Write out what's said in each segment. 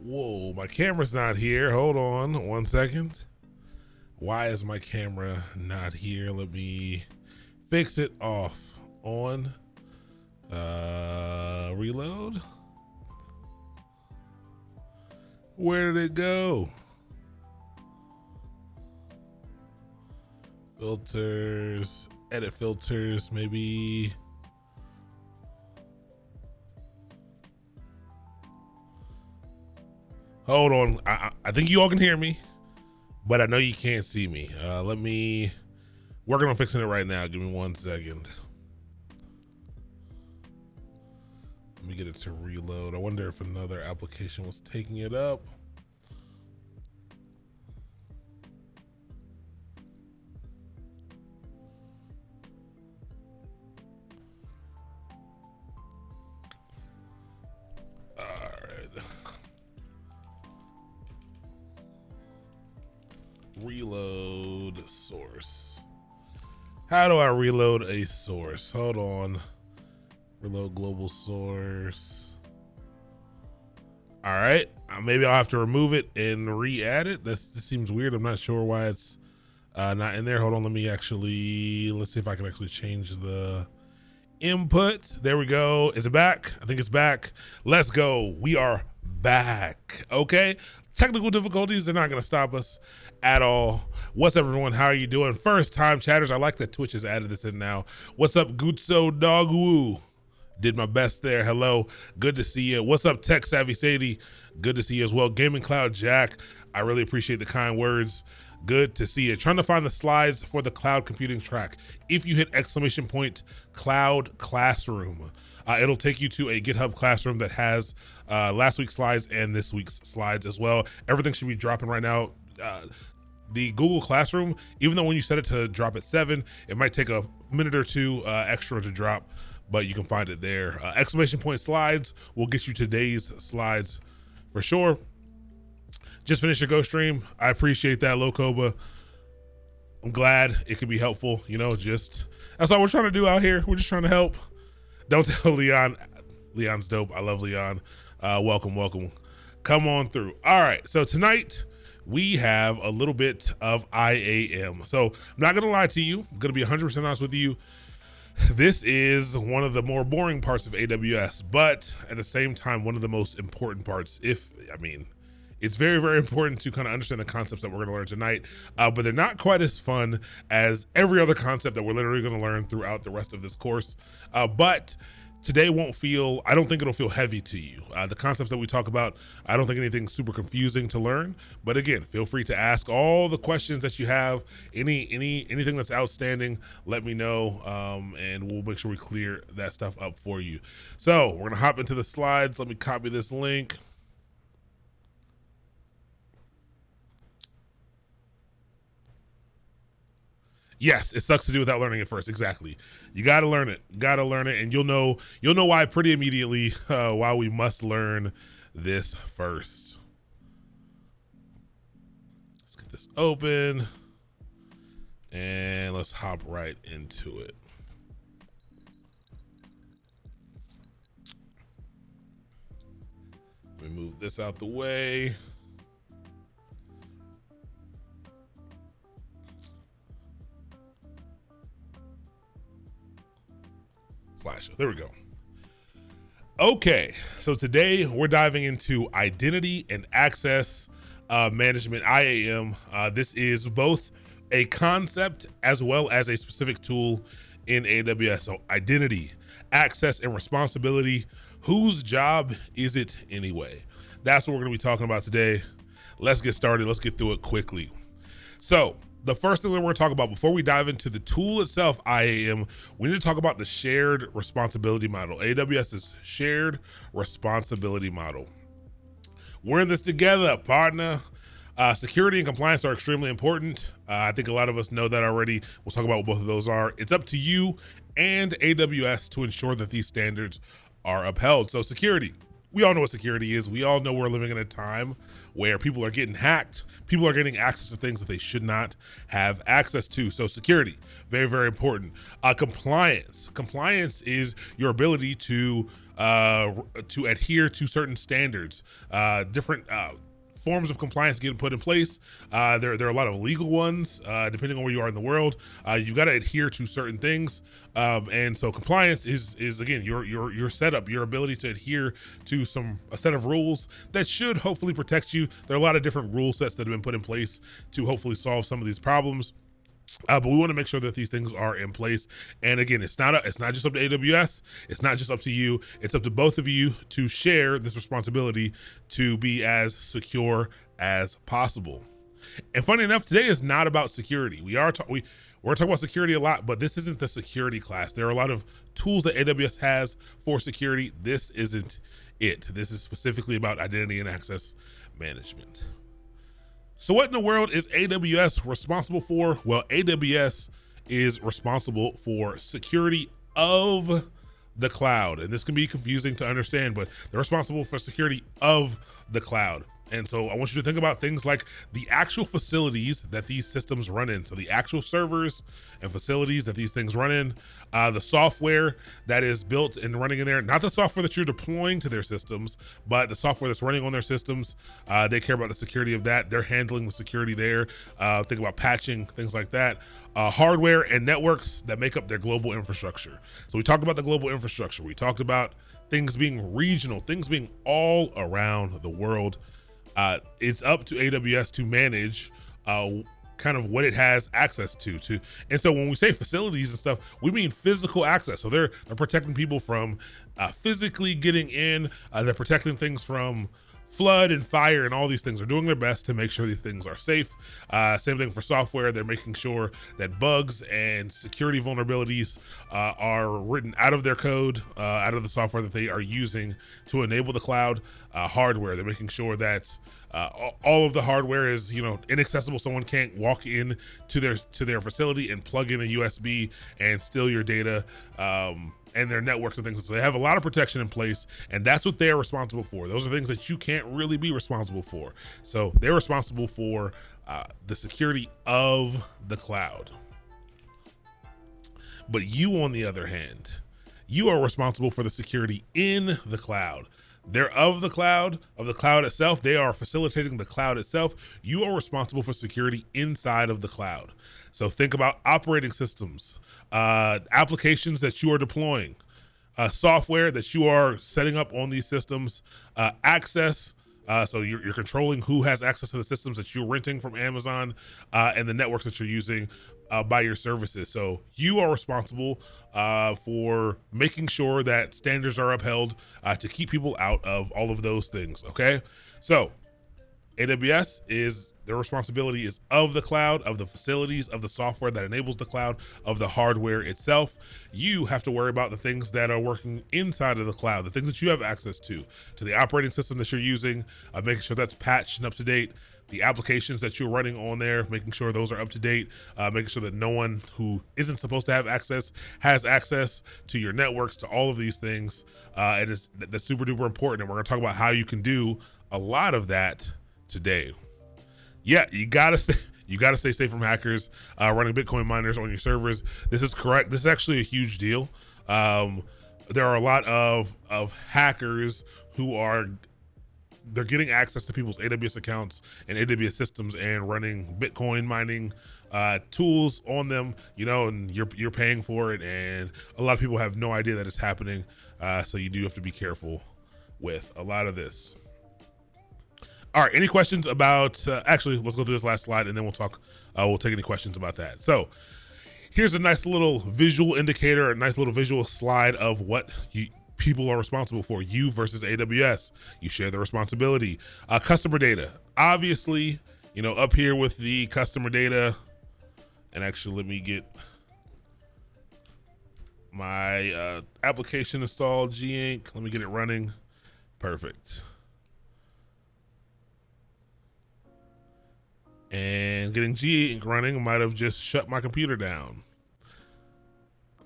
Whoa, my camera's not here. Hold on one second. Why is my camera not here? Let me fix it. Off. On. Reload. Where did it go? Filters. Edit filters, maybe. Hold on. I think you all can hear me, but I know you can't see me. Let me, working on fixing it right now. Give me 1 second. Let me get it to reload. I wonder if another application was taking it up. All right. Reload source. How do I reload a source? Hold on. Reload global source. All right. Maybe I'll have to remove it and re-add it. This seems weird. I'm not sure why it's not in there. Hold on. Let's see if I can actually change the input. There we go. Is it back? I think it's back. Let's go. We are back. Okay. Technical difficulties, they're not going to stop us at all. What's up, everyone? How are you doing? First time chatters. I like that Twitch has added this in now. What's up, Gutso Dogwoo? Did my best there. Hello. Good to see you. What's up, Tech Savvy Sadie? Good to see you as well. Gaming Cloud Jack. I really appreciate the kind words. Good to see you. Trying to find the slides for the cloud computing track. If you hit ! Cloud Classroom, it'll take you to a GitHub Classroom that has last week's slides and this week's slides as well. Everything should be dropping right now. The Google Classroom, even though when you set it to drop at 7, it might take a minute or two extra to drop, but you can find it there. ! Slides will get you today's slides for sure. Just finished your Go stream. I appreciate that, Locoba. I'm glad it could be helpful. You know, just that's all we're trying to do out here. We're just trying to help. Don't tell Leon. Leon's dope. I love Leon. Welcome. Come on through. All right. So tonight we have a little bit of IAM. So I'm not going to lie to you. I'm going to be 100% honest with you. This is one of the more boring parts of AWS, but at the same time, one of the most important parts. It's very, very important to kind of understand the concepts that we're going to learn tonight, but they're not quite as fun as every other concept that we're literally going to learn throughout the rest of this course. But today I don't think it'll feel heavy to you. The concepts that we talk about, I don't think anything's super confusing to learn, but again, feel free to ask all the questions that you have. Anything that's outstanding, let me know, and we'll make sure we clear that stuff up for you. So we're going to hop into the slides. Let me copy this link. Yes, it sucks to do without learning it first. Exactly. You got to learn it. And you'll know why pretty immediately why we must learn this first. Let's get this open and let's hop right into it. Let me move this out the way. There we go. Okay, so today we're diving into identity and access management, IAM. This is both a concept as well as a specific tool in AWS. So identity, access, and responsibility. Whose job is it anyway? That's what we're going to be talking about today. Let's get started. Let's get through it quickly. So the first thing that we're going to talk about before we dive into the tool itself, IAM, we need to talk about the shared responsibility model, AWS's shared responsibility model. We're in this together, partner. Security and compliance are extremely important. I think a lot of us know that already. We'll talk about what both of those are. It's up to you and AWS to ensure that these standards are upheld. So security, we all know what security is. We all know we're living in a time where people are getting hacked. People are getting access to things that they should not have access to. So security, very, very important. Compliance is your ability to to adhere to certain standards, different forms of compliance getting put in place. There are a lot of legal ones, depending on where you are in the world. You got to adhere to certain things, and so compliance is again your setup, your ability to adhere to a set of rules that should hopefully protect you. There are a lot of different rule sets that have been put in place to hopefully solve some of these problems. But we want to make sure that these things are in place. And again, it's not just up to AWS. It's not just up to you. It's up to both of you to share this responsibility to be as secure as possible. And funny enough, today is not about security. We're talking about security a lot, but this isn't the security class. There are a lot of tools that AWS has for security. This isn't it. This is specifically about identity and access management. So what in the world is AWS responsible for? Well, AWS is responsible for security of the cloud. And this can be confusing to understand, but they're responsible for security of the cloud. And so I want you to think about things like the actual facilities that these systems run in. So the actual servers and facilities that these things run in, the software that is built and running in there, not the software that you're deploying to their systems, but the software that's running on their systems. They care about the security of that. They're handling the security there. Think about patching, things like that. Hardware and networks that make up their global infrastructure. So we talked about the global infrastructure. We talked about things being regional, things being all around the world. It's up to AWS to manage kind of what it has access to. And so when we say facilities and stuff, we mean physical access. So they're protecting people from physically getting in. They're protecting things from flood and fire and all these things. Are doing their best to make sure these things are safe. Same thing for software. They're making sure that bugs and security vulnerabilities are written out of their code, out of the software that they are using to enable the cloud. Hardware, they're making sure that all of the hardware is inaccessible. Someone can't walk in to their facility and plug in a USB and steal your data. And their networks and things. So they have a lot of protection in place, and that's what they're responsible for. Those are things that you can't really be responsible for. So they're responsible for the security of the cloud. But you, on the other hand, you are responsible for the security in the cloud. They're of the cloud itself. They are facilitating the cloud itself. You are responsible for security inside of the cloud. So think about operating systems, applications that you are deploying, software that you are setting up on these systems, access. So you're controlling who has access to the systems that you're renting from Amazon, and the networks that you're using by your services. So you are responsible for making sure that standards are upheld to keep people out of all of those things. Okay, so AWS their responsibility is of the cloud, of the facilities, of the software that enables the cloud, of the hardware itself. You have to worry about the things that are working inside of the cloud, the things that you have access to the operating system that you're using, making sure that's patched and up to date, the applications that you're running on there, making sure those are up to date, making sure that no one who isn't supposed to have access has access to your networks, to all of these things. That's super duper important. And we're gonna talk about how you can do a lot of that today. Yeah, you gotta stay safe from hackers running Bitcoin miners on your servers. This is correct. This is actually a huge deal. There are a lot of hackers who they're getting access to people's AWS accounts and AWS systems and running Bitcoin mining tools on them, and you're paying for it, and a lot of people have no idea that it's happening. So you do have to be careful with a lot of this. All right, any questions about, actually, let's go through this last slide and then we'll take any questions about that. So here's a nice little visual indicator, a nice little visual slide of what people are responsible for, you versus AWS. You share the responsibility. Customer data, obviously, up here with the customer data, and actually let me get my application installed, G-Ink. Let me get it running. Perfect. And getting G-Ink running might have just shut my computer down.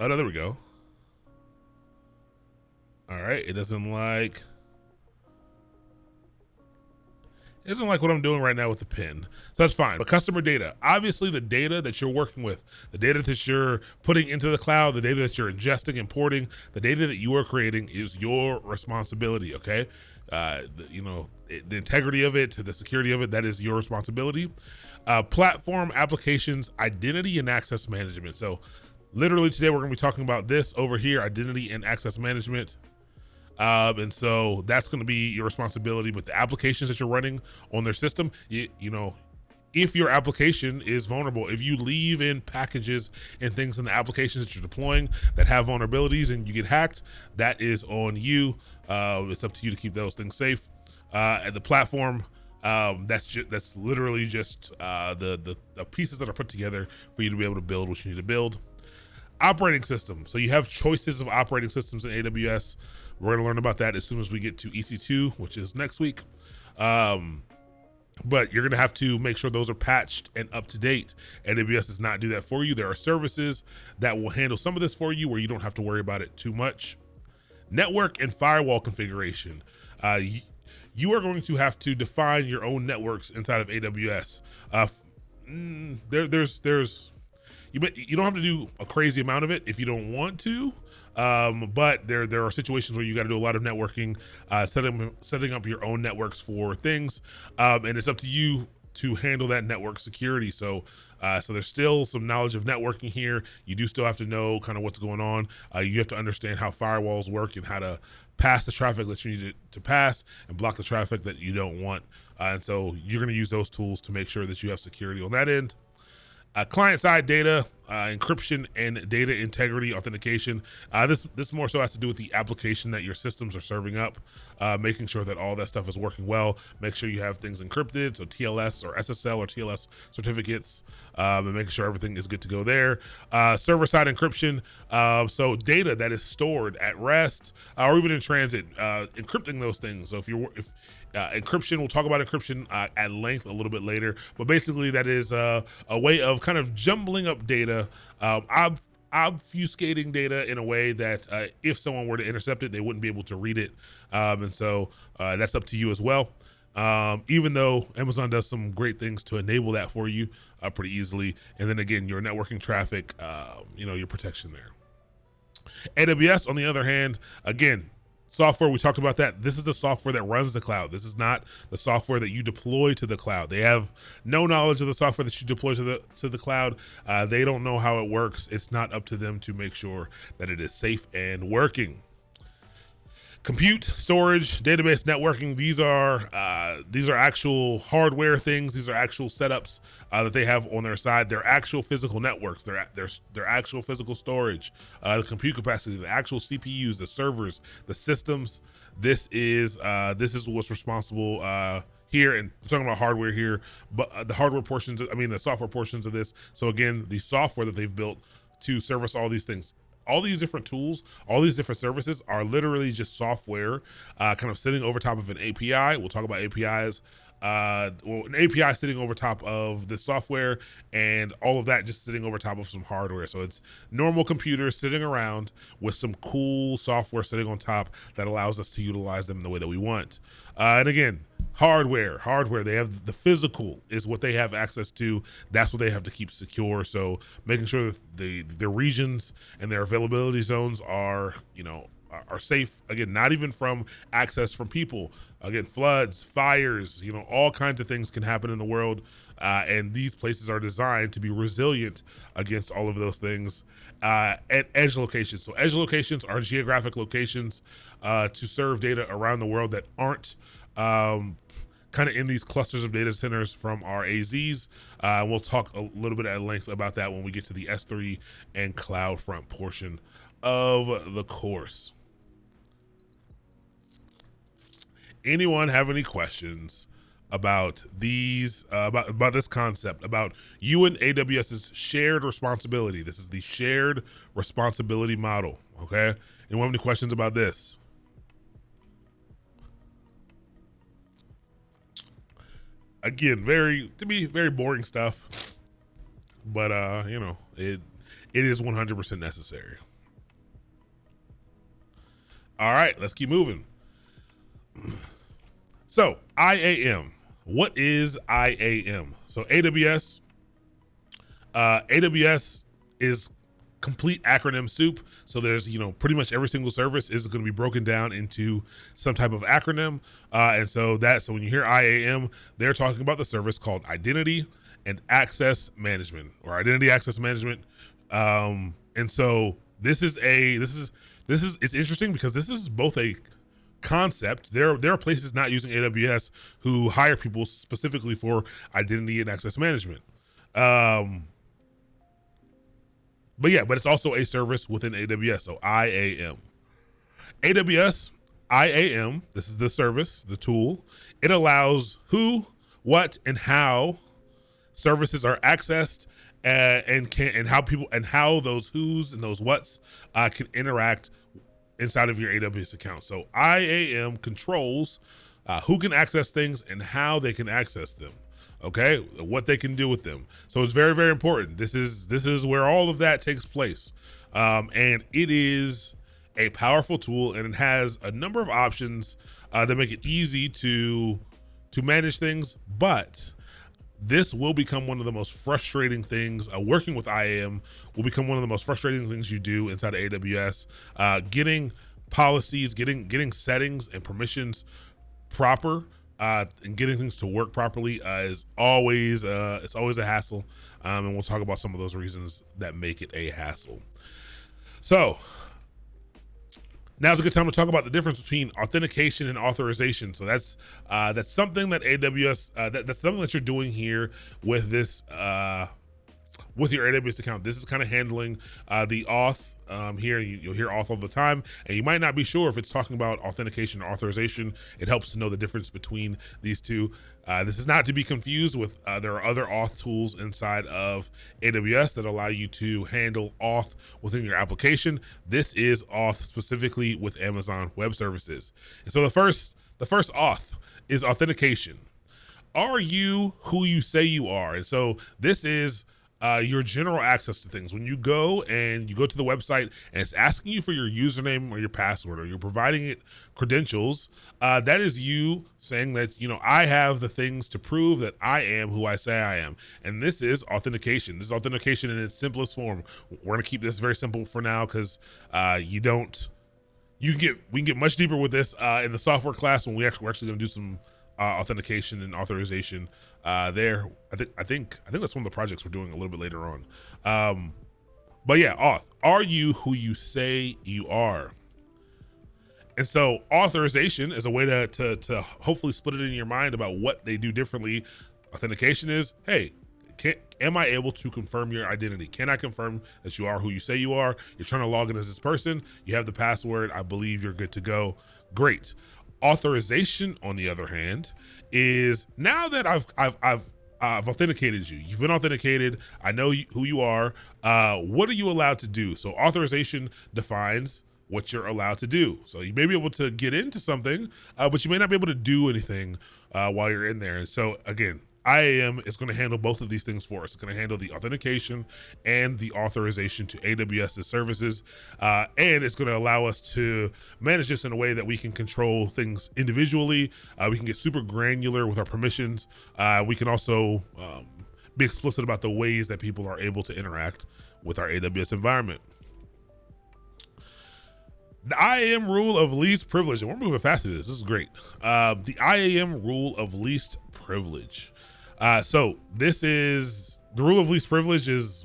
Oh, no, there we go. All right, it doesn't like It doesn't like what I'm doing right now with the pin. So that's fine. But customer data, obviously the data that you're working with, the data that you're putting into the cloud, the data that you're ingesting, importing, the data that you are creating is your responsibility, okay? The integrity of it, the security of it, that is your responsibility. Platform applications, identity and access management. So literally today we're gonna be talking about this over here, identity and access management. And so that's going to be your responsibility with the applications that you're running on their system. If your application is vulnerable, if you leave in packages and things in the applications that you're deploying that have vulnerabilities and you get hacked, that is on you. It's up to you to keep those things safe. And the platform, that's literally just the pieces that are put together for you to be able to build what you need to build. Operating system. So you have choices of operating systems in AWS. We're going to learn about that as soon as we get to EC2, which is next week. But you're going to have to make sure those are patched and up to date. AWS does not do that for you. There are services that will handle some of this for you where you don't have to worry about it too much. Network and firewall configuration. You are going to have to define your own networks inside of AWS. You don't have to do a crazy amount of it if you don't want to. But there are situations where you got to do a lot of networking, setting up your own networks for things, and it's up to you to handle that network security. So there's still some knowledge of networking here. You do still have to know kind of what's going on. You have to understand how firewalls work and how to pass the traffic that you need to pass and block the traffic that you don't want. And so you're going to use those tools to make sure that you have security on that end. Client-side data, encryption and data integrity authentication. This more so has to do with the application that your systems are serving up, making sure that all that stuff is working well. Make sure you have things encrypted, so TLS or SSL or TLS certificates, and making sure everything is good to go there. Server-side encryption, so data that is stored at rest or even in transit, encrypting those things. So if encryption, we'll talk about encryption at length a little bit later, but basically that is a way of kind of jumbling up data, obfuscating data in a way that if someone were to intercept it, they wouldn't be able to read it. And so that's up to you as well. Even though Amazon does some great things to enable that for you pretty easily. And then again, your networking traffic, your protection there. AWS, on the other hand, again, software, we talked about that. This is the software that runs the cloud. This is not the software that you deploy to the cloud. They have no knowledge of the software that you deploy to the cloud. They don't know how it works. It's not up to them to make sure that it is safe and working. Compute, storage, database, networking, these are actual hardware things. These are actual setups that they have on their side. They're actual physical networks. They're actual physical storage, the compute capacity, the actual CPUs, the servers, the systems. This is what's responsible here, and we're talking about hardware here, but the software portions of this. So again, the software that they've built to service all these things. All these different tools, all these different services are literally just software kind of sitting over top of an API. We'll talk about APIs. An API sitting over top of the software, and all of that just sitting over top of some hardware. So it's normal computers sitting around with some cool software sitting on top that allows us to utilize them in the way that we want. And again, hardware, they have the physical is what they have access to. That's what they have to keep secure. So making sure that the regions and their availability zones are safe. Again, not even from access from people. Again, floods, fires, all kinds of things can happen in the world. And these places are designed to be resilient against all of those things. At edge locations. So edge locations are geographic locations to serve data around the world that aren't kind of in these clusters of data centers from our AZs. We'll talk a little bit at length about that when we get to the S3 and CloudFront portion of the course. Anyone have any questions about these, about this concept, about you and AWS's shared responsibility? This is the shared responsibility model, okay? Anyone have any questions about this? Again, very boring stuff, but it is 100% necessary. All right, let's keep moving. So IAM, what is IAM? So AWS is complete acronym soup. So there's, pretty much every single service is going to be broken down into some type of acronym. So when you hear IAM, they're talking about the service called Identity and Access Management, or Identity Access Management. And so it's interesting because this is both a concept. There are places not using AWS who hire people specifically for identity and access management. But it's also a service within AWS. So IAM. AWS IAM, this is the service, the tool. It allows who, what, and how services are accessed, and how those who's and those what's can interact inside of your AWS account. So IAM controls who can access things and how they can access them. Okay, what they can do with them. So it's very, very important. This is where all of that takes place, and it is a powerful tool, and it has a number of options that make it easy to manage things. But this will become one of the most frustrating things. Working with IAM will become one of the most frustrating things you do inside of AWS. Getting policies, getting settings and permissions proper, and getting things to work properly is always a hassle. And we'll talk about some of those reasons that make it a hassle. So now's a good time to talk about the difference between authentication and authorization. So that's something that AWS that's something that you're doing here with this with your AWS account. This is kind of handling the auth. Here you'll hear auth all the time, and you might not be sure if it's talking about authentication or authorization. It helps to know the difference between these two. This is not to be confused with there are other auth tools inside of AWS that allow you to handle auth within your application. This is auth specifically with Amazon Web Services. And so the first auth is authentication. Are you who you say you are? And so this is your general access to things. When you go to the website and it's asking you for your username or your password, or you're providing it credentials, that is you saying that, I have the things to prove that I am who I say I am. And this is authentication. This is authentication in its simplest form. We're going to keep this very simple for now because we can get much deeper with this in the software class when we're actually going to do some authentication and authorization there. I think that's one of the projects we're doing a little bit later on. But yeah, auth. Are you who you say you are? And so authorization is a way to hopefully split it in your mind about what they do differently. Authentication is, hey, am I able to confirm your identity? Can I confirm that you are who you say you are? You're trying to log in as this person. You have the password. I believe you're good to go. Great. Authorization, on the other hand, is now that I've authenticated you. You've been authenticated. I know who you are. What are you allowed to do? So authorization defines what you're allowed to do. So you may be able to get into something, but you may not be able to do anything while you're in there. And so again, IAM is going to handle both of these things for us. It's going to handle the authentication and the authorization to AWS's services. And it's going to allow us to manage this in a way that we can control things individually. We can get super granular with our permissions. We can also be explicit about the ways that people are able to interact with our AWS environment. The IAM rule of least privilege, and we're moving fast through this. This is great. The IAM rule of least privilege. So this is the rule of least privilege is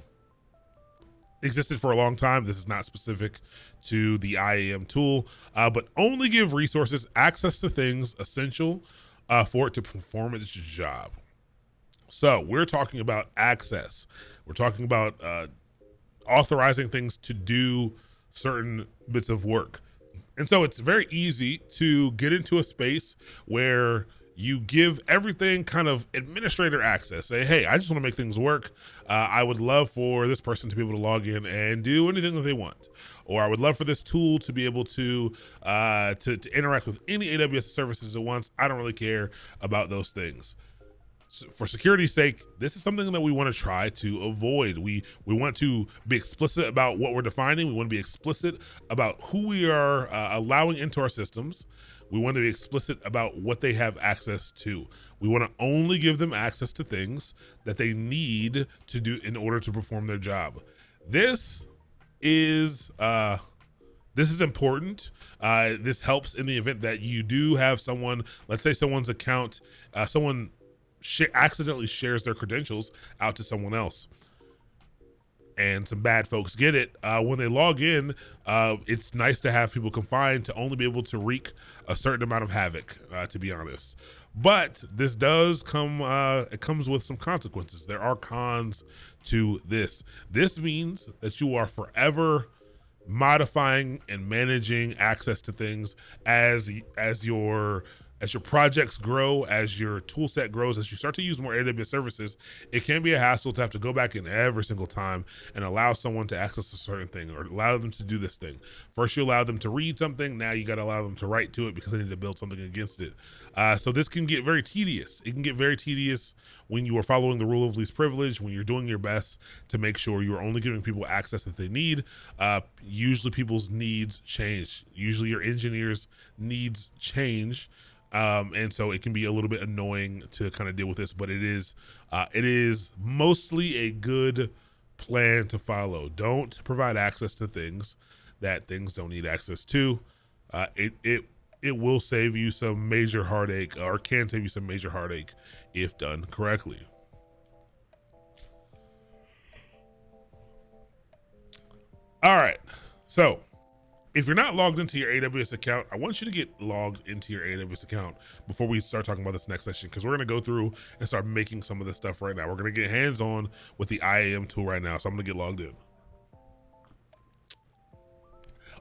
existed for a long time. This is not specific to the IAM tool, but only give resources access to things essential for it to perform its job. So we're talking about access. We're talking about authorizing things to do certain bits of work. And so it's very easy to get into a space where you give everything kind of administrator access. Say, hey, I just want to make things work. I would love for this person to be able to log in and do anything that they want. Or I would love for this tool to be able to interact with any AWS services at once. I don't really care about those things. So for security's sake, this is something that we want to try to avoid. We want to be explicit about what we're defining. We want to be explicit about who we are allowing into our systems. We want to be explicit about what they have access to. We want to only give them access to things that they need to do in order to perform their job. This is important. This helps in the event that you do have someone, let's say someone's account, someone accidentally shares their credentials out to someone else, and some bad folks get it. When they log in, it's nice to have people confined to only be able to wreak a certain amount of havoc, to be honest. But this does come, it comes with some consequences. There are cons to this. This means that you are forever modifying and managing access to things as your projects grow, as your tool set grows, as you start to use more AWS services. It can be a hassle to have to go back in every single time and allow someone to access a certain thing or allow them to do this thing. First you allow them to read something, now you got to allow them to write to it because they need to build something against it. So this can get very tedious. It can get very tedious when you are following the rule of least privilege, when you're doing your best to make sure you're only giving people access that they need. Usually people's needs change. Usually your engineers' needs change. And so it can be a little bit annoying to kind of deal with this, but it is mostly a good plan to follow. Don't provide access to things that things don't need access to. It will save you some major heartache, or can save you some major heartache if done correctly. All right, so if you're not logged into your AWS account, I want you to get logged into your AWS account before we start talking about this next session, because we're gonna go through and start making some of this stuff right now. We're gonna get hands-on with the IAM tool right now, so I'm gonna get logged in.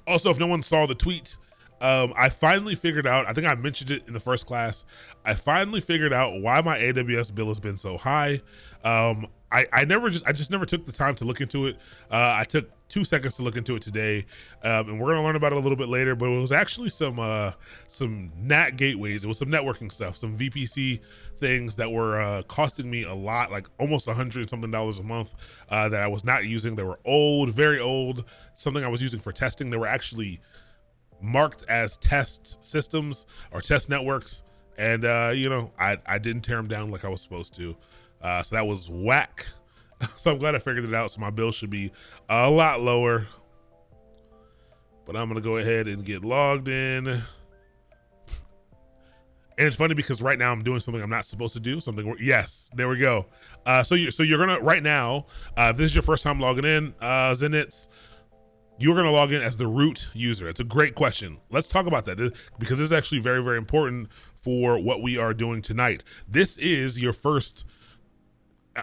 Also, if no one saw the tweet, I finally figured out, I think I mentioned it in the first class, I finally figured out why my AWS bill has been so high. I just never took the time to look into it. I took 2 seconds to look into it today, and we're gonna learn about it a little bit later, but it was actually some NAT gateways. It was some networking stuff, some VPC things that were costing me a lot, like almost $100 something a month, that I was not using. They were old, very old, something I was using for testing. They were actually marked as test systems or test networks, and I didn't tear them down like I was supposed to. So that was whack. So I'm glad I figured it out. So my bill should be a lot lower. But I'm gonna go ahead and get logged in. And it's funny because right now I'm doing something I'm not supposed to do. Yes, there we go. So you're gonna right now. If this is your first time logging in, Zenits, you're gonna log in as the root user. It's a great question. Let's talk about that because this is actually very, very important for what we are doing tonight. This is your first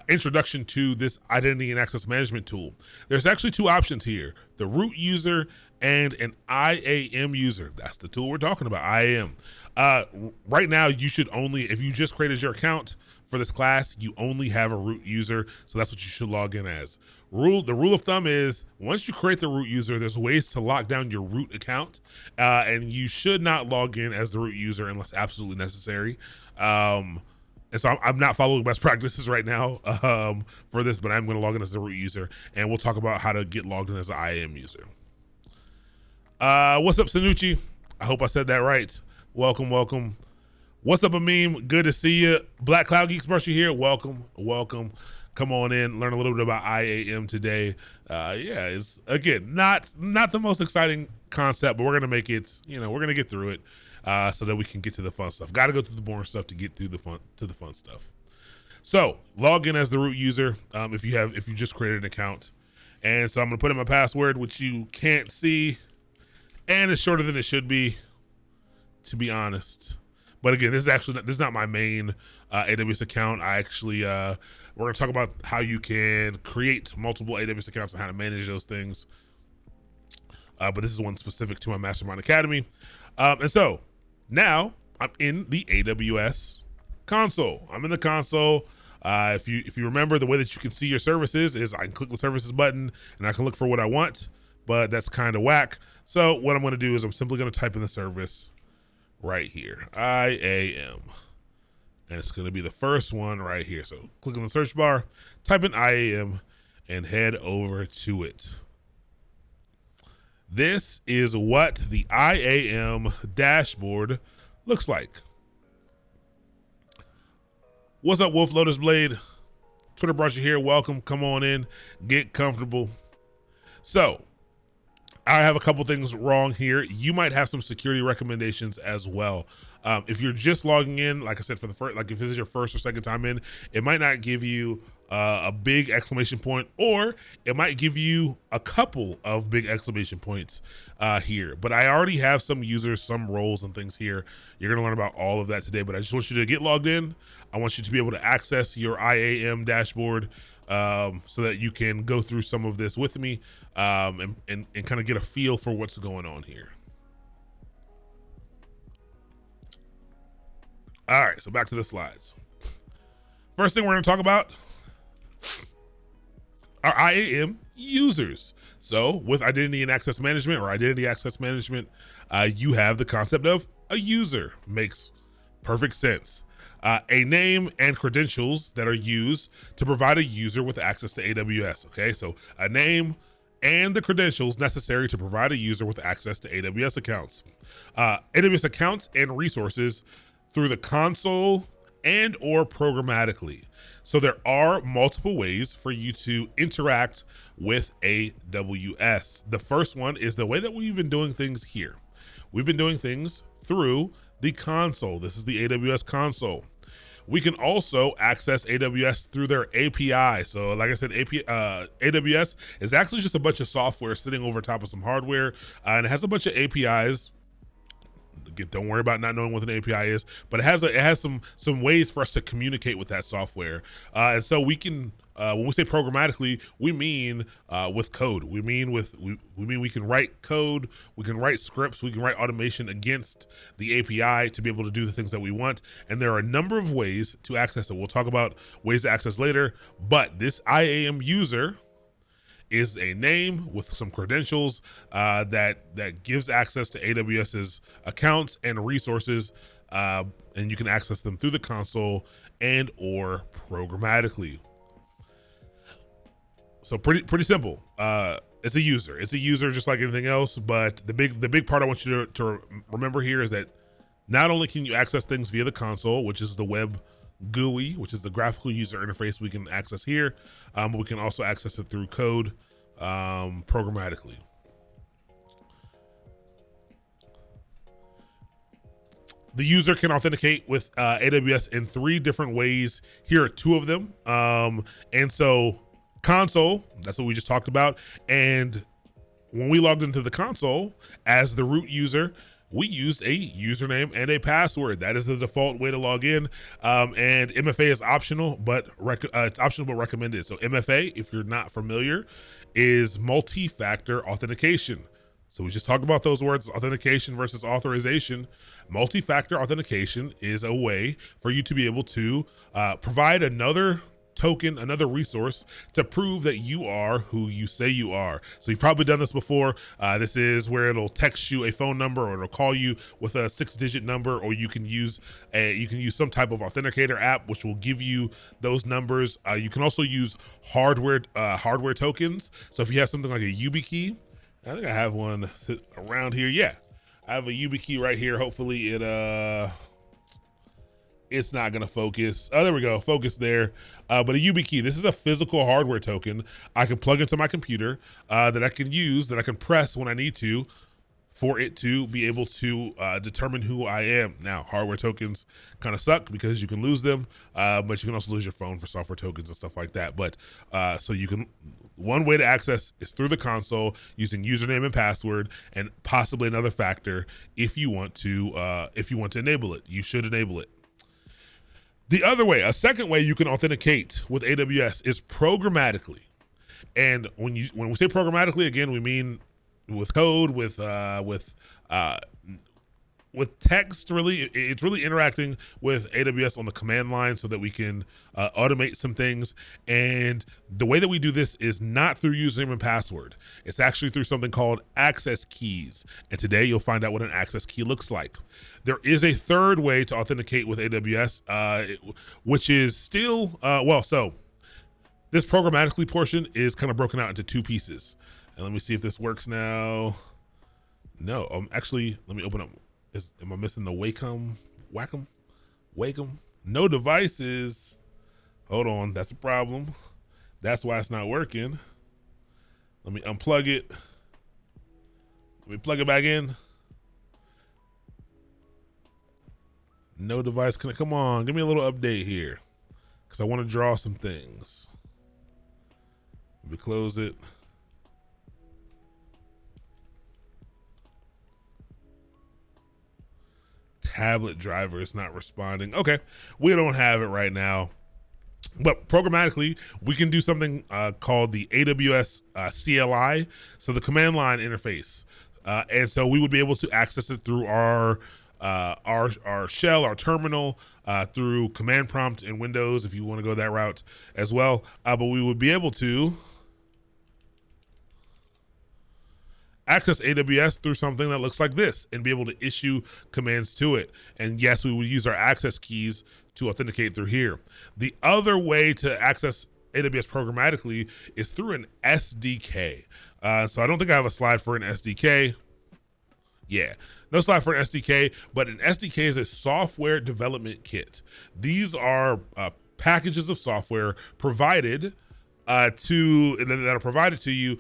introduction to this identity and access management tool. There's actually two options here: the root user and an IAM user. That's the tool we're talking about, IAM. Right now, you should only, if you just created your account for this class, you only have a root user, so that's what you should log in as. The rule of thumb is once you create the root user, there's ways to lock down your root account, and you should not log in as the root user unless absolutely necessary. And so I'm not following best practices right now for this, but I'm going to log in as the root user, and we'll talk about how to get logged in as an IAM user. What's up, Sanucci? I hope I said that right. Welcome, welcome. What's up, Ameem? Good to see you. Black Cloud Geeks Brushy here. Welcome, welcome. Come on in, learn a little bit about IAM today. Yeah, it's again not the most exciting concept, but we're gonna make it. We're gonna get through it. So that we can get to the fun stuff. Got to go through the boring stuff to get through the fun stuff. So log in as the root user if you just created an account, and so I'm gonna put in my password, which you can't see, and it's shorter than it should be, to be honest. But again, this is not my main AWS account. I actually we're gonna talk about how you can create multiple AWS accounts and how to manage those things. But this is one specific to my Mastermind Academy, and so. Now I'm in the AWS console. I'm in the console. If you remember, the way that you can see your services is I can click the services button and I can look for what I want, but that's kind of whack. So what I'm going to do is I'm simply going to type in the service right here, IAM, and it's going to be the first one right here. So click on the search bar, type in IAM, and head over to it. This is what the IAM dashboard looks like. What's up, Wolf Lotus Blade? Twitter Brusher here. Welcome. Come on in. Get comfortable. So, I have a couple things wrong here. You might have some security recommendations as well. If you're just logging in, like I said, for the first, like if this is your first or second time in, it might not give you a big exclamation point, or it might give you a couple of big exclamation points here. But I already have some users, some roles and things here. You're gonna learn about all of that today, but I just want you to get logged in. I want you to be able to access your IAM dashboard so that you can go through some of this with me and kind of get a feel for what's going on here. All right, so back to the slides. First thing we're going to talk about are IAM users. So with identity and access management, or identity access management, you have the concept of a user. Makes perfect sense. A name and credentials that are used to provide a user with access to AWS. Okay, so a name and the credentials necessary to provide a user with access to AWS accounts. AWS accounts and resources through the console and or programmatically. So there are multiple ways for you to interact with AWS. The first one is the way that we've been doing things here. We've been doing things through the console. This is the AWS console. We can also access AWS through their API. So like I said, AWS is actually just a bunch of software sitting over top of some hardware, and it has a bunch of APIs. Don't worry about not knowing what an API is, but it has some ways for us to communicate with that software. And so we can, when we say programmatically, we mean with code. We mean we can write code, we can write scripts, we can write automation against the API to be able to do the things that we want. And there are a number of ways to access it. We'll talk about ways to access later, but this IAM user is a name with some credentials that gives access to AWS's accounts and resources, and you can access them through the console and or programmatically. So pretty simple. It's a user. It's a user just like anything else, but the big part I want you to remember here is that not only can you access things via the console, which is the web GUI, which is the graphical user interface we can access here, but we can also access it through code programmatically. The user can authenticate with AWS in 3 different ways. Here are 2 of them. And so console, that's what we just talked about. And when we logged into the console as the root user, we used a username and a password. That is the default way to log in. And MFA is optional, but it's optional but recommended. So MFA, if you're not familiar, is multi-factor authentication. So we just talked about those words, authentication versus authorization. Multi-factor authentication is a way for you to be able to provide another token, another resource to prove that you are who you say you are. So you've probably done this before. This is where it'll text you a phone number, or it'll call you with a 6-digit number, or you can use some type of authenticator app which will give you those numbers. You can also use hardware tokens. So if you have something like a YubiKey, I think I have one sit around here. Yeah, I have a YubiKey right here. Hopefully it's not gonna focus. Oh, there we go, focus there. But a YubiKey, this is a physical hardware token I can plug into my computer that I can use, that I can press when I need to, for it to be able to determine who I am. Now, hardware tokens kind of suck because you can lose them, but you can also lose your phone for software tokens and stuff like that. But so you can, one way to access is through the console using username and password, and possibly another factor if you want to enable it. You should enable it. The other way, a second way you can authenticate with AWS is programmatically. And when we say programmatically, again, we mean with code, with text. Really, it's really interacting with AWS on the command line so that we can automate some things. And the way that we do this is not through username and password. It's actually through something called access keys. And today you'll find out what an access key looks like. There is a third way to authenticate with AWS, which is still, so this programmatically portion is kind of broken out into 2 pieces. And let me see if this works now. No, actually, let me open up. Am I missing the Wacom? No devices. Hold on, that's a problem. That's why it's not working. Let me unplug it. Let me plug it back in. No device. Come on, give me a little update here, because I want to draw some things. Let me close it. Tablet driver is not responding. Okay, we don't have it right now. But programmatically, we can do something called the AWS CLI, so the command line interface, and so we would be able to access it through our shell, our terminal, through command prompt in Windows, if you want to go that route as well. But we would be able to access AWS through something that looks like this and be able to issue commands to it. And yes, we would use our access keys to authenticate through here. The other way to access AWS programmatically is through an SDK. So I don't think I have a slide for an SDK. Yeah, no slide for an SDK, but an SDK is a software development kit. These are packages of software provided that are provided to you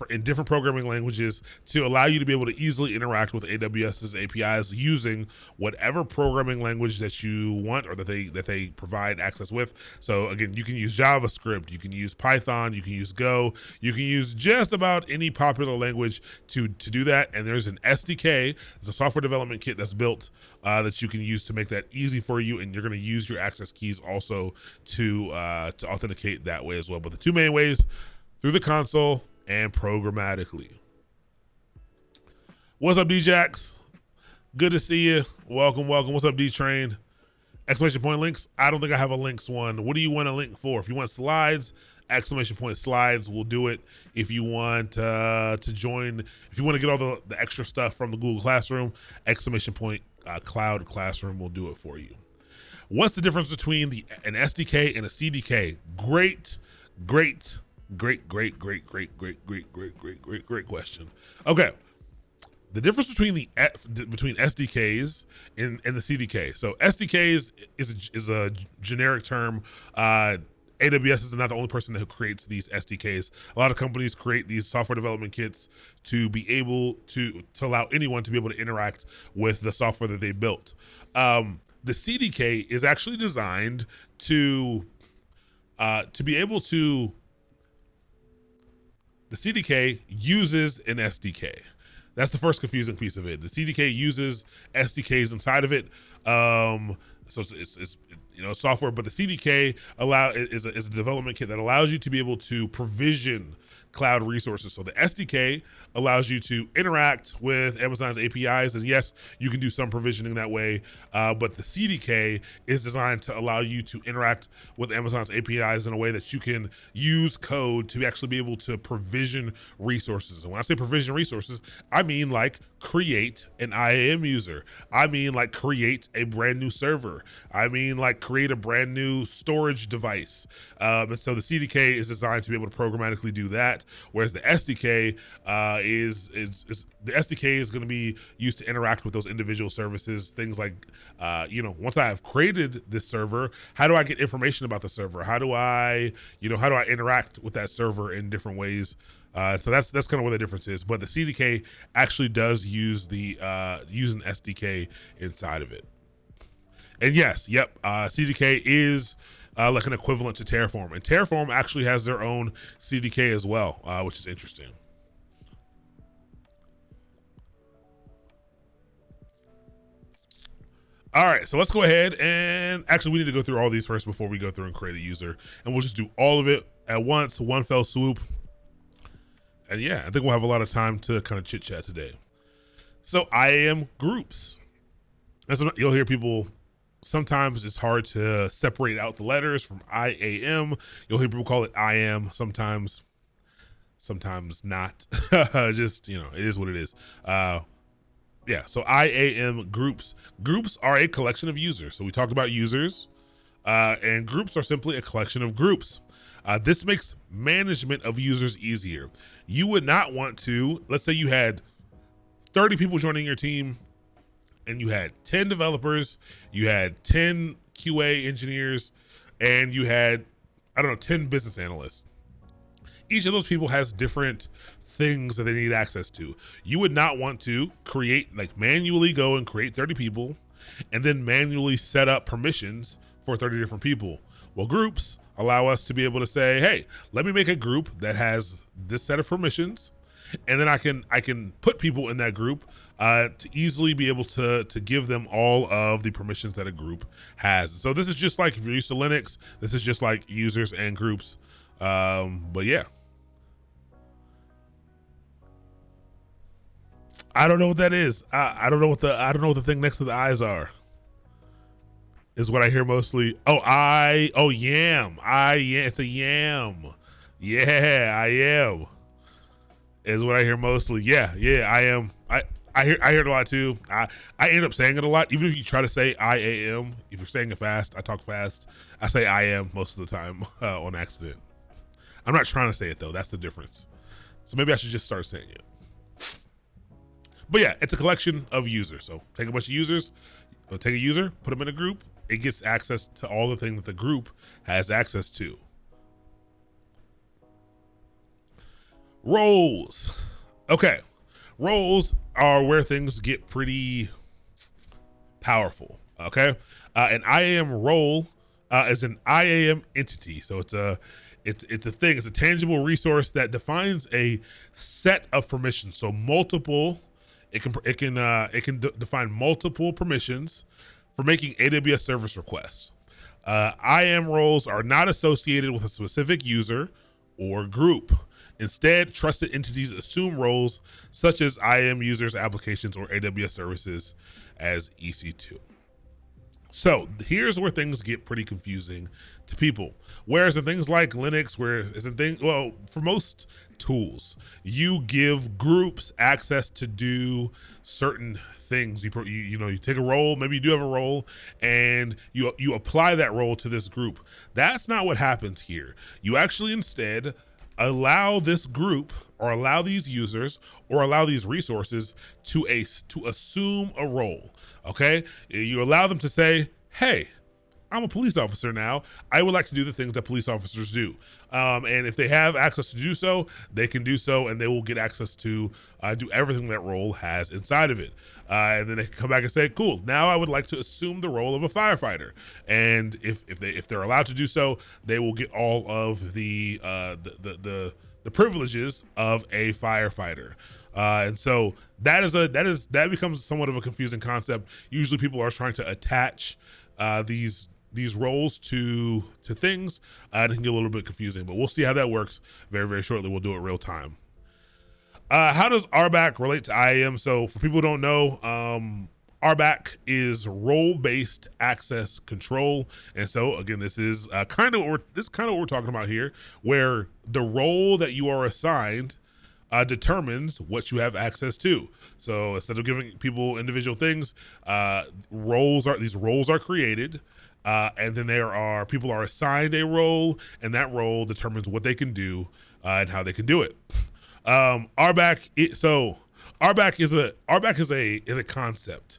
in different programming languages to allow you to be able to easily interact with AWS's APIs using whatever programming language that you want or that they provide access with. So again, you can use JavaScript, you can use Python, you can use Go, you can use just about any popular language to do that. And there's an SDK, it's a software development kit that's built that you can use to make that easy for you, and you're going to use your access keys also to authenticate that way as well. But the two main ways, through the console and programmatically. What's up, D-Jax? Good to see you. Welcome. What's up, D-Train? Exclamation point links. I don't think I have a links one. What do you want a link for? If you want slides, exclamation point slides will do it. If you want to join, if you want to get all the extra stuff from the Google Classroom, exclamation point Cloud Classroom will do it for you. What's the difference between an SDK and a CDK? Great question. Okay, the difference between between SDKs and the CDK. So SDKs is a generic term. AWS is not the only person who creates these SDKs. A lot of companies create these software development kits to be able to allow anyone to be able to interact with the software that they built. The CDK is actually designed to be able to. The CDK uses an SDK. That's the first confusing piece of it. The CDK uses SDKs inside of it. So it's software, but the CDK is a development kit that allows you to be able to provision cloud resources. So the SDK allows you to interact with Amazon's APIs, and yes, you can do some provisioning that way, but the CDK is designed to allow you to interact with Amazon's APIs in a way that you can use code to actually be able to provision resources. And when I say provision resources, I mean like create an IAM user. I mean like create a brand new server. I mean like create a brand new storage device. And so the CDK is designed to be able to programmatically do that, whereas the SDK is going to be used to interact with those individual services. Things like, once I have created this server, how do I get information about the server? How do I interact with that server in different ways? So that's kind of where the difference is. But the CDK actually does use use an SDK inside of it. And yes, CDK is like an equivalent to Terraform, and Terraform actually has their own CDK as well, which is interesting. All right, so let's go ahead and actually we need to go through all these first before we go through and create a user, and we'll just do all of it at once, one fell swoop. And yeah, I think we'll have a lot of time to kind of chit chat today. So IAM groups. You'll hear people, sometimes it's hard to separate out the letters from IAM. You'll hear people call it IAM sometimes not. Just, it is what it is. So IAM groups. Groups are a collection of users. So we talked about users, and groups are simply a collection of groups. This makes management of users easier. You would not want to, let's say you had 30 people joining your team and you had 10 developers, you had 10 QA engineers, and you had, I don't know, 10 business analysts. Each of those people has different things that they need access to. You would not want to create, like manually go and create 30 people and then manually set up permissions for 30 different people. Well, groups allow us to be able to say, hey, let me make a group that has this set of permissions, and then I can put people in that group to easily be able to give them all of the permissions that a group has. So this is just like if you're used to Linux, this is just like users and groups. But yeah. I don't know what that is. I don't know what the thing next to the eyes are. Is what I hear mostly. Yam. It's a yam. Yeah, I am. Is what I hear mostly. Yeah, I am. I hear it a lot too. I end up saying it a lot. Even if you try to say I am, if you're saying it fast, I talk fast. I say I am most of the time on accident. I'm not trying to say it though. That's the difference. So maybe I should just start saying it. But yeah, it's a collection of users. So take a bunch of users, take a user, put them in a group. It gets access to all the things that the group has access to. Roles. Okay. Roles are where things get pretty powerful. Okay. An IAM role is an IAM entity. So it's a thing. It's a tangible resource that defines a set of permissions. So multiple. It can define multiple permissions for making AWS service requests. IAM roles are not associated with a specific user or group. Instead, trusted entities assume roles such as IAM users, applications, or AWS services as EC2. So here's where things get pretty confusing to people. Whereas in things like Linux, for most tools, you give groups access to do certain things. You take a role, maybe you do have a role, and you apply that role to this group. That's not what happens here. You actually instead allow this group or allow these users or allow these resources to assume a role. Okay, you allow them to say, hey, I'm a police officer now. I would like to do the things that police officers do. And if they have access to do so, they can do so, and they will get access to do everything that role has inside of it. And then they can come back and say, cool, now I would like to assume the role of a firefighter. And if they're allowed to do so, they will get all of the privileges of a firefighter. And so that becomes somewhat of a confusing concept. Usually people are trying to attach these roles to things, and it can get a little bit confusing, but we'll see how that works very, very shortly. We'll do it real time. How does RBAC relate to IAM? So for people who don't know, RBAC is role-based access control. And so again, this is kind of what we're talking about here, where the role that you are assigned determines what you have access to. So instead of giving people individual things, these roles are created, and then people are assigned a role, and that role determines what they can do and how they can do it. RBAC is a concept.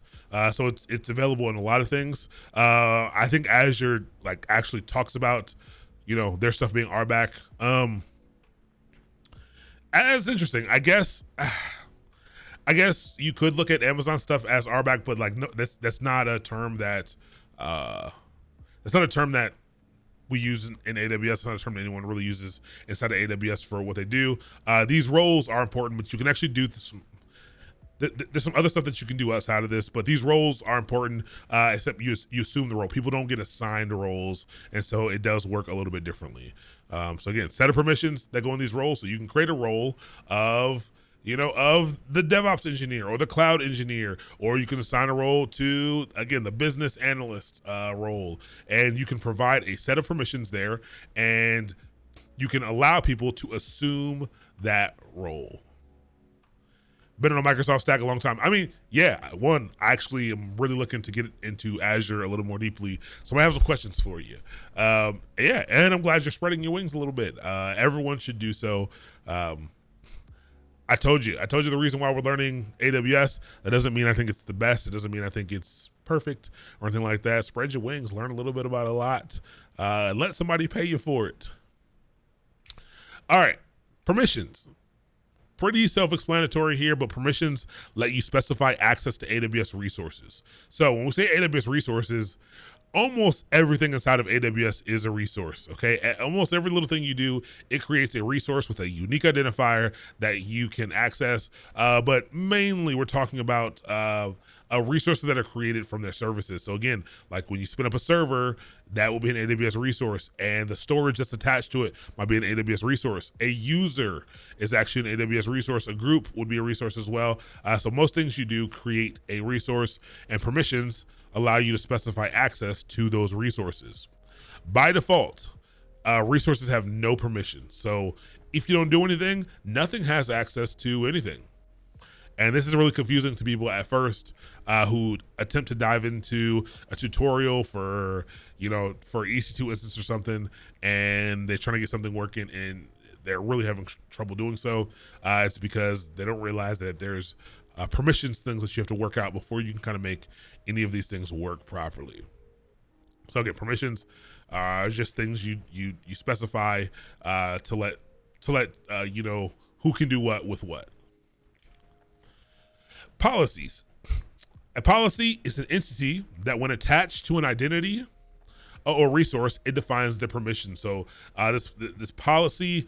So it's available in a lot of things. I think Azure actually talks about, their stuff being RBAC. That's interesting. I guess you could look at Amazon stuff as RBAC, but no, that's not a term that we use in AWS. It's not a term that anyone really uses inside of AWS for what they do. These roles are important, but you can actually do this. There's some other stuff that you can do outside of this, but these roles are important, except you assume the role. People don't get assigned roles, and so it does work a little bit differently. So again, set of permissions that go in these roles, so you can create a role of the DevOps engineer or the cloud engineer, or you can assign a role to, again, the business analyst role, and you can provide a set of permissions there, and you can allow people to assume that role. Been on a Microsoft stack a long time. I mean, yeah, I actually am really looking to get into Azure a little more deeply. So I have some questions for you. And I'm glad you're spreading your wings a little bit. Everyone should do so. I told you the reason why we're learning AWS. That doesn't mean I think it's the best. It doesn't mean I think it's perfect or anything like that. Spread your wings, learn a little bit about a lot, let somebody pay you for it. All right, permissions. Pretty self-explanatory here, but permissions let you specify access to AWS resources. So when we say AWS resources, almost everything inside of AWS is a resource, okay? Almost every little thing you do, it creates a resource with a unique identifier that you can access. But mainly we're talking about resources that are created from their services. So again, like when you spin up a server, that will be an AWS resource, and the storage that's attached to it might be an AWS resource. A user is actually an AWS resource. A group would be a resource as well. So most things you do create a resource, and permissions allow you to specify access to those resources. By default, resources have no permission. So if you don't do anything, nothing has access to anything. And this is really confusing to people at first who attempt to dive into a tutorial for EC2 instance or something, and they're trying to get something working and they're really having trouble doing so. It's because they don't realize that there's permissions things that you have to work out before you can kind of make any of these things work properly. So again, permissions are just things you specify to let you know who can do what with what. Policies. A policy is an entity that, when attached to an identity or resource, it defines the permission. So this policy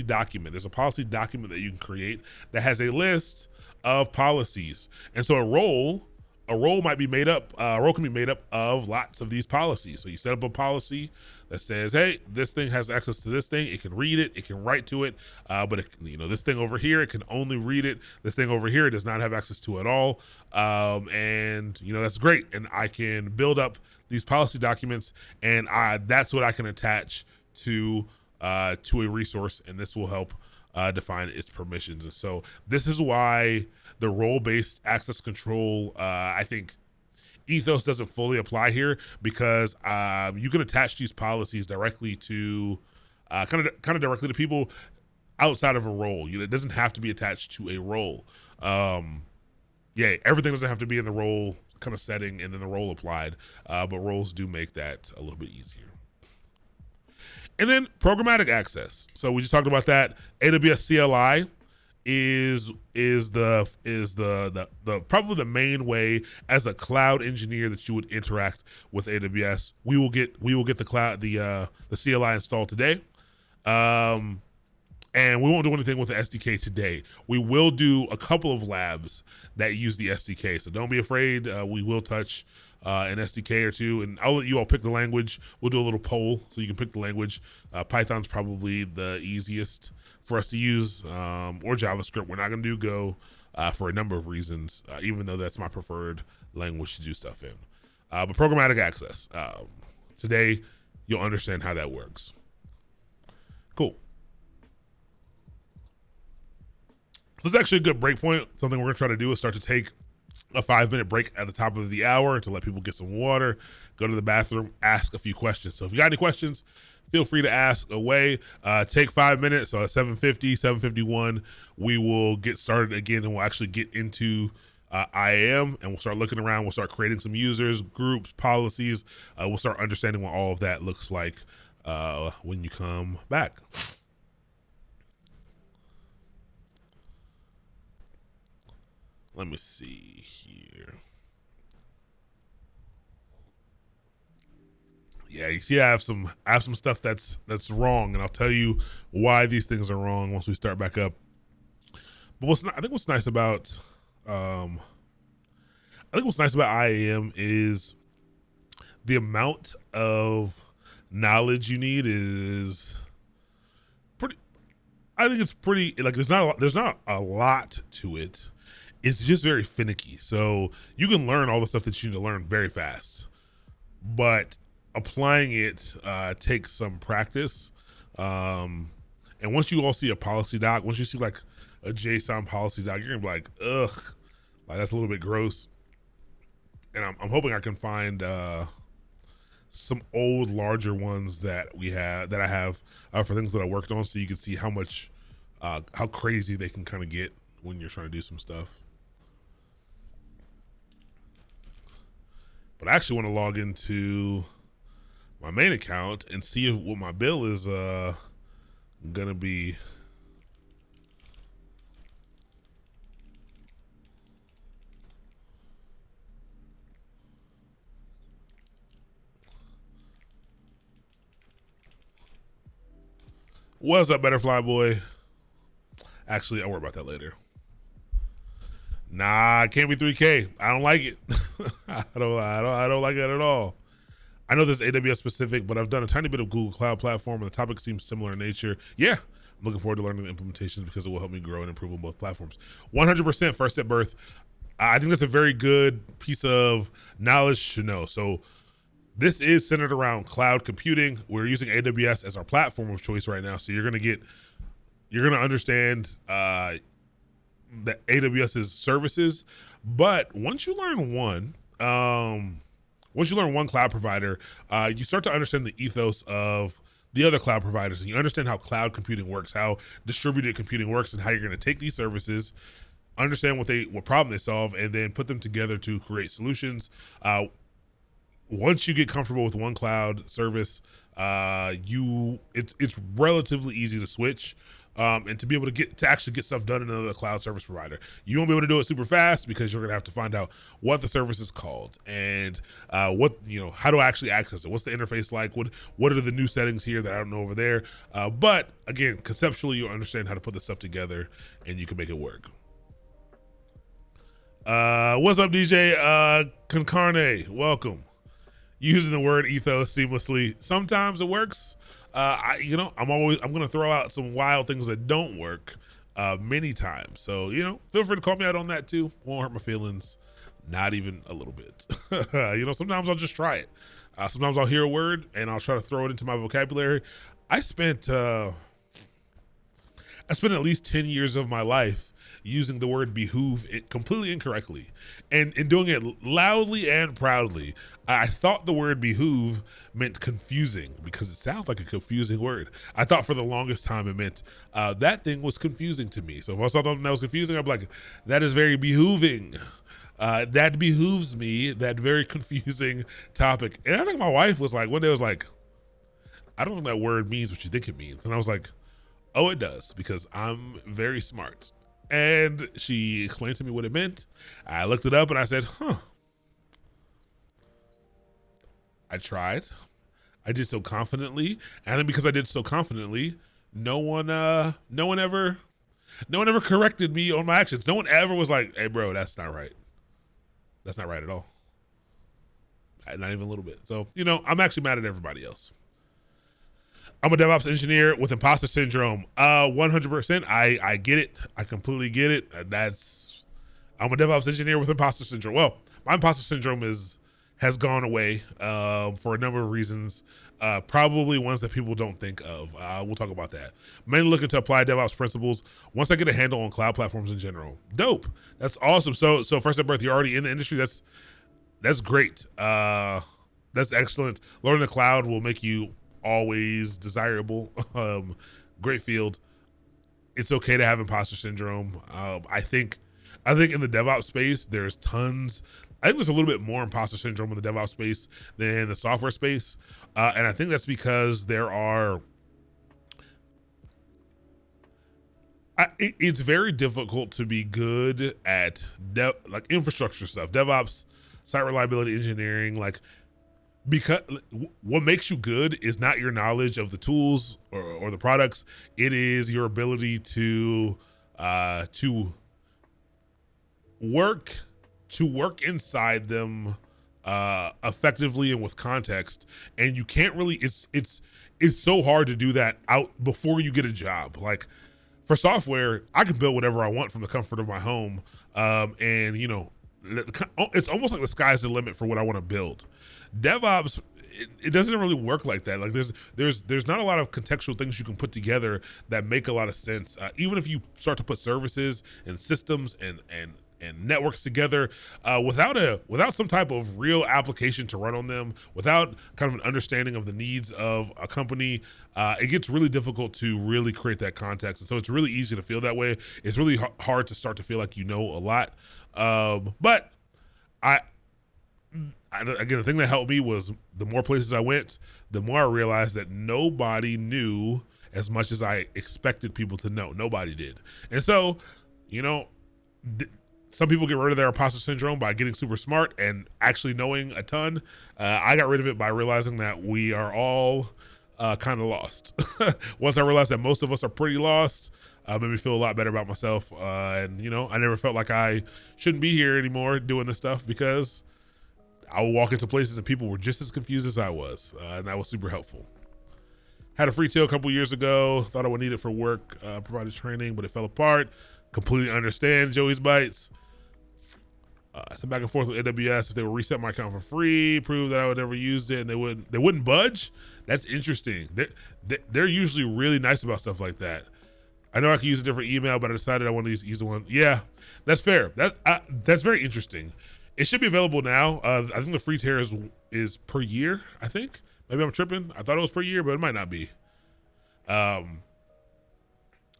document, there's a policy document that you can create that has a list of policies. And so a role might be made up, a role can be made up of lots of these policies. So you set up a policy that says, hey, this thing has access to this thing. It can read it, it can write to it, but this thing over here, it can only read it. This thing over here, it does not have access to at all. And that's great. And I can build up these policy documents, and that's what I can attach to a resource, and this will help define its permissions. And so this is why the role-based access control, I think, ethos doesn't fully apply here, because you can attach these policies directly to kind of directly to people outside of a role. It doesn't have to be attached to a role. Everything doesn't have to be in the role kind of setting and then the role applied, but roles do make that a little bit easier. And then programmatic access. So we just talked about that. AWS CLI is the probably the main way as a cloud engineer that you would interact with AWS. We will get the CLI installed today. And we won't do anything with the SDK today. We will do a couple of labs that use the SDK. So don't be afraid. We will touch an SDK or two, and I'll let you all pick the language. We'll do a little poll so you can pick the language. Python's probably the easiest for us to use, or JavaScript. We're not going to do Go for a number of reasons, even though that's my preferred language to do stuff in. But programmatic access. Today, you'll understand how that works. Cool. So it's actually a good break point. Something we're going to try to do is start to take a 5-minute break at the top of the hour to let people get some water, go to the bathroom, ask a few questions. So if you got any questions, feel free to ask away. Take 5 minutes. So at 7:50, 7:51, we will get started again, and we'll actually get into IAM, and we'll start looking around. We'll start creating some users, groups, policies. We'll start understanding what all of that looks like when you come back. Let me see here. Yeah, you see, I have some stuff that's wrong, and I'll tell you why these things are wrong once we start back up. But I think what's nice about IAM is the amount of knowledge you need is pretty. I think it's pretty, like, there's not a lot to it. It's just very finicky. So you can learn all the stuff that you need to learn very fast, but applying it takes some practice. And once you all see a policy doc, once you see like a JSON policy doc, you're gonna be like, ugh, like that's a little bit gross. And I'm hoping I can find some old, larger ones that I have for things that I worked on, so you can see how much how crazy they can kind of get when you're trying to do some stuff. But I actually want to log into my main account and see if what my bill is gonna be. What's up, Butterfly Boy? Actually, I'll worry about that later. Nah, it can't be 3K. I don't like it. I don't like it at all. I know this is AWS specific, but I've done a tiny bit of Google Cloud Platform, and the topic seems similar in nature. Yeah, I'm looking forward to learning the implementations because it will help me grow and improve on both platforms. 100% first at birth. I think that's a very good piece of knowledge to know. So this is centered around cloud computing. We're using AWS as our platform of choice right now. So you're gonna understand the AWS's services. But once you learn one cloud provider, you start to understand the ethos of the other cloud providers, and you understand how cloud computing works, how distributed computing works, and how you're going to take these services, understand what problem they solve, and then put them together to create solutions. Once you get comfortable with one cloud service, it's relatively easy to switch. And to be able to actually get stuff done in another cloud service provider. You won't be able to do it super fast because you're gonna have to find out what the service is called and how do I actually access it? What's the interface like? What are the new settings here that I don't know over there? But again, conceptually, you'll understand how to put this stuff together and you can make it work. What's up, DJ? Concarne, welcome. Using the word ethos seamlessly. Sometimes it works. I'm going to throw out some wild things that don't work many times. So, feel free to call me out on that too. Won't hurt my feelings. Not even a little bit. Sometimes I'll just try it. Sometimes I'll hear a word and I'll try to throw it into my vocabulary. I spent at least 10 years of my life using the word behoove completely incorrectly and doing it loudly and proudly. I thought the word behoove meant confusing because it sounds like a confusing word. I thought for the longest time it meant that thing was confusing to me. So if I saw something that was confusing, I'm like, that is very behooving. That behooves me, that very confusing topic. And I think my wife was like, one day was like, I don't think that word means what you think it means. And I was like, oh, it does, because I'm very smart. And she explained to me what it meant. I looked it up and I said, I tried. I did so confidently. And then because I did so confidently, no one ever corrected me on my actions. No one ever was like, hey bro, that's not right. That's not right at all. Not even a little bit. So, I'm actually mad at everybody else. I'm a DevOps engineer with imposter syndrome. 100%. I get it. I completely get it. I'm a DevOps engineer with imposter syndrome. Well, my imposter syndrome has gone away for a number of reasons. Probably ones that people don't think of. We'll talk about that. Mainly looking to apply DevOps principles once I get a handle on cloud platforms in general. Dope. That's awesome. So first at birth, you're already in the industry. That's great. That's excellent. Learning the cloud will make you always desirable. Great field. It's okay to have imposter syndrome. I think in the DevOps space, there's tons. I think there's a little bit more imposter syndrome in the DevOps space than the software space. And I think that's because it's very difficult to be good at infrastructure stuff, DevOps, site reliability engineering, because what makes you good is not your knowledge of the tools or the products. It is your ability to work inside them effectively and with context. And you can't really, it's so hard to do that out before you get a job. Like for software, I can build whatever I want from the comfort of my home. And it's almost like the sky's the limit for what I want to build. DevOps, it doesn't really work like that. Like there's not a lot of contextual things you can put together that make a lot of sense. Even if you start to put services and systems and and networks together without some type of real application to run on them, without kind of an understanding of the needs of a company, it gets really difficult to really create that context. And so it's really easy to feel that way. It's really hard to start to feel like you know a lot. But again, the thing that helped me was the more places I went, the more I realized that nobody knew as much as I expected people to know. Nobody did. And so, some people get rid of their imposter syndrome by getting super smart and actually knowing a ton. I got rid of it by realizing that we are all kind of lost. Once I realized that most of us are pretty lost, made me feel a lot better about myself. And I never felt like I shouldn't be here anymore doing this stuff, because I would walk into places and people were just as confused as I was. And that was super helpful. Had a free tail a couple years ago. Thought I would need it for work, provided training, but it fell apart. Completely understand Joey's Bites. Some back and forth with AWS if they would reset my account for free, prove that I would never use it, and they wouldn't budge. That's interesting. They're usually really nice about stuff like that. I know I could use a different email, but I decided I want to use the one. Yeah, that's fair. That's very interesting. It should be available now. I think the free tier is per year. I think maybe I'm tripping. I thought it was per year, but it might not be.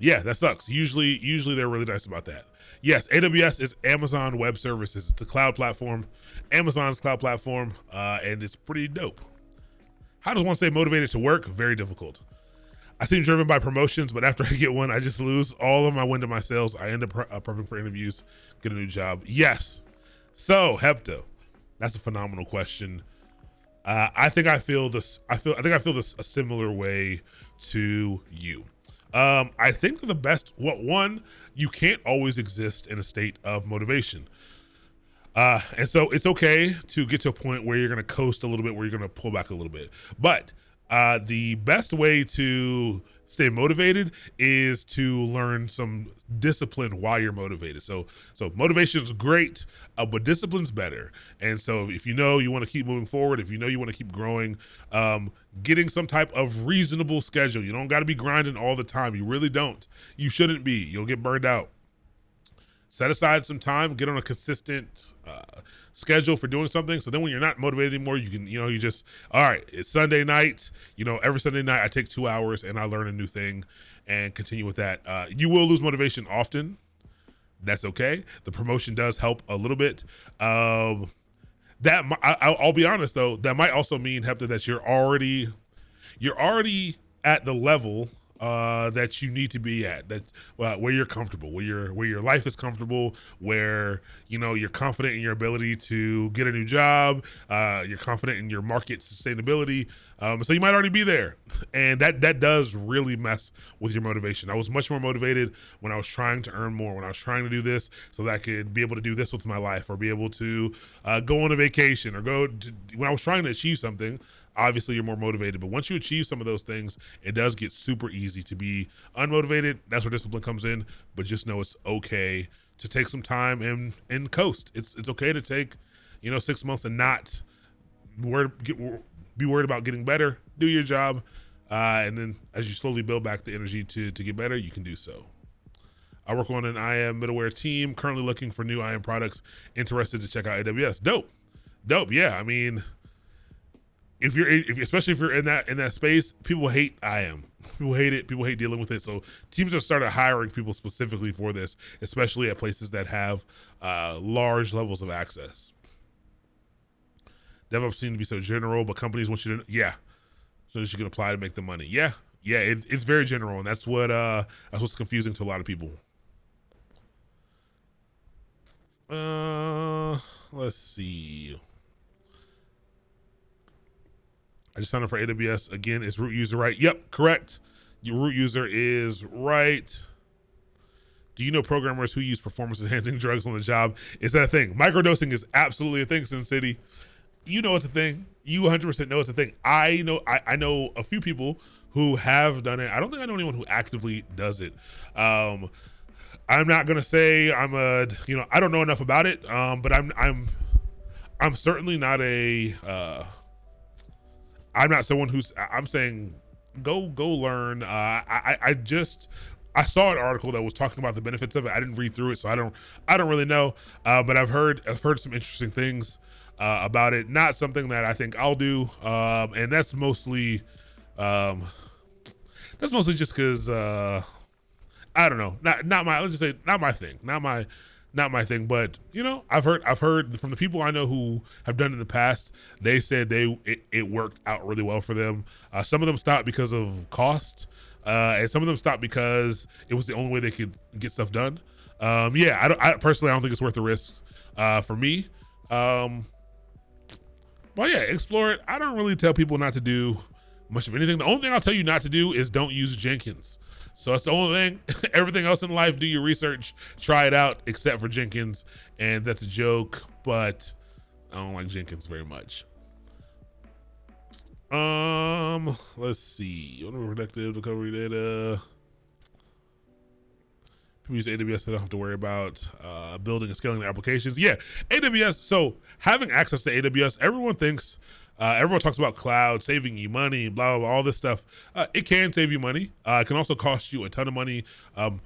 Yeah, that sucks. Usually they're really nice about that. Yes, AWS is Amazon Web Services. It's a cloud platform, Amazon's cloud platform, and it's pretty dope. How does one stay motivated to work? Very difficult. I seem driven by promotions, but after I get one, I just lose all of my wind in my sails. I end up prepping for interviews, get a new job. Yes. So, Hepta, that's a phenomenal question. I think I feel this a similar way to you. I think the best, you can't always exist in a state of motivation. And so it's okay to get to a point where you're going to coast a little bit, where you're going to pull back a little bit. But the best way to stay motivated is to learn some discipline while you're motivated. So motivation is great, but discipline's better. And so if you want to keep moving forward, if you want to keep growing, getting some type of reasonable schedule. You don't got to be grinding all the time. You really don't. You shouldn't be. You'll get burned out. Set aside some time, get on a consistent schedule for doing something. So then when you're not motivated anymore, you can, you just, all right, it's Sunday night. Every Sunday night I take 2 hours and I learn a new thing and continue with that. You will lose motivation often. That's okay. The promotion does help a little bit. I'll be honest though, that might also mean, Hepta, that you're already at the level that you need to be at, where you're comfortable, where your life is comfortable, where you're confident in your ability to get a new job, you're confident in your market sustainability, so you might already be there, and that does really mess with your motivation. I was much more motivated when I was trying to earn more, when I was trying to do this so that I could be able to do this with my life, or be able to go on a vacation, or when I was trying to achieve something. Obviously you're more motivated, but once you achieve some of those things, it does get super easy to be unmotivated. That's where discipline comes in, but just know it's okay to take some time and coast. It's okay to take 6 months and not be worried about getting better. Do your job, and then as you slowly build back the energy to get better, you can do so. I work on an IAM middleware team, currently looking for new IAM products. Interested to check out AWS. Dope. Yeah, I mean, especially if you're in that space, people hate IAM. People hate it. People hate dealing with it. So teams have started hiring people specifically for this, especially at places that have large levels of access. DevOps seem to be so general, but companies want you to, so that you can apply to make the money. Yeah, it's very general, and that's what's confusing to a lot of people. Let's see. I just signed up for AWS again. Is root user right? Yep, correct. Your root user is right. Do you know programmers who use performance enhancing drugs on the job? Is that a thing? Microdosing is absolutely a thing, Sin City. You know it's a thing. You 100% know it's a thing. I know a few people who have done it. I don't think I know anyone who actively does it. I'm not gonna say I don't know enough about it. But I'm certainly not I'm not someone I'm saying go learn. I just I saw an article that was talking about the benefits of it. I didn't read through it, so I don't really know. But I've heard some interesting things about it. Not something that I think I'll do, and that's mostly just because I don't know, not my, let's just say not my thing, not my thing. But I've heard from the people I know who have done it in the past. They said it worked out really well for them. Some of them stopped because of cost. And some of them stopped because it was the only way they could get stuff done. I personally, I don't think it's worth the risk for me. But yeah, explore it. I don't really tell people not to do much of anything. The only thing I'll tell you not to do is don't use Jenkins. So that's the only thing. Everything else in life, do your research, try it out, except for Jenkins. And that's a joke, but I don't like Jenkins very much. Let's see. Productive recovery data. People use AWS, they don't have to worry about building and scaling their applications. Yeah, AWS. So having access to AWS, everyone talks about cloud saving you money, blah, blah, blah, all this stuff. It can save you money. It can also cost you a ton of money. The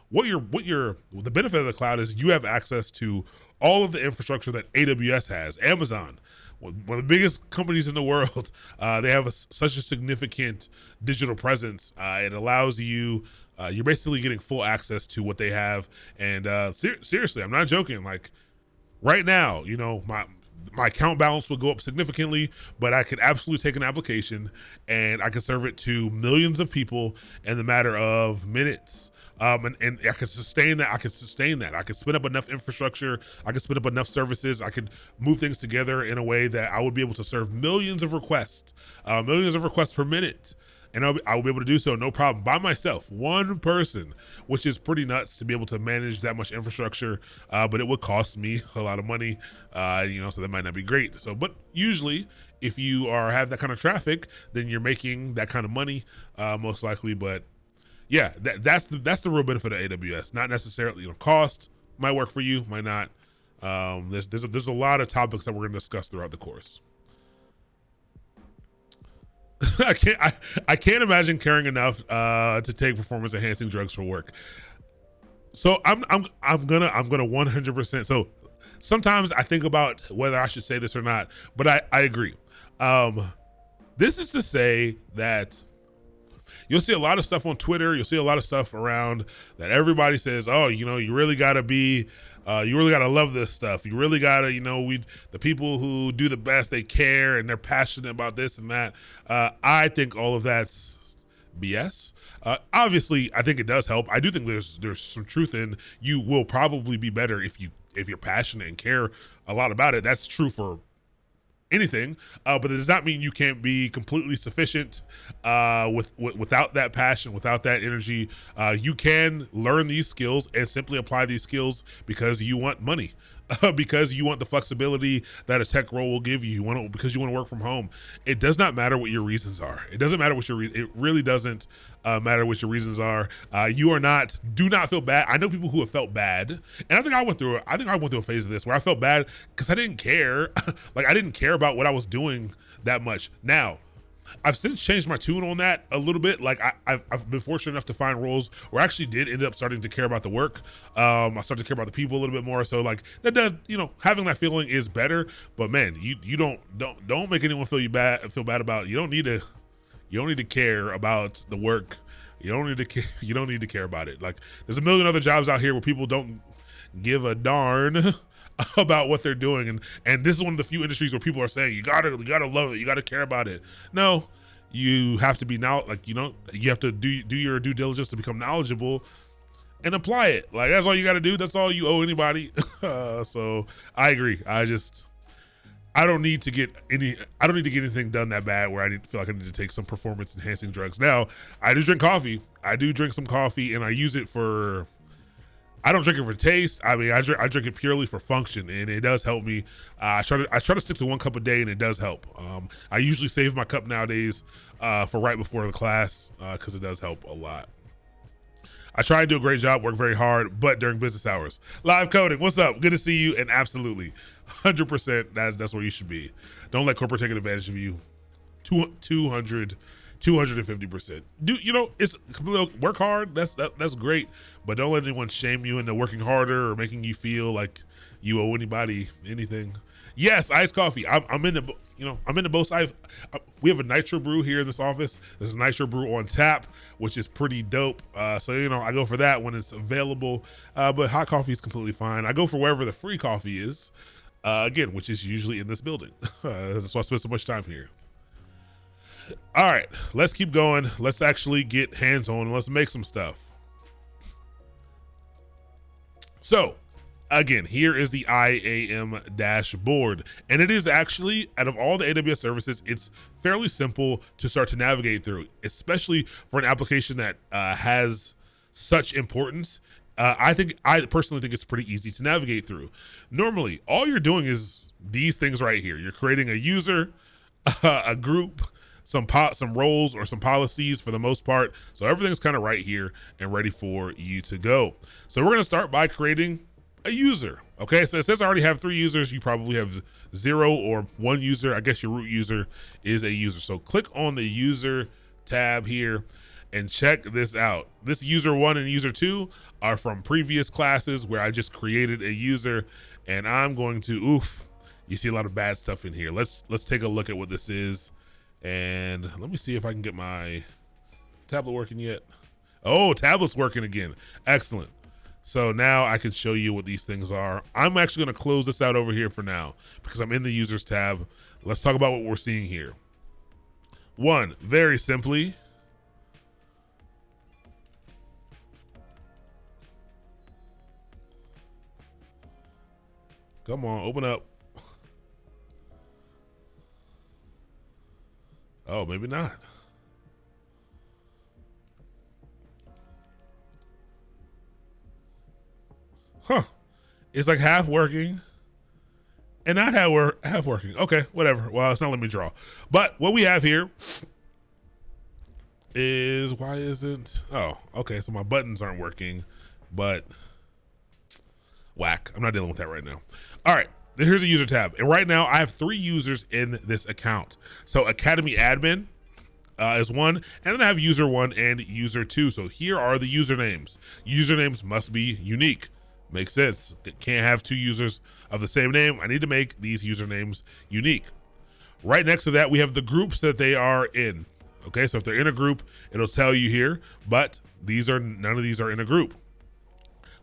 benefit of the cloud is you have access to all of the infrastructure that AWS has. Amazon, one of the biggest companies in the world, they have such a significant digital presence. It allows you, you're basically getting full access to what they have. And seriously, I'm not joking. Like right now, my account balance will go up significantly, but I could absolutely take an application and I could serve it to millions of people in the matter of minutes. And I could sustain that. I could spin up enough infrastructure. I could spin up enough services. I could move things together in a way that I would be able to serve millions of requests per minute. And I will be able to do so no problem by myself, one person, which is pretty nuts to be able to manage that much infrastructure. But it would cost me a lot of money, so that might not be great. So, but usually if you have that kind of traffic, then you're making that kind of money, most likely. But yeah, that's the real benefit of AWS. Not necessarily, cost might work for you, might not. There's a lot of topics that we're going to discuss throughout the course. I can't imagine caring enough to take performance enhancing drugs for work. So I'm gonna 100%. So sometimes I think about whether I should say this or not, but I agree. This is to say that you'll see a lot of stuff on Twitter. You'll see a lot of stuff around that everybody says, oh, you really gotta be, you really gotta love this stuff. You really gotta, the people who do the best, they care and they're passionate about this and that. I think all of that's BS. Obviously, I think it does help. I do think there's some truth in you will probably be better if you're passionate and care a lot about it. That's true for anything, but it does not mean you can't be completely sufficient without that passion, without that energy. You can learn these skills and simply apply these skills because you want money. Because you want the flexibility that a tech role will give you. Because you want to work from home. It does not matter what your reasons are. It doesn't matter what it really doesn't matter what your reasons are. Do not feel bad. I know people who have felt bad, and I think I went through a phase of this where I felt bad because I didn't care. Like I didn't care about what I was doing that much. Now, I've since changed my tune on that a little bit. Like I've been fortunate enough to find roles where I actually did end up starting to care about the work. I started to care about the people a little bit more. So like that does, having that feeling is better. But man, you don't make anyone feel bad about it. You don't need to care about the work. You don't need to care about it. Like there's a million other jobs out here where people don't give a darn about what they're doing, and this is one of the few industries where people are saying you gotta love it, you gotta care about it. No, you have to be you have to do your due diligence to become knowledgeable and apply it. Like that's all you got to do. That's all you owe anybody. So I agree. I don't need to get anything done that bad where I feel like I need to take some performance enhancing drugs. Now I do drink coffee. I do drink some coffee, and I use it for. I don't drink it for taste. I mean, I drink it purely for function, and it does help me. I try to stick to 1 cup a day, and it does help. I usually save my cup nowadays for right before the class because it does help a lot. I try to do a great job, work very hard, but during business hours. Live coding, what's up? Good to see you, and absolutely, 100%. That's where you should be. Don't let corporate take advantage of you. 200%. 250%. Do you know it's work hard? That's great, but don't let anyone shame you into working harder or making you feel like you owe anybody anything. Yes, iced coffee. I'm into I'm into both sides. We have a nitro brew here in this office. There's a nitro brew on tap, which is pretty dope. So I go for that when it's available. But hot coffee is completely fine. I go for wherever the free coffee is. Again, which is usually in this building. That's why I spend so much time here. All right, let's keep going. Let's actually get hands-on and let's make some stuff. So, again, here is the IAM dashboard. And it is actually, out of all the AWS services, it's fairly simple to start to navigate through, especially for an application that has such importance. I personally think it's pretty easy to navigate through. Normally, all you're doing is these things right here. You're creating a user, a group, some roles or some policies for the most part. So everything's kind of right here and ready for you to go. So we're going to start by creating a user. Okay, so it says I already have 3 users. You probably have 0 or 1 user. I guess your root user is a user. So click on the user tab here and check this out. This user 1 and user 2 are from previous classes where I just created a user, and I'm going to, you see a lot of bad stuff in here. Let's take a look at what this is. And let me see if I can get my tablet working yet. Oh, tablet's working again. Excellent. So now I can show you what these things are. I'm actually going to close this out over here for now because I'm in the users tab. Let's talk about what we're seeing here. 1, very simply, come on, open up. Oh, maybe not. Huh. It's like half working and not half working. Okay, whatever. Well, it's not letting me draw. But what we have here is, why isn't, oh, okay, so my buttons aren't working, but whack. I'm not dealing with that right now. All right. Here's a user tab. And right now I have 3 users in this account. So Academy admin is 1, and then I have user 1 and user 2. So here are the usernames. Usernames must be unique. Makes sense. Can't have 2 users of the same name. I need to make these usernames unique. Right next to that, we have the groups that they are in. Okay, so if they're in a group, it'll tell you here, but none of these are in a group.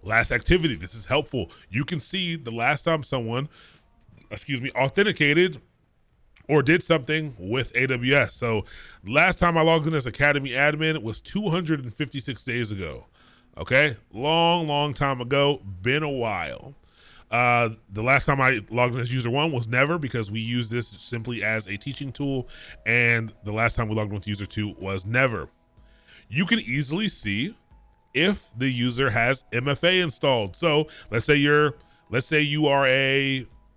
Last activity, this is helpful. You can see the last time someone, authenticated or did something with AWS. So last time I logged in as Academy admin was 256 days ago. Okay, long time ago, been a while. The last time I logged in as user 1 was never, because we use this simply as a teaching tool. And the last time we logged in with user 2 was never. You can easily see if the user has MFA installed. So let's say you are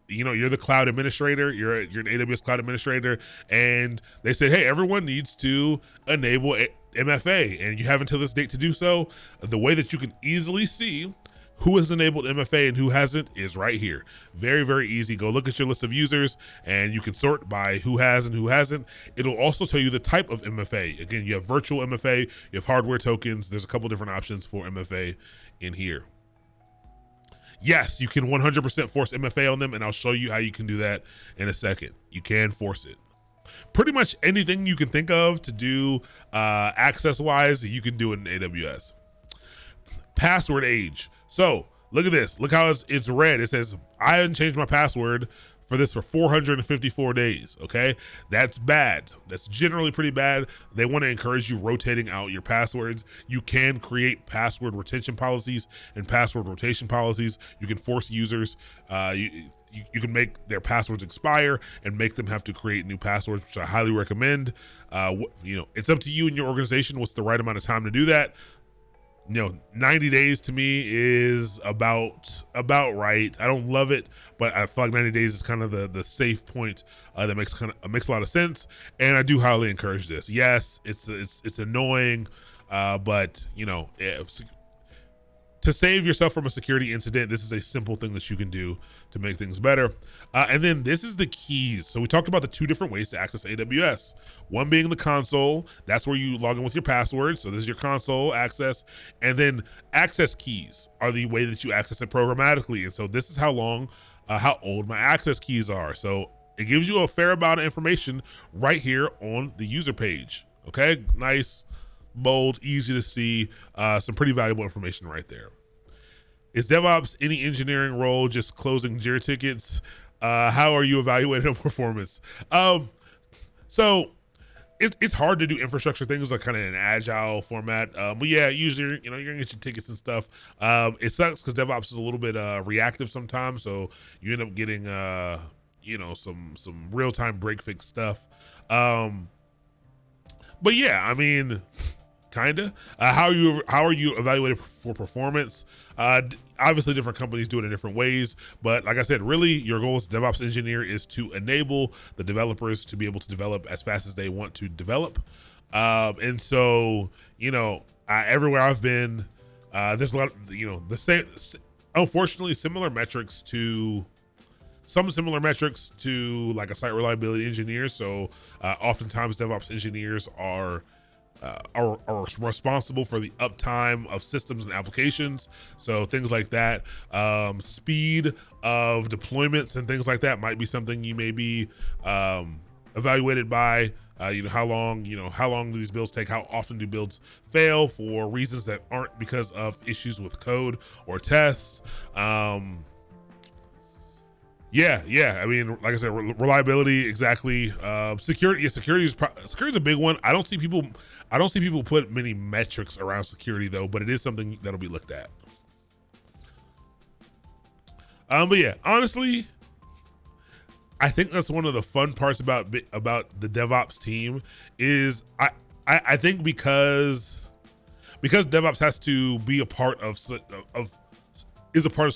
you're the cloud administrator, you're an AWS cloud administrator, and they say, hey, everyone needs to enable MFA, and you have until this date to do so. The way that you can easily see who has enabled MFA and who hasn't is right here. Very, very easy. Go look at your list of users and you can sort by who has and who hasn't. It'll also tell you the type of MFA. Again, you have virtual MFA, you have hardware tokens. There's a couple different options for MFA in here. Yes, you can 100% force MFA on them, and I'll show you how you can do that in a second. You can force it. Pretty much anything you can think of to do access-wise, you can do it in AWS. Password age. So look at this. Look how it's red. It says I haven't changed my password for this for 454 days. Okay, that's bad. That's generally pretty bad. They want to encourage you rotating out your passwords. You can create password retention policies and password rotation policies. You can force users. You can make their passwords expire and make them have to create new passwords, which I highly recommend. It's up to you and your organization what's the right amount of time to do that. 90 days to me is about right. I don't love it, but I feel like 90 days is kind of the safe point that makes a lot of sense. And I do highly encourage this. Yes, it's annoying, but to save yourself from a security incident, this is a simple thing that you can do to make things better. And then this is the keys. So we talked about the two different ways to access AWS. One being the console. That's where you log in with your password. So this is your console access. And then access keys are the way that you access it programmatically. And so this is how old my access keys are. So it gives you a fair amount of information right here on the user page. Okay, nice, bold, easy to see, some pretty valuable information right there. Is DevOps any engineering role, just closing Jira tickets? How are you evaluating on performance? So it's hard to do infrastructure things like kind of in an agile format. But yeah, usually, you're gonna get your tickets and stuff. It sucks because DevOps is a little bit reactive sometimes. So you end up getting, some real-time break fix stuff. But yeah, I mean, kinda. How are you evaluated for performance? Obviously, different companies do it in different ways. But like I said, really, your goal as a DevOps engineer is to enable the developers to be able to develop as fast as they want to develop. And so, everywhere I've been, there's a lot of, the same. Unfortunately, similar metrics to like a site reliability engineer. So oftentimes DevOps engineers are responsible for the uptime of systems and applications. So things like that, speed of deployments and things like that might be something you may be evaluated by. How long do these builds take? How often do builds fail for reasons that aren't because of issues with code or tests? Yeah. I mean, like I said, reliability, exactly. Security. Yeah, security is a big one. I don't see people put many metrics around security though, but it is something that'll be looked at. But yeah, honestly, I think that's one of the fun parts about the DevOps team is I think because DevOps has to be a part of so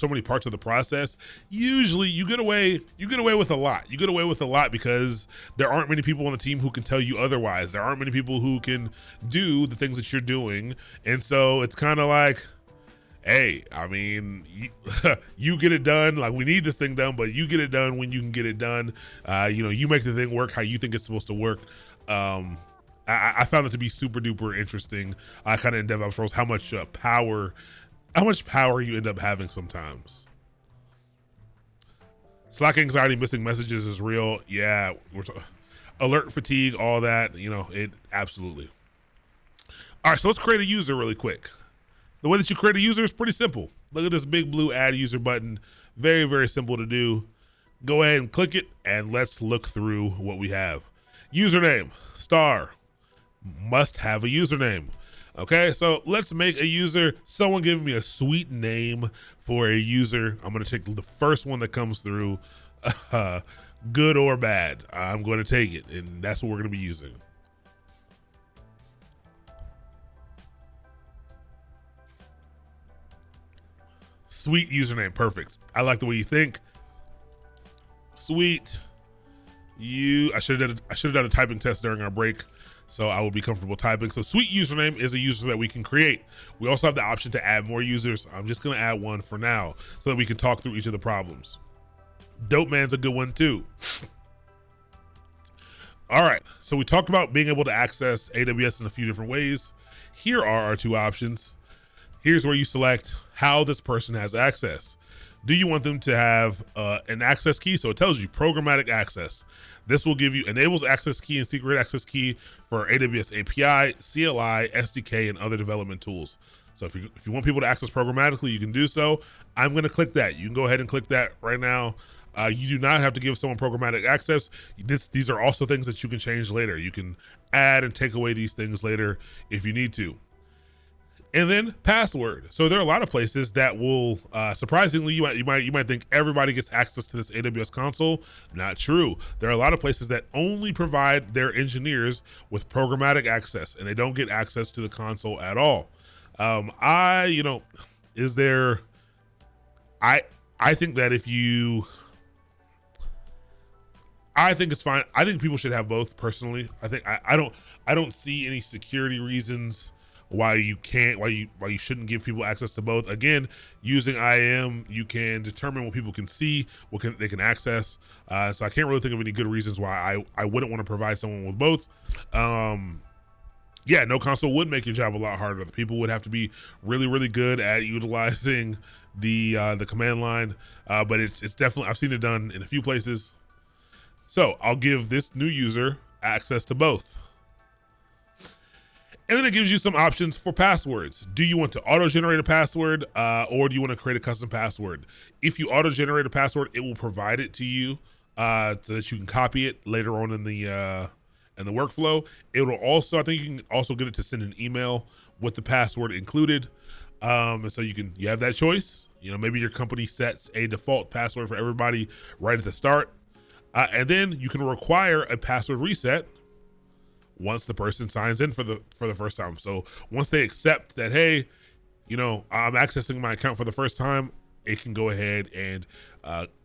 many parts of the process. Usually you get away with a lot. You get away with a lot because there aren't many people on the team who can tell you otherwise. There aren't many people who can do the things that you're doing. And so it's kind of like, hey, I mean, you get it done. Like, we need this thing done, but you get it done when you can get it done. You make the thing work how you think it's supposed to work. I found it to be super duper interesting, kind of in DevOps roles, how much power you end up having sometimes. Slack anxiety, missing messages is real. Yeah, alert fatigue, all that, it absolutely. All right, so let's create a user really quick. The way that you create a user is pretty simple. Look at this big blue add user button. Very, very simple to do. Go ahead and click it and let's look through what we have. Username, star, must have a username. Okay, so let's make a user. Someone give me a sweet name for a user. I'm going to take the first one that comes through, good or bad. I'm going to take it, and that's what we're going to be using. Sweet username, perfect. I like the way you think. Sweet. I should have done a typing test during our break, so I will be comfortable typing. So sweet username is a user that we can create. We also have the option to add more users. I'm just gonna add one for now so that we can talk through each of the problems. Dope man's a good one too. All right, so we talked about being able to access AWS in a few different ways. Here are our two options. Here's where you select how this person has access. Do you want them to have an access key? So it tells you programmatic access. This will give you enables access key and secret access key for AWS API, CLI, SDK, and other development tools. So if you want people to access programmatically, you can do so. I'm going to click that. You can go ahead and click that right now. You do not have to give someone programmatic access. These are also things that you can change later. You can add and take away these things later if you need to. And then password. So there are a lot of places that will, surprisingly, you might think everybody gets access to this AWS console. Not true. There are a lot of places that only provide their engineers with programmatic access, and they don't get access to the console at all. I think that I think it's fine. I think people should have both personally. I don't see any security reasons why you shouldn't give people access to both. Again, using IAM, you can determine what people can see, they can access. So I can't really think of any good reasons why I wouldn't want to provide someone with both. Yeah, no console would make your job a lot harder. The people would have to be really, really good at utilizing the command line. But it's definitely, I've seen it done in a few places. So I'll give this new user access to both. And then it gives you some options for passwords. Do you want to auto-generate a password or do you want to create a custom password? If you auto-generate a password, it will provide it to you so that you can copy it later on in the workflow. It will also, I think you can also get it to send an email with the password included. And so you have that choice. You know, maybe your company sets a default password for everybody right at the start. And then you can require a password reset once the person signs in for the first time. So once they accept that, hey, you know, I'm accessing my account for the first time, it can go ahead and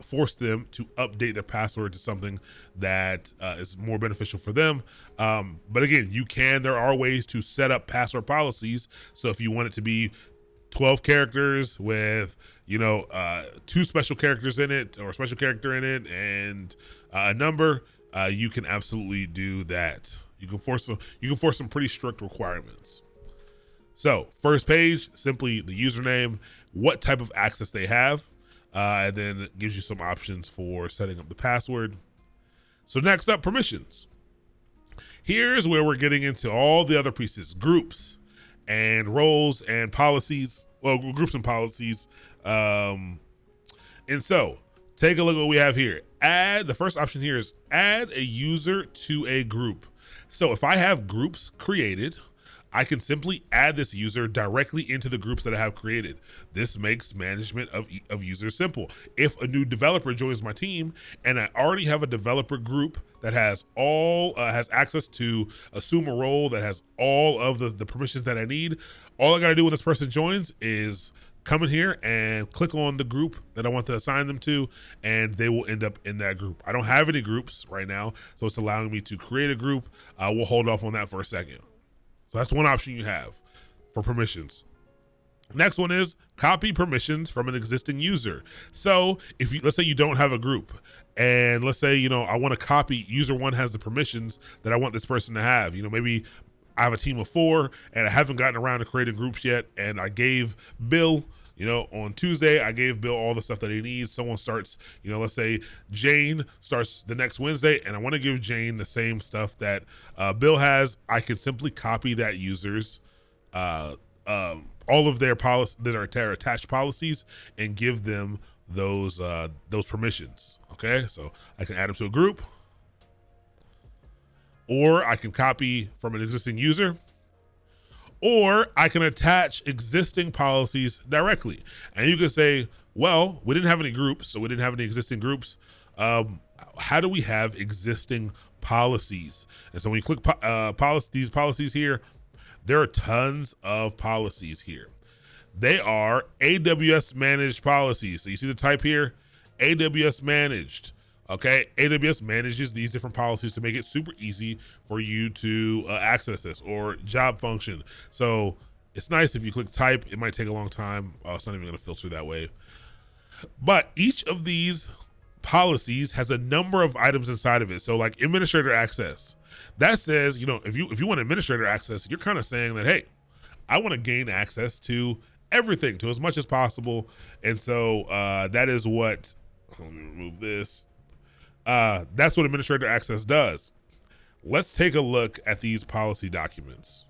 force them to update their password to something that is more beneficial for them. But again, there are ways to set up password policies. So if you want it to be 12 characters with, you know, 2 special characters in it, or a special character in it, and a number, you can absolutely do that. You can force some pretty strict requirements. So first page, simply the username, what type of access they have, and then it gives you some options for setting up the password. So next up, permissions. Here's where we're getting into all the other pieces: groups and roles and policies. Well, groups and policies. And so take a look at what we have here. The first option here is add a user to a group. So if I have groups created, I can simply add this user directly into the groups that I have created. This makes management of users simple. If a new developer joins my team and I already have a developer group that has has access to assume a role that has all of the permissions that I need, all I got to do when this person joins is come in here and click on the group that I want to assign them to, and they will end up in that group. I don't have any groups right now, so it's allowing me to create a group. We'll hold off on that for a second. So that's one option you have for permissions. Next one is copy permissions from an existing user. So let's say you don't have a group, and let's say, you know, I want to copy, user 1 has the permissions that I want this person to have. You know, maybe I have a team of 4 and I haven't gotten around to creating groups yet. And I gave Bill, you know, on Tuesday, I gave Bill all the stuff that he needs. Someone starts, you know, let's say Jane starts the next Wednesday, and I want to give Jane the same stuff that Bill has. I can simply copy that user's, all of their policies that are attached policies, and give them those permissions. Okay. So I can add them to a group, or I can copy from an existing user, or I can attach existing policies directly. And you can say, well, we didn't have any groups, so we didn't have any existing groups. How do we have existing policies? And so when you click these policies here, there are tons of policies here. They are AWS managed policies. So you see the type here, AWS managed. Okay, AWS manages these different policies to make it super easy for you to access this, or job function. So it's nice if you click type, it might take a long time. It's not even going to filter that way. But each of these policies has a number of items inside of it. So like administrator access, that says, you know, if you want administrator access, you're kind of saying that, hey, I want to gain access to everything, to as much as possible. And so that is what, let me remove this. That's what administrator access does. Let's take a look at these policy documents.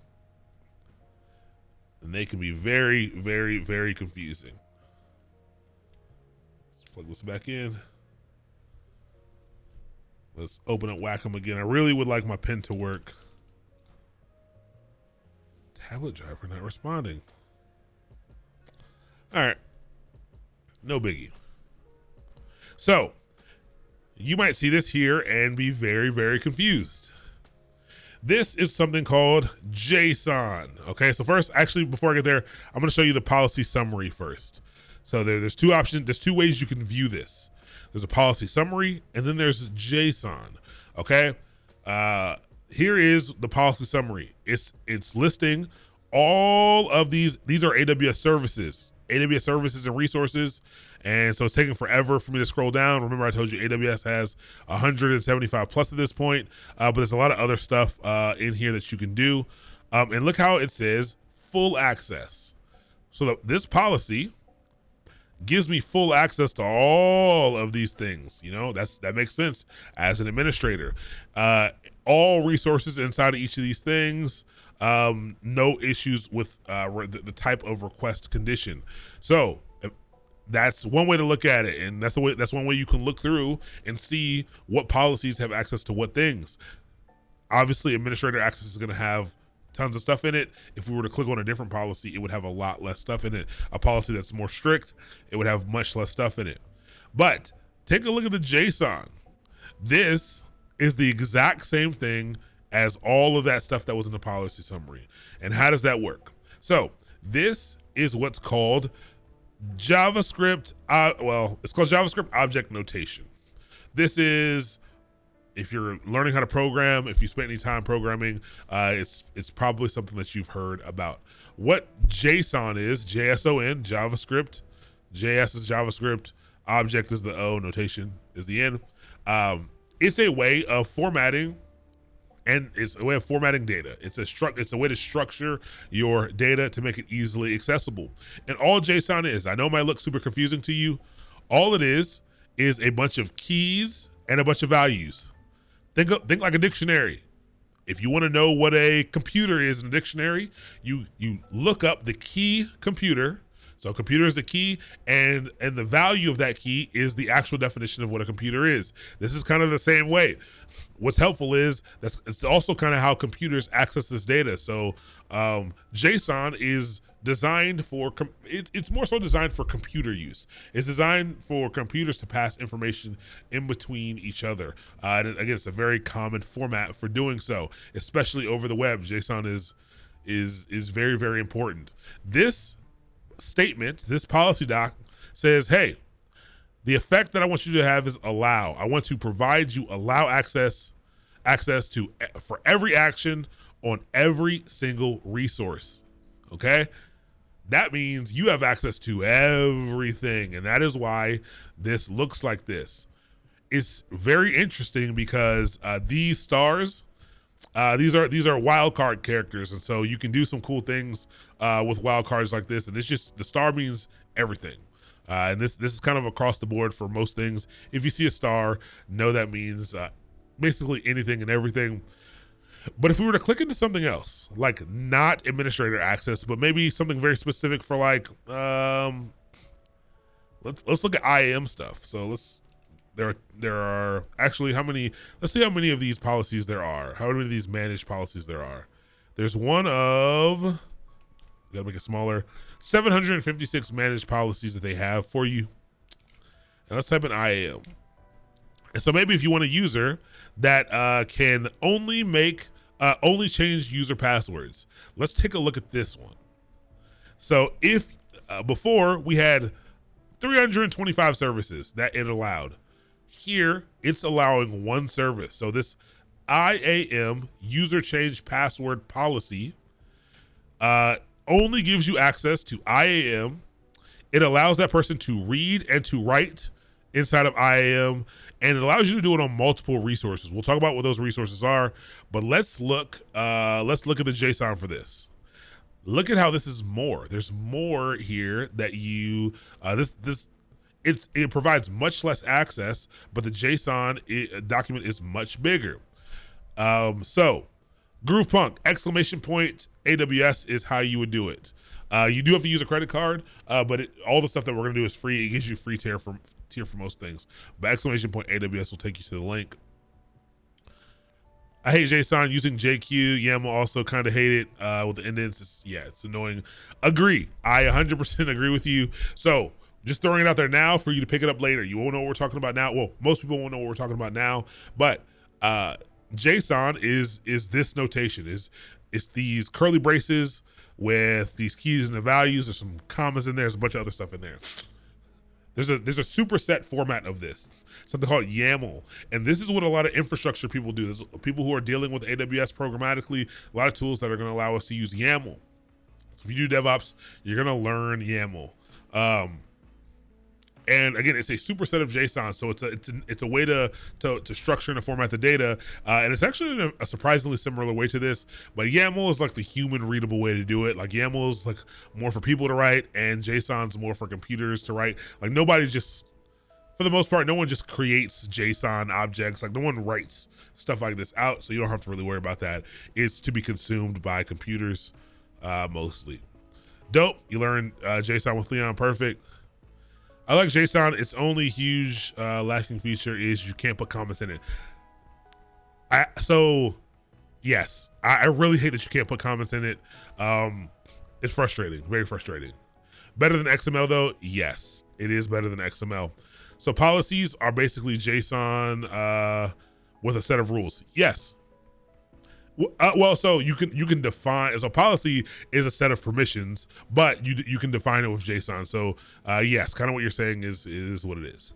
And they can be very, very, very confusing. Let's plug this back in. Let's open up Wacom again. I really would like my pen to work. Tablet driver not responding. All right. No biggie. So you might see this here and be very, very confused. This is something called JSON. Okay, so first, actually, before I get there, I'm going to show you the policy summary first. So there's two options. There's two ways you can view this. There's a policy summary, and then there's JSON. Okay, here is the policy summary. It's listing all of these are AWS services, and resources. And so it's taking forever for me to scroll down. Remember, I told you AWS has 175 plus at this point, but there's a lot of other stuff in here that you can do. And look how it says full access. So this policy gives me full access to all of these things. You know, that makes sense as an administrator. All resources inside of each of these things. No issues with the type of request condition. So that's one way to look at it, and that's one way you can look through and see what policies have access to what things. Obviously, administrator access is going to have tons of stuff in it. If we were to click on a different policy, it would have a lot less stuff in it. A policy that's more strict, it would have much less stuff in it. But take a look at the JSON. This is the exact same thing as all of that stuff that was in the policy summary. And how does that work? So this is what's called JavaScript. It's called JavaScript object notation. This is, if you're learning how to program, if you spent any time programming, it's probably something that you've heard about. What JSON is, JSON, JavaScript. JS is JavaScript. Object is the O. Notation is the N. It's a way of formatting, and it's a way of formatting data. It's a way to structure your data to make it easily accessible. And all JSON is, I know it might look super confusing to you. All it is a bunch of keys and a bunch of values. Think like a dictionary. If you want to know what a computer is in a dictionary, you look up the key computer. So computer is the key, and the value of that key is the actual definition of what a computer is. This is kind of the same way. What's helpful is it's also kind of how computers access this data. So JSON is designed for, it's more so designed for computer use. It's designed for computers to pass information in between each other. And again, it's a very common format for doing so, especially over the web. JSON is very, very important. This statement, this policy doc says, hey, the effect that I want you to have is allow. I want to provide you allow access to for every action on every single resource. Okay? That means you have access to everything, and that is why this looks like this. It's very interesting because these stars, these are wildcard characters, and so you can do some cool things with wildcards like this. And it's just, the star means everything, and this is kind of across the board for most things. If you see a star, know that means basically anything and everything. But if we were to click into something else, like not administrator access, but maybe something very specific for like, let's look at IAM stuff. So there are actually let's see how many of these policies there are. How many of these managed policies there are. There's one of, gotta make it smaller, 756 managed policies that they have for you. And let's type in IAM. And so maybe if you want a user that can only change user passwords, let's take a look at this one. So if before we had 325 services that it allowed, here it's allowing one service. So this IAM user change password policy only gives you access to IAM. It allows that person to read and to write inside of IAM, and it allows you to do it on multiple resources. We'll talk about what those resources are, but let's look at the JSON for this. Look at how this is more. There's more here that you it provides much less access, but the JSON document is much bigger. So Groovepunk, exclamation point, AWS is how you would do it. You do have to use a credit card, but all the stuff that we're gonna do is free. It gives you free tier for most things. But exclamation point AWS will take you to the link. I hate JSON using JQ. YAML also kind of hate it with the indents. It's annoying. Agree. I 100% agree with you. So just throwing it out there now for you to pick it up later. You won't know what we're talking about now. Well, most people won't know what we're talking about now, but JSON is this notation. It's these curly braces with these keys and the values. There's some commas in there. There's a bunch of other stuff in there. There's a superset format of this, something called YAML. And this is what a lot of infrastructure people do. There's people who are dealing with AWS programmatically, a lot of tools that are going to allow us to use YAML. So if you do DevOps, you're gonna learn YAML. And again, it's a superset of JSON, so it's a way to structure and to format the data, and it's actually a surprisingly similar way to this. But YAML is like the human readable way to do it. Like YAML is like more for people to write, and JSON's more for computers to write. Like nobody just, for the most part, no one just creates JSON objects. Like no one writes stuff like this out, so you don't have to really worry about that. It's to be consumed by computers mostly. Dope. You learn JSON with Leon. Perfect. I like JSON. Its only huge lacking feature is you can't put comments in it. So yes, I really hate that you can't put comments in it. It's frustrating, very frustrating. Better than XML though? Yes, it is better than XML. So policies are basically JSON with a set of rules. Yes. Well, so you can define, so policy is a set of permissions, but you can define it with JSON. So yes, kind of what you're saying is what it is.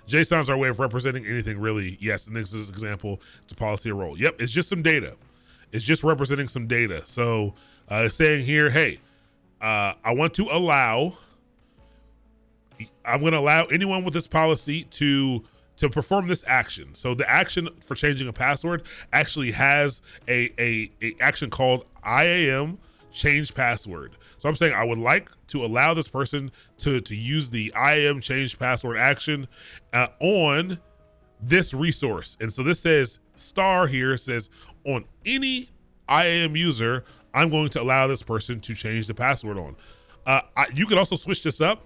JSONs are a way of representing anything really. Yes, in this example, it's a policy or role. Yep, it's just some data. It's just representing some data. So it's saying here, hey, I want to allow, I'm going to allow anyone with this policy to perform this action. So the action for changing a password actually has a action called IAM change password. So I'm saying I would like to allow this person to use the IAM change password action on this resource. And so this says star here says on any IAM user, I'm going to allow this person to change the password on. You could also switch this up.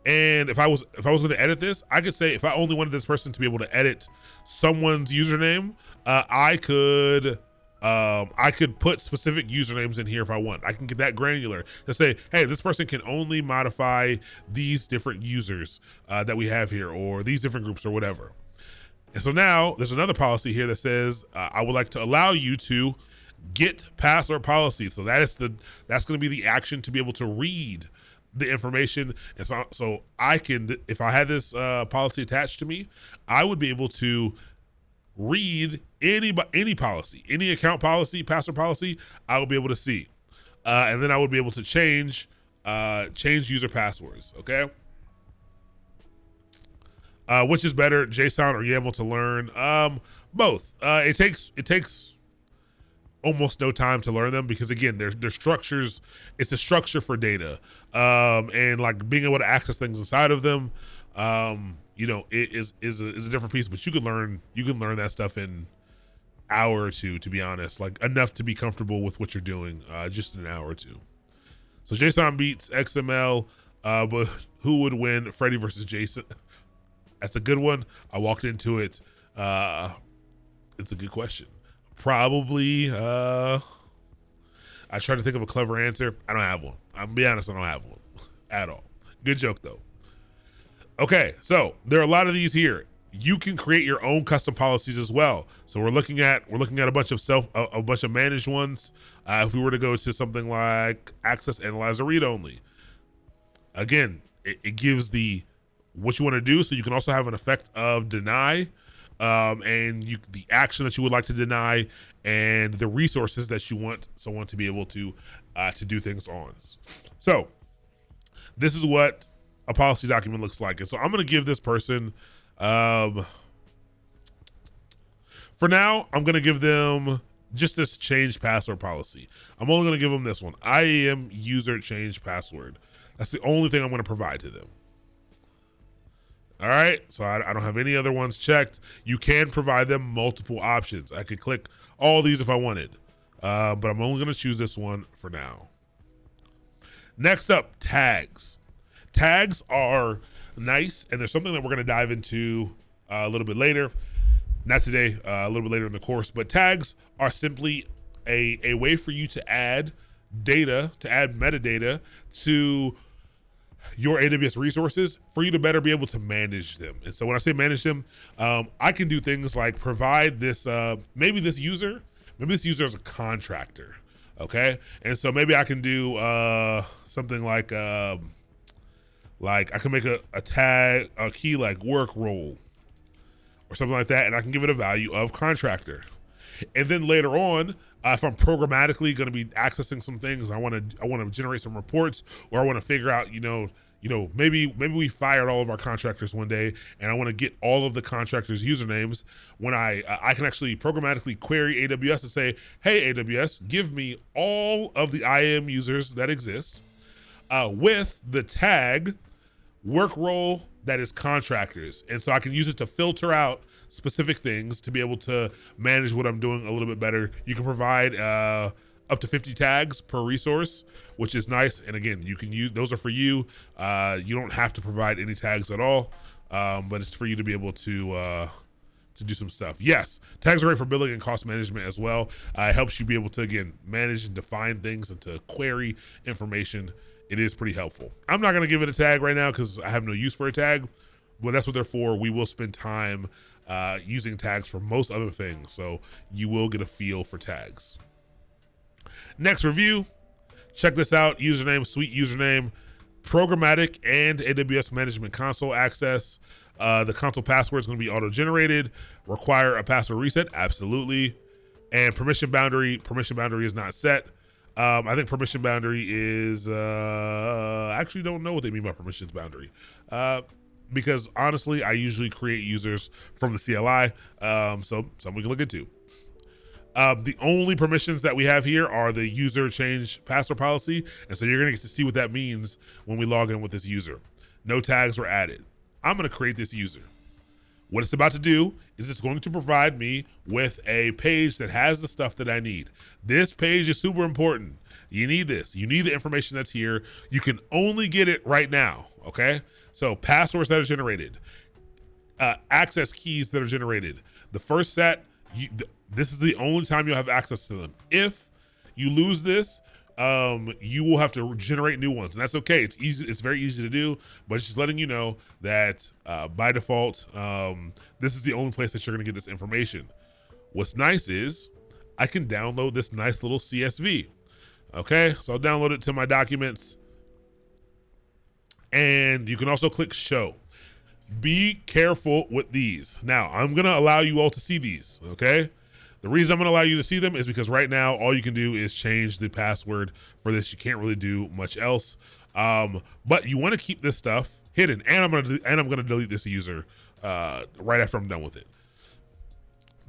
And if I was going to edit this, I could say if I only wanted this person to be able to edit someone's username, I could put specific usernames in here if I want. I can get that granular to say, hey, this person can only modify these different users that we have here, or these different groups or whatever. And so now there's another policy here that says I would like to allow you to get password policy. So that's going to be the action to be able to read the information. And so I can, if I had this policy attached to me, I would be able to read any policy, any account policy, password policy, I will be able to see. And then I would be able to change user passwords. Okay. Which is better, JSON or YAML to learn? Both. It takes almost no time to learn them because again, they're structures. It's a structure for data, and like being able to access things inside of them. It is a different piece. But you can learn that stuff in hour or two. To be honest, like enough to be comfortable with what you're doing, just in an hour or two. So JSON beats XML, but who would win, Freddy versus Jason? That's a good one. I walked into it. It's a good question. Probably, I tried to think of a clever answer. I don't have one. I'm gonna be honest, I don't have one at all. Good joke though. Okay, so there are a lot of these here. You can create your own custom policies as well. So we're looking at a bunch of managed ones. If we were to go to something like access analyzer read only, again, it gives what you want to do. So you can also have an effect of deny. And the action that you would like to deny, and the resources that you want someone to be able to do things on. So this is what a policy document looks like. And so I'm going to give this person, for now, I'm going to give them just this change password policy. I'm only going to give them this one, IAM user change password. That's the only thing I'm going to provide to them. All right, so I don't have any other ones checked. You can provide them multiple options. I could click all these if I wanted, but I'm only gonna choose this one for now. Next up, tags. Tags are nice, and there's something that we're gonna dive into a little bit later. Not today, a little bit later in the course, but tags are simply a way for you to add data, to add metadata to your AWS resources for you to better be able to manage them. And so when I say manage them, I can do things like provide this, maybe this user is a contractor, okay? And so maybe I can do something like I can make a tag, a key like work role or something like that, and I can give it a value of contractor. And then later on, if I'm programmatically going to be accessing some things, I want to generate some reports, or I want to figure out, maybe we fired all of our contractors one day, and I want to get all of the contractors' usernames. When I can actually programmatically query AWS and say, hey, AWS, give me all of the IAM users that exist with the tag work role that is contractors. And so I can use it to filter out specific things to be able to manage what I'm doing a little bit better. You can provide up to 50 tags per resource, which is nice. And again, you can use, those are for you. You don't have to provide any tags at all, but it's for you to be able to do some stuff. Yes, tags are great for billing and cost management as well. It helps you be able to, again, manage and define things and to query information. It is pretty helpful. I'm not going to give it a tag right now because I have no use for a tag, but that's what they're for. We will spend time using tags for most other things, so you will get a feel for tags. Next review, check this out. Username, suite username, programmatic and AWS Management Console access. The console password is going to be auto-generated. Require a password reset? Absolutely. And permission boundary is not set. I think permission boundary is, I actually don't know what they mean by permissions boundary. Because honestly, I usually create users from the CLI. So something we can look into. The only permissions that we have here are the user change password policy. And so you're going to get to see what that means when we log in with this user. No tags were added. I'm going to create this user. What it's about to do is it's going to provide me with a page that has the stuff that I need. This page is super important. You need this. You need the information that's here. You can only get it right now, okay? So passwords that are generated, access keys that are generated. The first set, this is the only time you'll have access to them. If you lose this, you will have to generate new ones, and that's okay. It's easy. It's very easy to do, but it's just letting you know that by default, this is the only place that you're going to get this information. What's nice is I can download this nice little CSV. Okay, so I'll download it to my documents, and you can also click show. Be careful with these. Now, I'm going to allow you all to see these, okay? The reason I'm going to allow you to see them is because right now, all you can do is change the password for this. You can't really do much else. But you want to keep this stuff hidden, and I'm going to delete this user right after I'm done with it.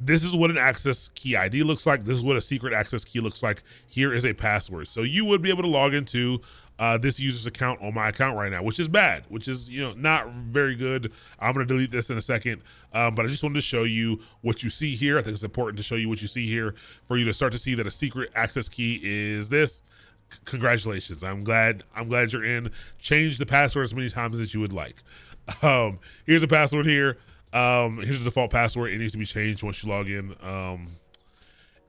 This is what an access key ID looks like. This is what a secret access key looks like. Here is a password. So you would be able to log into this user's account on my account right now, which is bad, which is, not very good. I'm going to delete this in a second. But I just wanted to show you what you see here. I think it's important to show you what you see here for you to start to see that a secret access key is this. Congratulations. I'm glad you're in. Change the password as many times as you would like. Here's a password here. Here's the default password. It needs to be changed once you log in.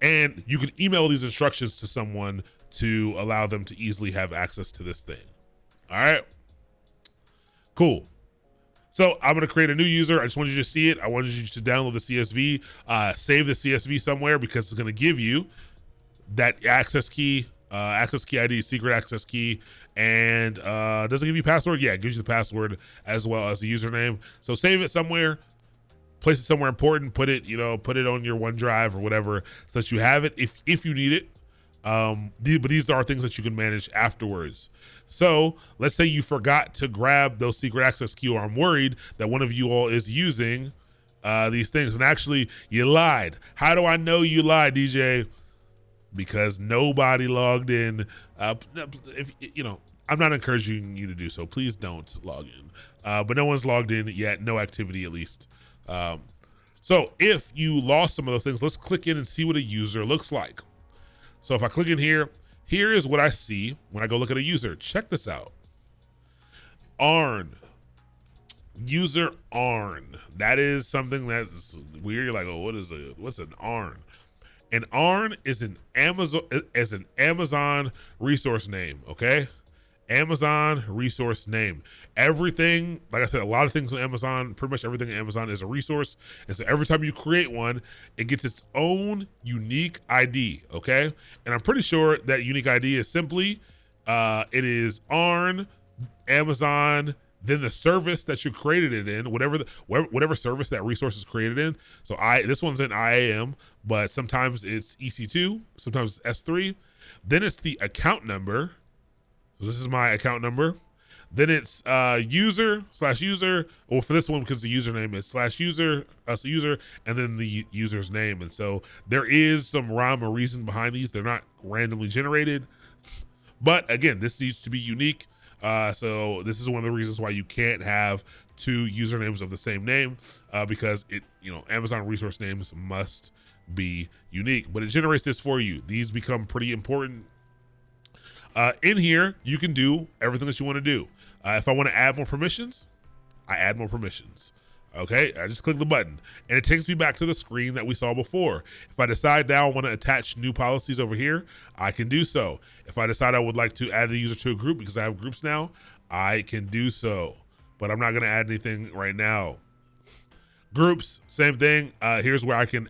And you can email these instructions to someone to allow them to easily have access to this thing. All right, cool. So I'm going to create a new user. I just wanted you to see it. I wanted you to download the CSV, save the CSV somewhere, because it's going to give you that access key ID, secret access key, and does it give you password? Yeah, it gives you the password as well as the username. So save it somewhere, place it somewhere important, put it on your OneDrive or whatever, so that you have it if you need it. But these are things that you can manage afterwards. So let's say you forgot to grab those secret access key, or I'm worried that one of you all is using these things, and actually you lied. How do I know you lied, DJ? Because nobody logged in. If I'm not encouraging you to do so. Please don't log in. But no one's logged in yet. No activity, at least. So if you lost some of those things, let's click in and see what a user looks like. So if I click in here, here is what I see when I go look at a user. Check this out. ARN. User ARN. That is something that's weird. You're like, oh, what's an ARN? An ARN is an Amazon resource name, okay? Amazon resource name. Everything, like I said, a lot of things on Amazon, pretty much everything on Amazon is a resource. And so every time you create one, it gets its own unique ID, okay? And I'm pretty sure that unique ID is simply, it is ARN, Amazon, then the service that you created it in, whatever service that resource is created in. So this one's in IAM, but sometimes it's EC2, sometimes it's S3. Then it's the account number. So this is my account number. Then it's user/user, or for this one, because the username is /user, user, and then the user's name. And so there is some rhyme or reason behind these. They're not randomly generated. But again, this needs to be unique. So this is one of the reasons why you can't have two usernames of the same name, because Amazon resource names must be unique. But it generates this for you. These become pretty important. In here, you can do everything that you want to do. If I want to add more permissions, I add more permissions. Okay, I just click the button and it takes me back to the screen that we saw before. If I decide now I want to attach new policies over here, I can do so. If I decide I would like to add the user to a group because I have groups now, I can do so. But I'm not going to add anything right now. Groups, same thing. Here's where I can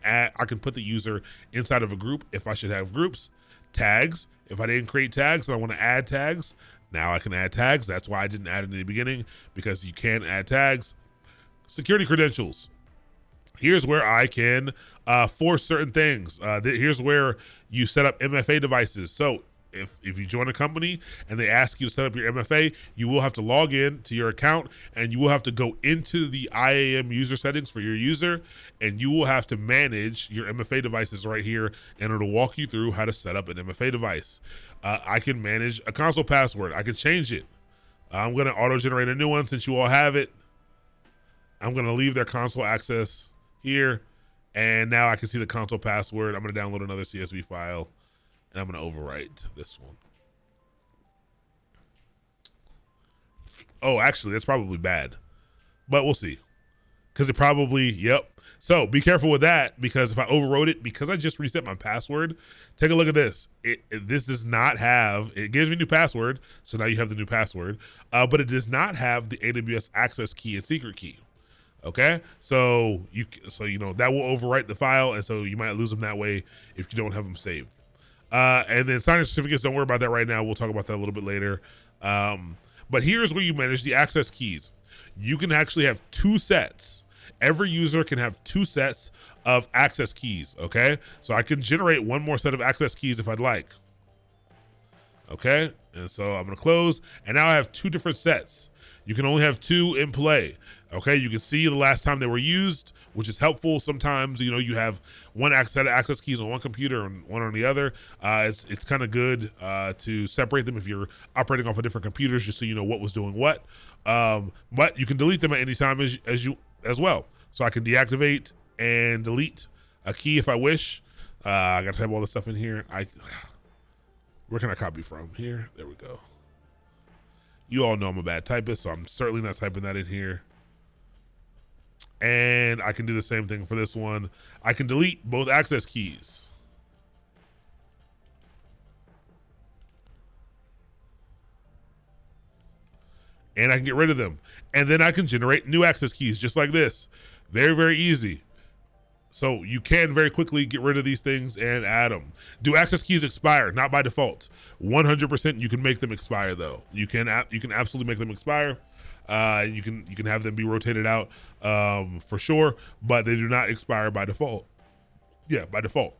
put the user inside of a group if I should have groups. Tags, if I didn't create tags and I want to add tags, now I can add tags. That's why I didn't add it in the beginning, because you can add tags. Security credentials. Here's where I can force certain things. Here's where you set up MFA devices. So if you join a company and they ask you to set up your MFA, you will have to log in to your account and you will have to go into the IAM user settings for your user, and you will have to manage your MFA devices right here, and it'll walk you through how to set up an MFA device. I can manage a console password. I can change it. I'm going to auto-generate a new one since you all have it. I'm going to leave their console access here, and now I can see the console password. I'm going to download another CSV file, and I'm going to overwrite this one. Oh, actually, that's probably bad, but we'll see, because it probably, yep. So be careful with that, because if I overwrote it, because I just reset my password, take a look at this. This does not have, it gives me a new password, so now you have the new password, but it does not have the AWS access key and secret key. Okay, so that will overwrite the file, and so you might lose them that way if you don't have them saved. And then signing certificates, don't worry about that right now. We'll talk about that a little bit later. But here's where you manage the access keys. You can actually have two sets. Every user can have two sets of access keys, okay? So I can generate one more set of access keys if I'd like. Okay, and so I'm gonna close, and now I have two different sets. You can only have two in play. Okay, you can see the last time they were used, which is helpful. Sometimes, you have one set of access keys on one computer and one on the other. It's kind of good to separate them if you're operating off of different computers, just so you know what was doing what. But you can delete them at any time as well. So I can deactivate and delete a key if I wish. I got to type all this stuff in here. Where can I copy from? Here, there we go. You all know I'm a bad typist, so I'm certainly not typing that in here. And I can do the same thing for this one. I can delete both access keys. And I can get rid of them. And then I can generate new access keys just like this. Very, very easy. So you can very quickly get rid of these things and add them. Do access keys expire? Not by default. 100% you can make them expire though. You can absolutely make them expire. You can have them be rotated out for sure, but they do not expire by default. Yeah, by default.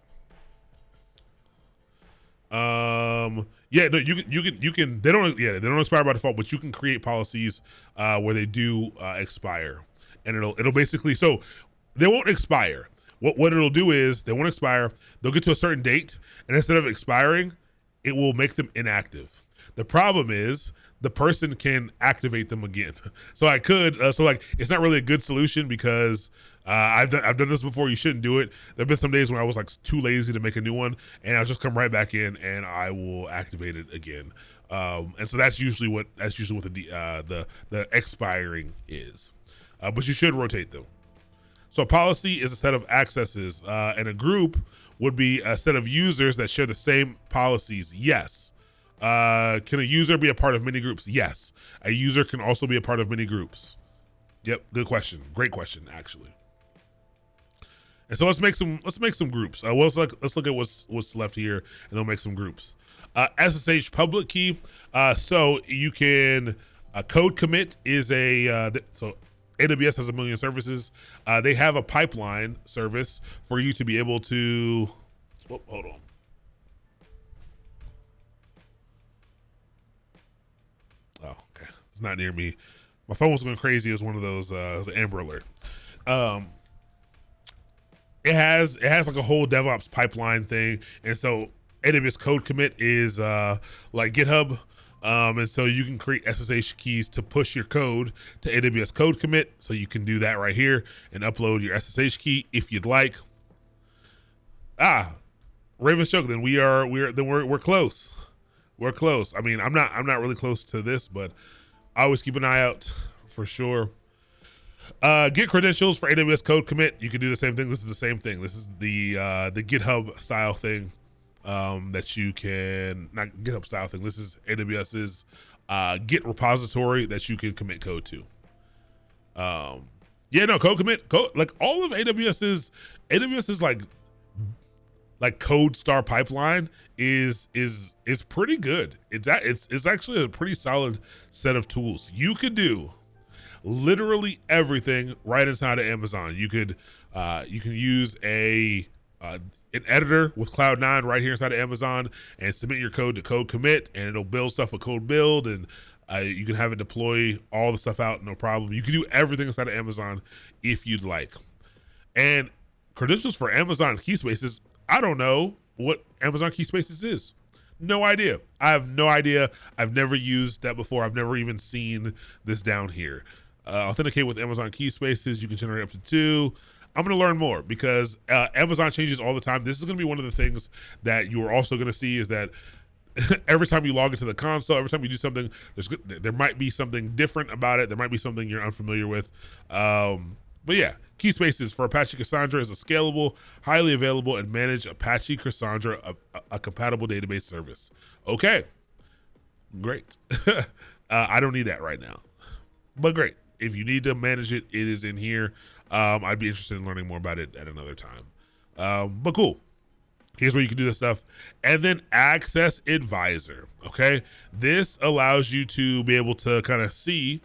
Yeah, no, you can. They don't expire by default, but you can create policies where they do expire, and it'll basically, so they won't expire. What it'll do is they won't expire. They'll get to a certain date, and instead of expiring, it will make them inactive. The problem is the person can activate them again. So I could, it's not really a good solution because I've done this before. You shouldn't do it. There've been some days when I was like too lazy to make a new one, and I'll just come right back in and I will activate it again. And so that's usually what the expiring is. But you should rotate them. So a policy is a set of accesses, and a group would be a set of users that share the same policies. Yes. Can a user be a part of many groups? Yes. A user can also be a part of many groups. Yep, good question. Great question, actually. And so let's make some groups. Let's look at what's left here, and then we'll make some groups. SSH public key. So you can code commit is a so AWS has a million services. They have a pipeline service for you to be able to, oh, hold on. Oh, okay. It's not near me. My phone was going crazy as one of those, as an Amber Alert. It has like a whole DevOps pipeline thing. And so AWS Code Commit is like GitHub. And so you can create SSH keys to push your code to AWS Code Commit. So you can do that right here and upload your SSH key if you'd like. Raven's joke. Then we're close. We're close. I mean, I'm not really close to this, but I always keep an eye out for sure. Get credentials for AWS Code Commit. You can do the same thing. This is the same thing. This is the GitHub style thing. That you can, not GitHub style thing. This is AWS's Git repository that you can commit code to. Code commit, like all of AWS's like code star pipeline is pretty good. It's actually a pretty solid set of tools. You could do literally everything right inside of Amazon. You can use an editor with Cloud9 right here inside of Amazon and submit your code to Code Commit, and it'll build stuff with Code Build, and you can have it deploy all the stuff out, no problem. You can do everything inside of Amazon if you'd like. And credentials for Amazon Keyspaces, I don't know what Amazon Keyspaces is. No idea. I have no idea. I've never used that before. I've never even seen this down here. Authenticate with Amazon Keyspaces. You can generate up to 2. I'm going to learn more because Amazon changes all the time. This is going to be one of the things that you are also going to see is that every time you log into the console, every time you do something, there might be something different about it. There might be something you're unfamiliar with. But yeah, Keyspaces for Apache Cassandra is a scalable, highly available, and managed Apache Cassandra, a compatible database service. Okay, great. I don't need that right now, but great. If you need to manage it, it is in here. I'd be interested in learning more about it at another time. But cool. Here's where you can do this stuff. And then Access Advisor. Okay. This allows you to be able to kind of see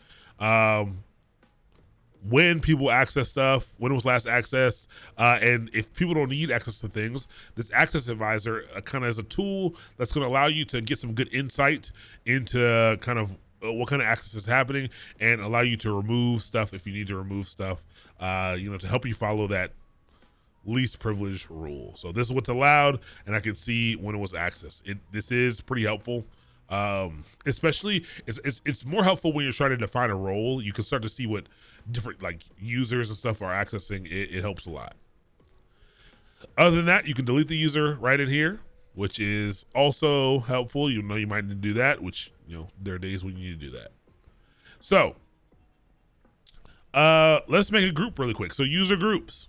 when people access stuff, when it was last accessed, and if people don't need access to things, this Access Advisor kind of is a tool that's going to allow you to get some good insight into kind of what kind of access is happening and allow you to remove stuff if you need to remove stuff, to help you follow that least privilege rule. So this is what's allowed, and I can see when it was accessed. This is pretty helpful. Especially it's more helpful when you're trying to define a role. You can start to see what different like users and stuff are accessing. It helps a lot. Other than that, you can delete the user right in here, which is also helpful. You might need to do that, which there are days when you need to do that. So let's make a group really quick. So user groups.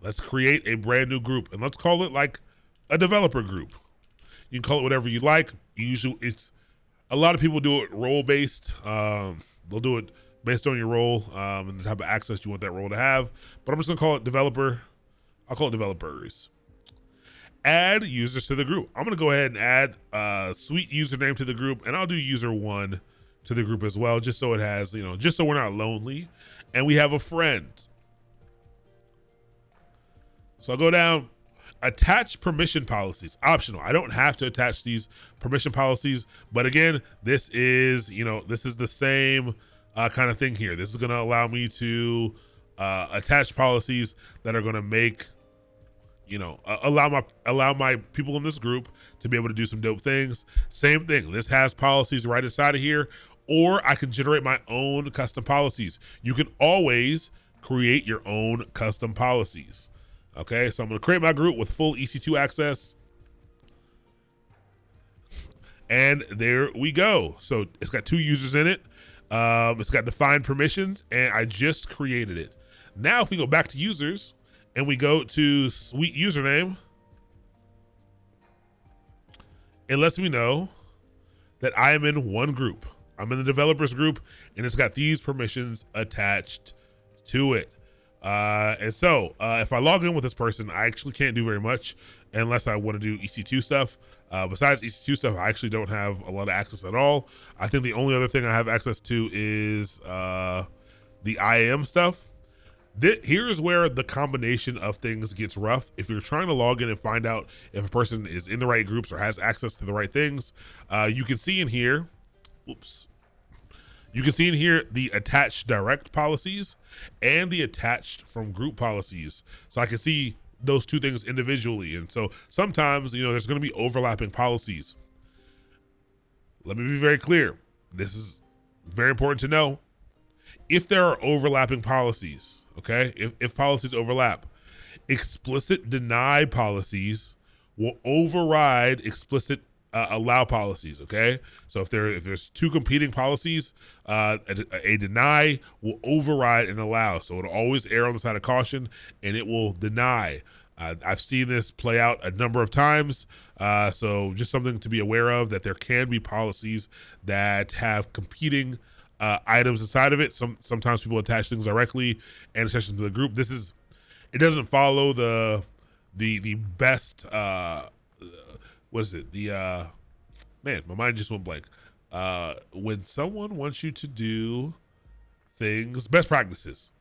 Let's create a brand new group, and let's call it like a developer group. You can call it whatever you like. Usually it's a lot of people do it role based. They'll do it based on your role and the type of access you want that role to have. But I'm just gonna call it developer. I'll call it developers. Add users to the group. I'm gonna go ahead and add a suite username to the group, and I'll do user 1 to the group as well, just so it has, just so we're not lonely. And we have a friend. So I'll go down, attach permission policies, optional. I don't have to attach these permission policies, but again, this is the same kind of thing here. This is gonna allow me to attach policies that are gonna make, allow my people in this group to be able to do some dope things. Same thing, this has policies right inside of here, or I can generate my own custom policies. You can always create your own custom policies. Okay, so I'm going to create my group with full EC2 access. And there we go. So it's got 2 users in it. It's got defined permissions, and I just created it. Now, if we go back to users and we go to suite username, it lets me know that I am in one group. I'm in the developers group, and it's got these permissions attached to it. And so if I log in with this person, I actually can't do very much unless I want to do EC2 stuff. Besides EC2 stuff, I actually don't have a lot of access at all. I think the only other thing I have access to is the IAM stuff, here's where the combination of things gets rough. If you're trying to log in and find out if a person is in the right groups or has access to the right things, you can see in here, you can see in here the attached direct policies and the attached from group policies. So I can see those two things individually. And so sometimes, there's going to be overlapping policies. Let me be very clear. This is very important to know. If there are overlapping policies, okay, if policies overlap, explicit deny policies will override explicit allow policies. Okay, so if there's two competing policies, a deny will override an allow. So it'll always err on the side of caution, and it will deny. I've seen this play out a number of times. So just something to be aware of, that there can be policies that have competing items inside of it. Sometimes people attach things directly and attach them to the group. It doesn't follow the best, what is it? Man, my mind just went blank. When someone wants you to do things, best practices,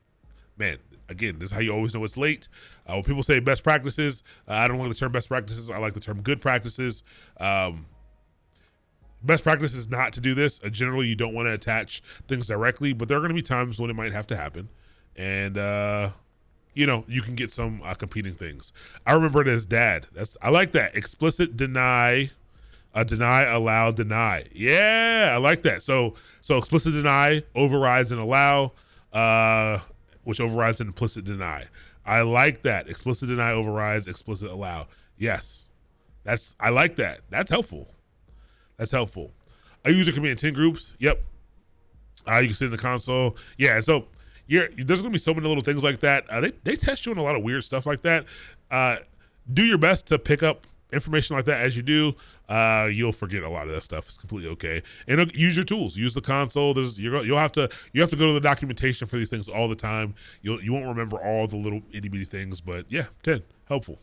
man, again, this is how you always know it's late. When people say best practices, I don't like the term best practices. I like the term good practices. Best practice is not to do this. Generally, you don't want to attach things directly, but there are going to be times when it might have to happen. And, you can get some competing things. I remember it as DAD. I like that. Explicit deny, deny, allow, deny. Yeah, I like that. So explicit deny overrides an allow, which overrides an implicit deny. I like that. Explicit deny overrides explicit allow. Yes, I like that. That's helpful. A user can be in 10 groups. Yep. You can sit in the console. Yeah. So there's going to be so many little things like that. They test you on a lot of weird stuff like that. Do your best to pick up information like that as you do. You'll forget a lot of that stuff. It's completely okay. And use your tools. Use the console. You'll have to go to the documentation for these things all the time. You won't remember all the little itty bitty things, but yeah, 10 helpful.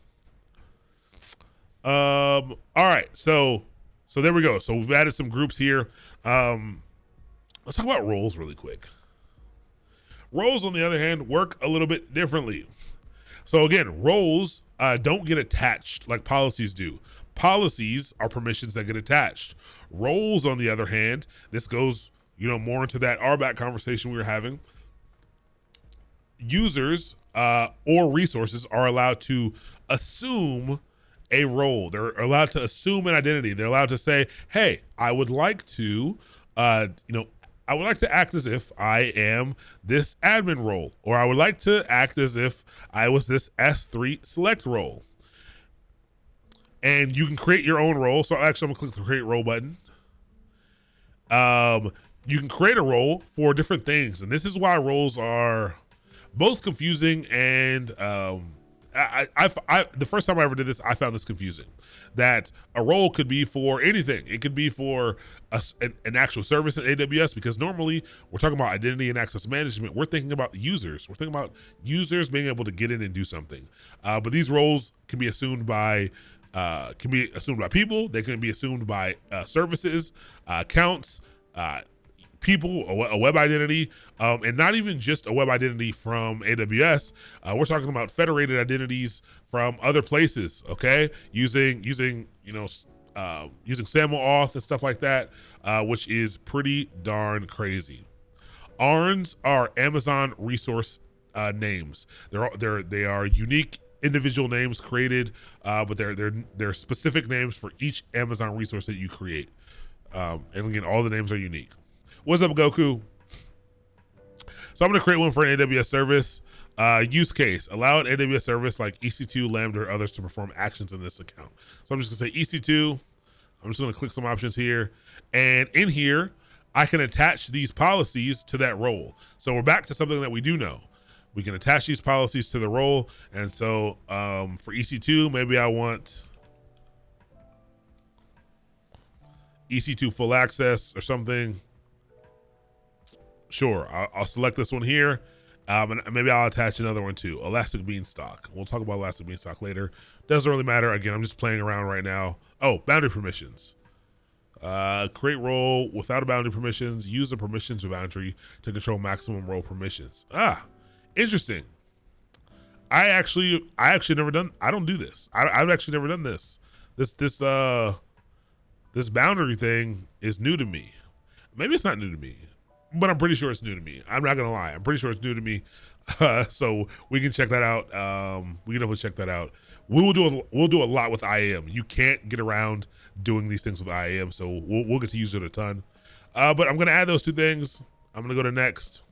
All right. So there we go. So we've added some groups here. Let's talk about roles really quick. Roles, on the other hand, work a little bit differently. So again, roles don't get attached like policies do. Policies are permissions that get attached. Roles, on the other hand, this goes, more into that RBAC conversation we were having. Users or resources are allowed to assume a role. They're allowed to assume an identity. They're allowed to say, hey, I would like to, I would like to act as if I am this admin role, or I would like to act as if I was this S3 select role. And you can create your own role. So actually, I'm gonna click the create role button. You can create a role for different things. And this is why roles are both confusing and, the first time I ever did this, I found this confusing. That a role could be for anything. It could be for an actual service in AWS, because normally we're talking about identity and access management. We're thinking about users. We're thinking about users being able to get in and do something. But these roles can be assumed by people. They can be assumed by services, accounts, people, a web identity, and not even just a web identity from AWS. We're talking about federated identities from other places. Okay, using SAML auth and stuff like that, which is pretty darn crazy. ARNs are Amazon resource names. They are unique individual names created, but they're specific names for each Amazon resource that you create. And again, all the names are unique. What's up, Goku? So I'm going to create one for an AWS service. Use case: allow an AWS service like EC2, Lambda, or others to perform actions in this account. So I'm just going to say EC2. I'm just going to click some options here. And in here, I can attach these policies to that role. So we're back to something that we do know. We can attach these policies to the role. And so for EC2, maybe I want EC2 full access or something. Sure, I'll select this one here. And maybe I'll attach another one too, Elastic Beanstalk. We'll talk about Elastic Beanstalk later. Doesn't really matter. Again, I'm just playing around right now. Oh, boundary permissions. Create role without a boundary permissions. Use the permissions boundary to control maximum role permissions. Interesting. I actually never done. I don't do this. I've actually never done this. This boundary thing is new to me. Maybe it's not new to me, but I'm pretty sure it's new to me. I'm not gonna lie. I'm pretty sure it's new to me. So we can check that out. We can definitely check that out. We'll do a lot with IAM. You can't get around doing these things with IAM, so we'll get to use it a ton. But I'm gonna add those two things. I'm gonna go to next.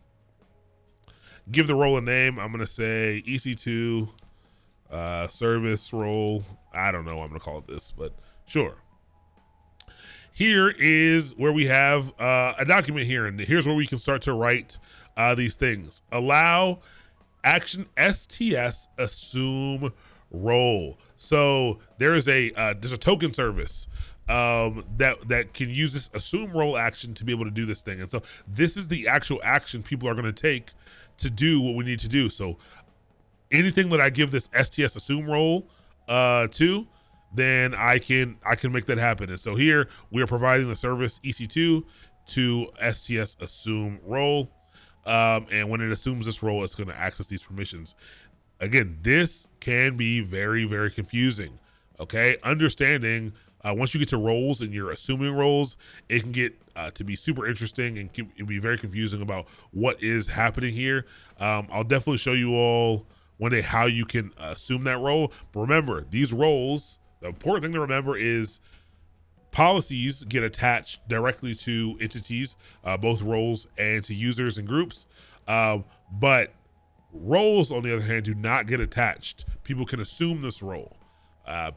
Give the role a name. I'm gonna say EC2 service role. I don't know what I'm gonna call it this, but sure. Here is where we have a document here, and here's where we can start to write these things. Allow action STS assume role. So there's a token service that can use this assume role action to be able to do this thing. And so this is the actual action people are going to take to do what we need to do. So anything that I give this STS assume role to, then I can make that happen. And so here we are providing the service EC2 to STS assume role. And when it assumes this role, it's going to access these permissions. Again, this can be very, very confusing. Okay, understanding once you get to roles and you're assuming roles, it can get to be super interesting and can be very confusing about what is happening here. I'll definitely show you all one day how you can assume that role. But remember, these roles, the important thing to remember is policies get attached directly to entities, both roles and to users and groups. But roles, on the other hand, do not get attached. People can assume this role. So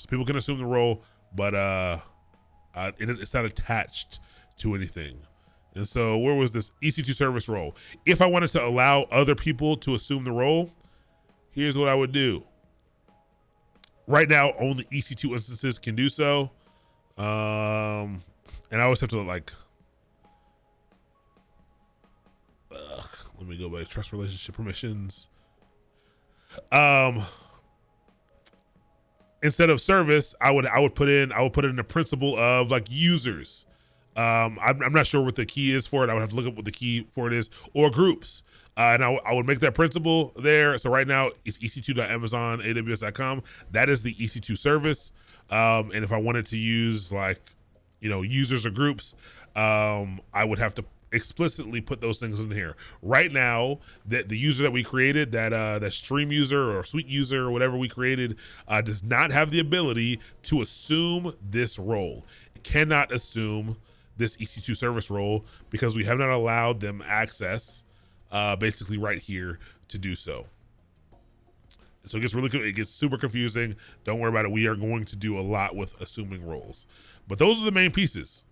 people can assume the role, but it's not attached to anything. And so where was this EC2 service role? If I wanted to allow other people to assume the role, here's what I would do. Right now, only EC2 instances can do so. And I always have to let me go by trust relationship permissions. Instead of service, I would put in the principle of like users. I'm not sure what the key is for it. I would have to look up what the key for it is, or groups. And I would make that principle there. So right now it's ec2.amazonaws.com. That is the EC2 service. And if I wanted to use users or groups, I would have to explicitly put those things in here. Right now, that the user that we created, that stream user or suite user or whatever we created, does not have the ability to assume this role. It cannot assume this EC2 service role because we have not allowed them access basically right here to do so. So it gets super confusing. Don't worry about it. We are going to do a lot with assuming roles, but those are the main pieces.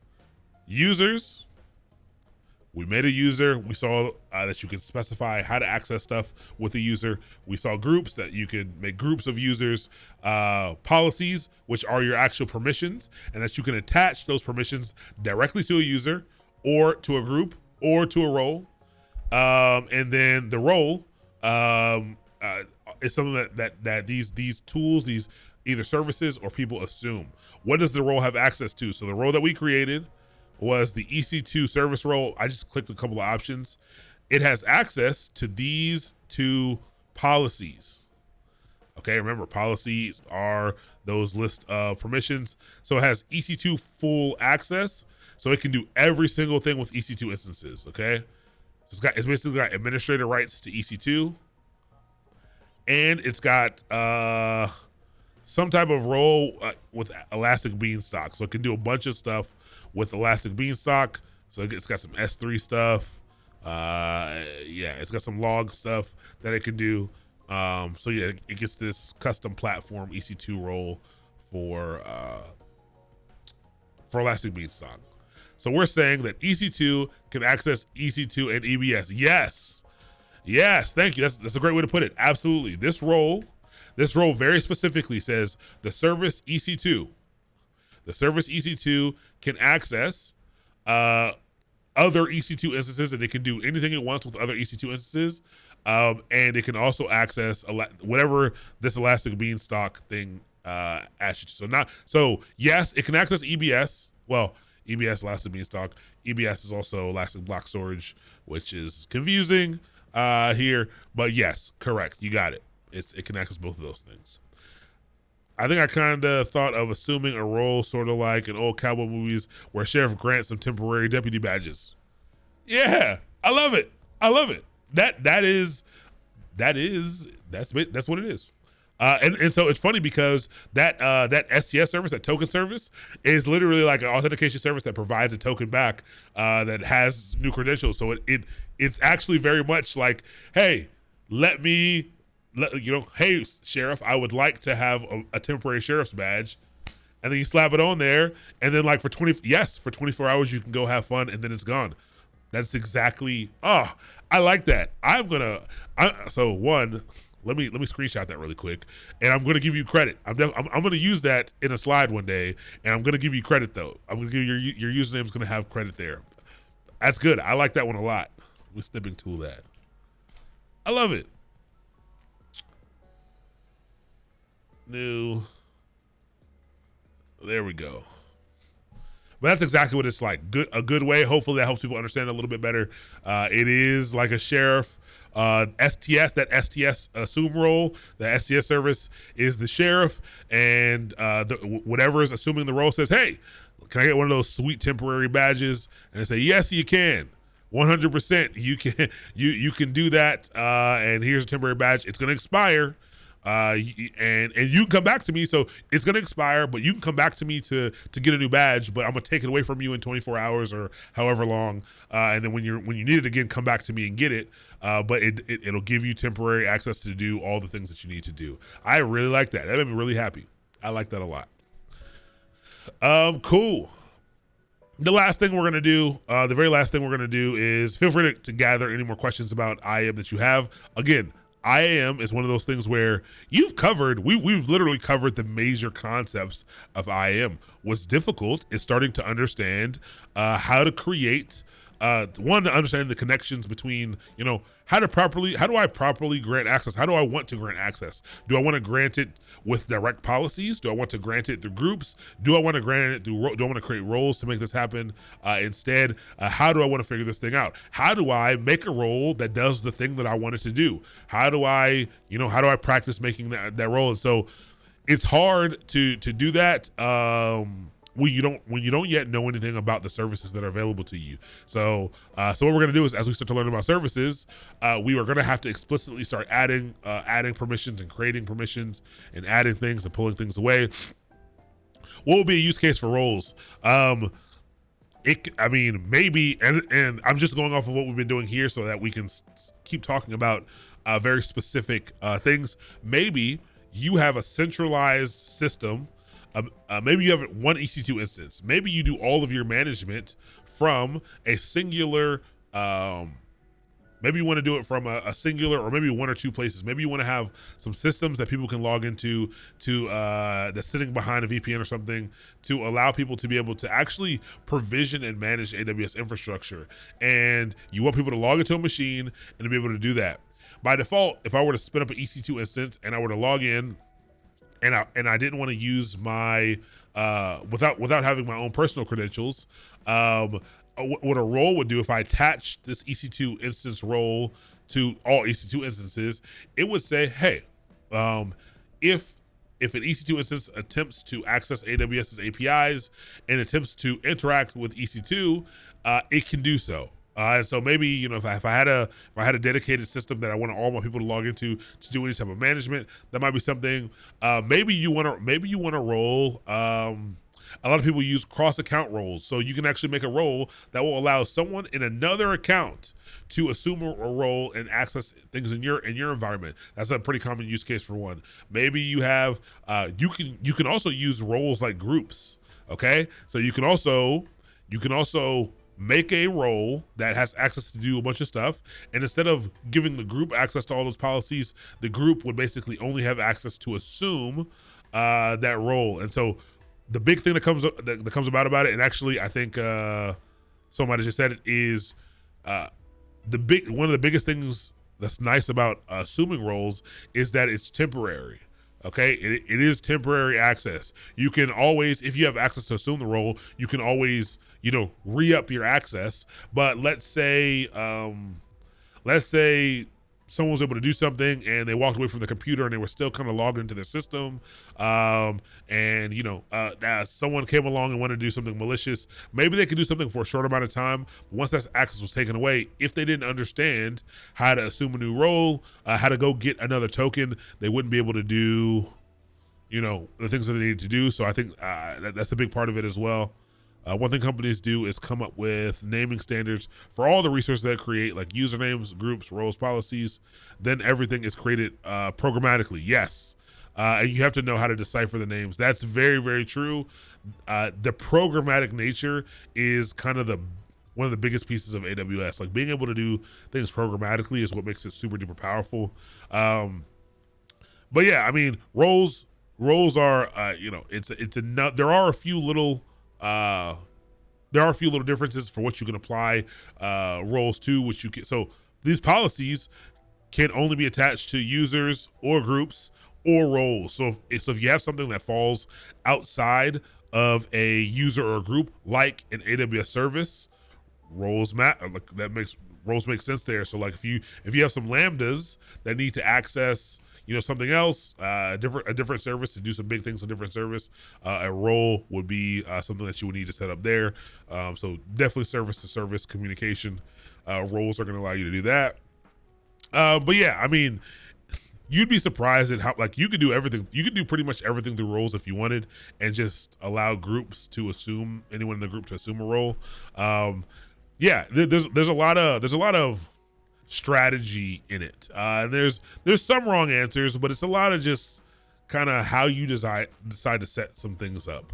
Users, we made a user. We saw that you can specify how to access stuff with a user. We saw groups, that you could make groups of users, policies, which are your actual permissions, and that you can attach those permissions directly to a user or to a group or to a role. And then the role is something that these tools, these either services or people assume. What does the role have access to? So the role that we created was the EC2 service role. I just clicked a couple of options. It has access to these two policies. Okay, remember, policies are those list of permissions. So it has EC2 full access, so it can do every single thing with EC2 instances. Okay, so it's basically got administrator rights to EC2, and it's got some type of role with Elastic Beanstalk, so it can do a bunch of stuff with Elastic Beanstalk. So it's got some S3 stuff. It's got some log stuff that it can do. It gets this custom platform EC2 role for Elastic Beanstalk. So we're saying that EC2 can access EC2 and EBS. Yes, thank you. That's a great way to put it. Absolutely. This role very specifically says the service EC2. The service EC2 can access other EC2 instances, and it can do anything it wants with other EC2 instances. And it can also access whatever this Elastic Beanstalk thing asks you to. So yes, it can access EBS Well, EBS Elastic Beanstalk. EBS is also Elastic Block Storage, which is confusing here. But yes, correct. You got it. It can access both of those things. I think I kind of thought of assuming a role sort of like in old cowboy movies where sheriff grants some temporary deputy badges. Yeah, I love it. I love it. That's what it is. And so it's funny because that STS service, that token service, is literally like an authentication service that provides a token back that has new credentials. So it's actually very much like, hey, hey, sheriff, I would like to have a temporary sheriff's badge. And then you slap it on there, and then like for 24 hours you can go have fun, and then it's gone. That's exactly. I like that. So one, let me screenshot that really quick, and I'm gonna give you credit. I'm gonna use that in a slide one day, and I'm gonna give you credit though. I'm gonna give your username's gonna have credit there. That's good. I like that one a lot. We snipping tool that. I love it. New. There we go. But that's exactly what it's like. A good way. Hopefully that helps people understand it a little bit better. It is like a sheriff. STS, that STS assume role, the STS service is the sheriff, and whatever is assuming the role says, hey, can I get one of those sweet temporary badges? And they say, yes, you can. 100%. You can do that. And here's a temporary badge. It's going to expire. And you can come back to me, so it's going to expire, but you can come back to me to get a new badge, but I'm going to take it away from you in 24 hours or however long. And then when you need it again, come back to me and get it. But it'll give you temporary access to do all the things that you need to do. I really like that. That made me really happy. I like that a lot. Cool. The last thing we're going to do, the very last thing we're going to do is feel free to gather any more questions about IAM that you have. Again, IAM is one of those things where we've literally covered the major concepts of IAM. What's difficult is starting to understand how to create, to understand the connections between, how do I properly grant access? How do I want to grant access? Do I want to grant it with direct policies? Do I want to grant it through groups? Do I want to grant it do I want to create roles to make this happen? Instead, how do I want to figure this thing out? How do I make a role that does the thing that I want it to do? How do I practice making that role? And so it's hard to do that. When you don't yet know anything about the services that are available to you. So what we're gonna do is, as we start to learn about services, we are gonna have to explicitly start adding permissions and creating permissions and adding things and pulling things away. What would be a use case for roles? Maybe, and I'm just going off of what we've been doing here so that we can keep talking about very specific things. Maybe you have a centralized system. Maybe you have one EC2 instance. Maybe you do all of your management from a singular, maybe you want to do it from a singular, or maybe one or two places. Maybe you want to have some systems that people can log into that's sitting behind a VPN or something, to allow people to be able to actually provision and manage AWS infrastructure. And you want people to log into a machine and to be able to do that. By default, if I were to spin up an EC2 instance and I were to log in, and I didn't want to use my without having my own personal credentials, what a role would do if I attached this EC2 instance role to all EC2 instances, it would say, hey, if an EC2 instance attempts to access AWS's APIs and attempts to interact with EC2, it can do so. And so maybe, if I had a dedicated system that I want all my people to log into to do any type of management, that might be something. Maybe you want to roll. A lot of people use cross-account roles, so you can actually make a role that will allow someone in another account to assume a role and access things in your environment. That's a pretty common use case for one. Maybe you have you can also use roles like groups. Okay, so you can also make a role that has access to do a bunch of stuff, and instead of giving the group access to all those policies, the group would basically only have access to assume that role. And so the big thing that comes about it, and actually I think somebody just said it, is one of the biggest things that's nice about assuming roles is that it's temporary. Okay, it is temporary access. You can always, if you have access to assume the role, you can always, re-up your access. But let's say someone was able to do something and they walked away from the computer and they were still kind of logged into their system, and someone came along and wanted to do something malicious. Maybe they could do something for a short amount of time. Once that access was taken away, if they didn't understand how to assume a new role, how to go get another token, they wouldn't be able to do the things that they needed to do. So I think that's a big part of it as well. One thing companies do is come up with naming standards for all the resources that create, like usernames, groups, roles, policies. Then everything is created programmatically. Yes. And you have to know how to decipher the names. That's very, very true. The programmatic nature is kind of one of the biggest pieces of AWS. Like being able to do things programmatically is what makes it super duper powerful. But yeah, I mean, roles are, there are a few little differences for what you can apply roles to, which you can. So these policies can only be attached to users or groups or roles. So if you have something that falls outside of a user or a group, like an AWS service, roles make sense there. So like if you have some lambdas that need to access something else, a different service to do some big things on different service, a role would be something that you would need to set up there. So definitely service to service communication. Roles are going to allow you to do that. But yeah, I mean, you'd be surprised at how, like, you could do everything. You could do pretty much everything through roles if you wanted, and just allow groups to assume, anyone in the group to assume a role. Yeah, there's a lot of strategy in it. And there's some wrong answers, but it's a lot of just kind of how you decide to set some things up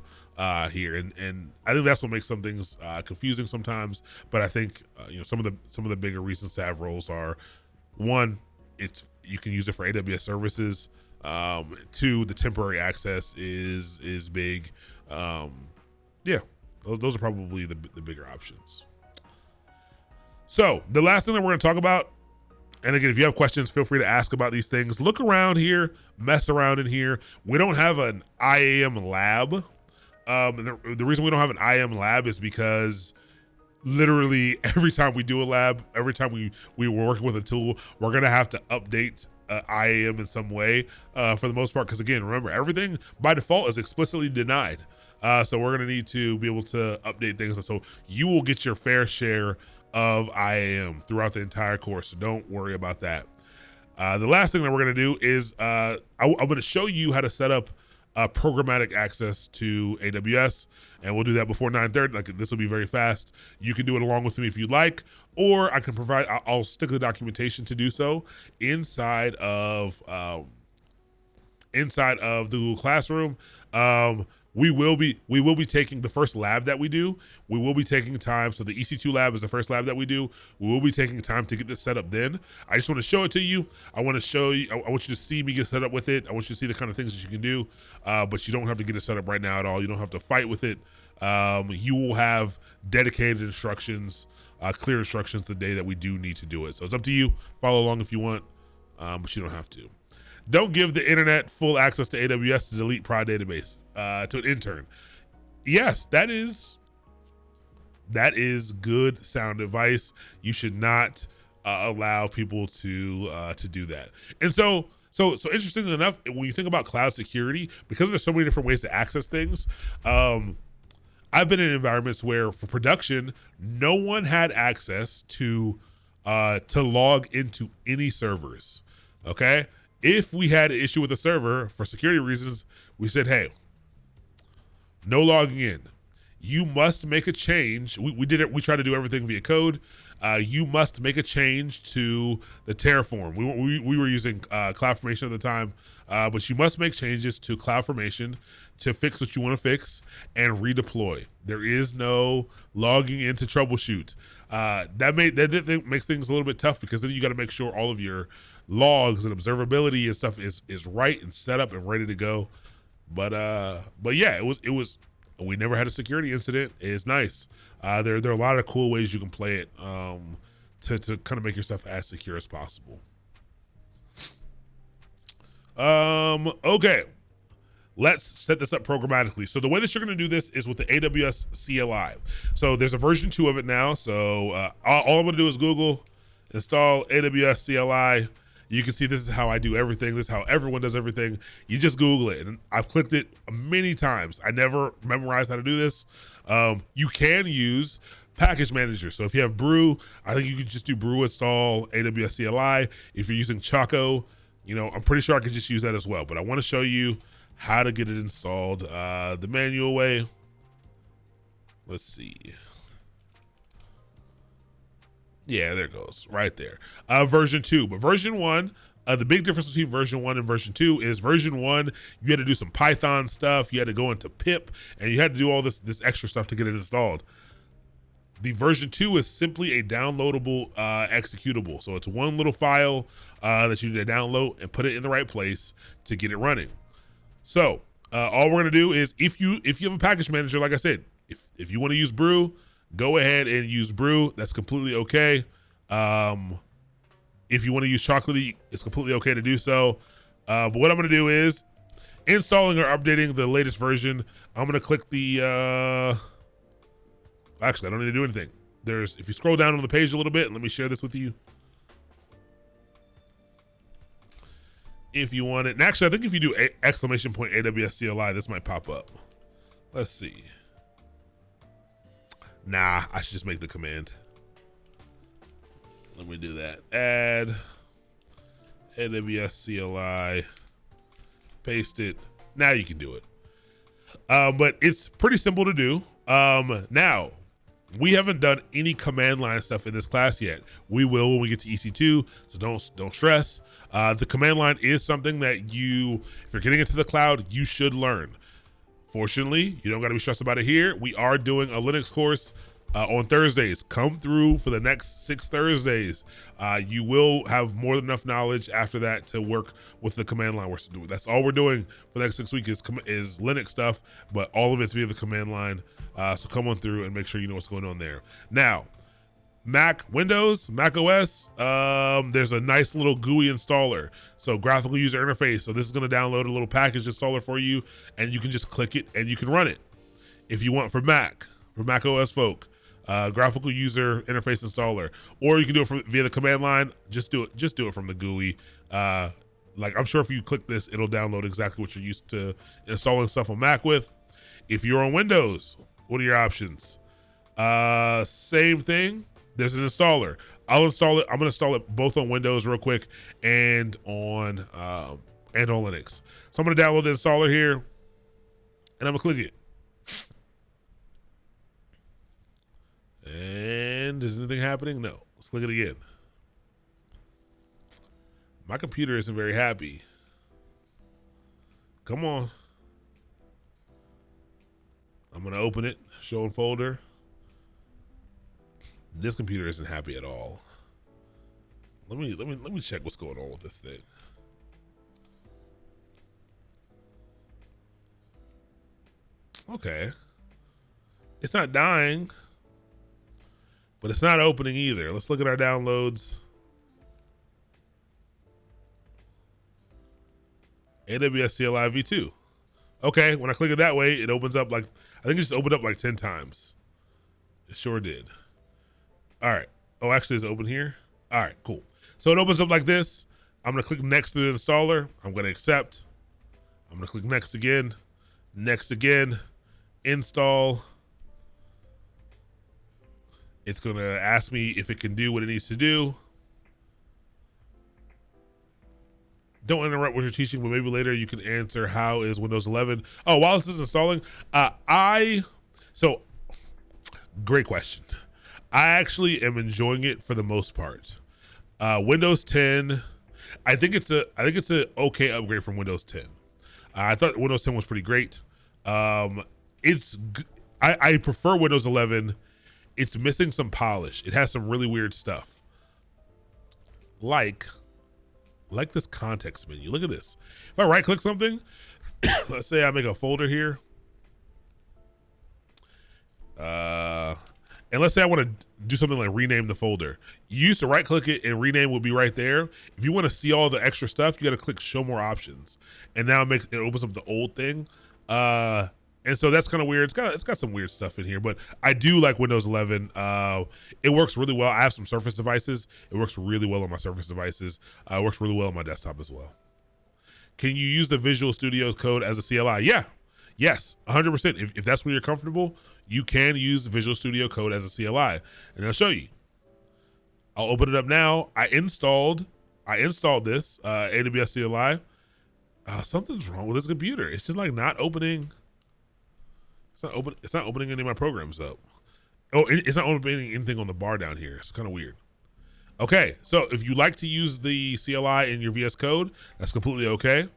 here. And I think that's what makes some things confusing sometimes. But I think some of the bigger reasons to have roles are, one, you can use it for AWS services. Two, the temporary access is big. Yeah, those are probably the bigger options. So the last thing that we're going to talk about, and again, if you have questions, feel free to ask about these things. Look around here, mess around in here. We don't have an IAM lab. And the reason we don't have an IAM lab is because literally every time we do a lab, every time we were working with a tool, we're going to have to update IAM in some way for the most part. Because again, remember, everything by default is explicitly denied. So we're going to need to be able to update things. And so you will get your fair share of IAM throughout the entire course. So don't worry about that. The last thing that we're going to do is I'm going to show you how to set up programmatic access to AWS, and we'll do that before 9:30. Like, this will be very fast. You can do it along with me if you'd like, or I can provide. I'll stick the documentation to do so inside of the Google Classroom. We will be taking the first lab that we do. We will be taking time. So the EC2 lab is the first lab that we do. We will be taking time to get this set up then. I just want to show it to you. I want you to see me get set up with it. I want you to see the kind of things that you can do, but you don't have to get it set up right now at all. You don't have to fight with it. You will have dedicated instructions, clear instructions the day that we do need to do it. So it's up to you. Follow along if you want, but you don't have to. Don't give the internet full access to AWS to delete prod database to an intern. Yes, that is good sound advice. You should not allow people to do that. And so interestingly enough, when you think about cloud security, because there's so many different ways to access things, I've been in environments where for production, no one had access to log into any servers. Okay. If we had an issue with a server for security reasons, we said, hey, no logging in. You must make a change. We did it. We tried to do everything via code. You must make a change to the Terraform. We were using CloudFormation at the time, but you must make changes to CloudFormation to fix what you want to fix and redeploy. There is no logging in to troubleshoot. That makes things a little bit tough, because then you got to make sure all of your logs and observability and stuff is right and set up and ready to go. But yeah, it was we never had a security incident. It's nice. There are a lot of cool ways you can play it to kind of make yourself as secure as possible. Okay. Let's set this up programmatically. So the way that you're going to do this is with the AWS CLI. So there's a version 2 of it now. So all I'm going to do is Google, install AWS CLI. You can see this is how I do everything. This is how everyone does everything. You just Google it. And I've clicked it many times. I never memorized how to do this. You can use package manager. So if you have Brew, I think you could just do Brew install AWS CLI. If you're using Choco, I'm pretty sure I could just use that as well. But I want to show you how to get it installed the manual way. Let's see. Yeah, there it goes, right there. Version 2, but version 1, the big difference between version 1 and version 2 is version 1, you had to do some Python stuff, you had to go into pip, and you had to do all this extra stuff to get it installed. The version 2 is simply a downloadable executable. So it's one little file that you need to download and put it in the right place to get it running. So all we're gonna do is if you have a package manager, like I said, if you want to use Brew, go ahead and use Brew. That's completely okay. If you want to use Chocolatey, it's completely okay to do so. But what I'm gonna do is installing or updating the latest version. I'm gonna click the actually I don't need to do anything. If you scroll down on the page a little bit, and let me share this with you. If you want it, and actually I think if you do exclamation point AWS CLI, this might pop up. Let's see. Nah, I should just make the command. Let me do that. Add AWS CLI, paste it. Now you can do it. But it's pretty simple to do. Now, we haven't done any command line stuff in this class yet. We will when we get to EC2, so don't stress. The command line is something that if you're getting into the cloud, you should learn. Fortunately, you don't got to be stressed about it here. We are doing a Linux course on Thursdays. Come through for the next 6 Thursdays. You will have more than enough knowledge after that to work with the command line. That's all we're doing for the next 6 weeks is Linux stuff, but all of it's via the command line. So come on through and make sure you know what's going on there. Now, Mac, Windows, Mac OS, there's a nice little GUI installer. So graphical user interface. So this is going to download a little package installer for you, and you can just click it and you can run it. If you want for Mac OS folk, graphical user interface installer, or you can do it via the command line. Just do it from the GUI. Like I'm sure if you click this, it'll download exactly what you're used to installing stuff on Mac with. If you're on Windows, what are your options? Same thing. There's an installer. I'll install it. I'm gonna install it both on Windows real quick and on Linux. So I'm gonna download the installer here, and I'm gonna click it. And is anything happening? No. Let's click it again. My computer isn't very happy. Come on. I'm gonna open it. Show in folder. This computer isn't happy at all. Let me check what's going on with this thing. Okay. It's not dying, but it's not opening either. Let's look at our downloads. AWS CLI v2. Okay, when I click it that way, it opens up I think it just opened up like 10 times. It sure did. All right. Oh, actually, it's open here. All right, cool. So it opens up like this. I'm going to click next to the installer. I'm going to accept. I'm going to click next again, install. It's going to ask me if it can do what it needs to do. Don't interrupt what you're teaching, but maybe later you can answer how is Windows 11. Oh, while this is installing, great question. I actually am enjoying it for the most part. Windows 10, I think it's a okay upgrade from Windows 10. I thought Windows 10 was pretty great. I prefer Windows 11. It's missing some polish. It has some really weird stuff. Like this context menu. Look at this. If I right click something, let's say I make a folder here. And let's say I want to do something like rename the folder. You used to right click it and rename would be right there. If you want to see all the extra stuff, you got to click show more options. And now it opens up the old thing. And so that's kind of weird. It's got some weird stuff in here, but I do like Windows 11. It works really well. I have some Surface devices. It works really well on my Surface devices. It works really well on my desktop as well. Can you use the Visual Studio Code as a CLI? Yeah. Yes, 100%. If that's where you're comfortable, you can use Visual Studio Code as a CLI. And I'll show you. I'll open it up now. I installed this AWS CLI. Something's wrong with this computer. It's just like not opening. It's not opening any of my programs up. Oh, it's not opening anything on the bar down here. It's kind of weird. Okay, so if you like to use the CLI in your VS Code, that's completely okay.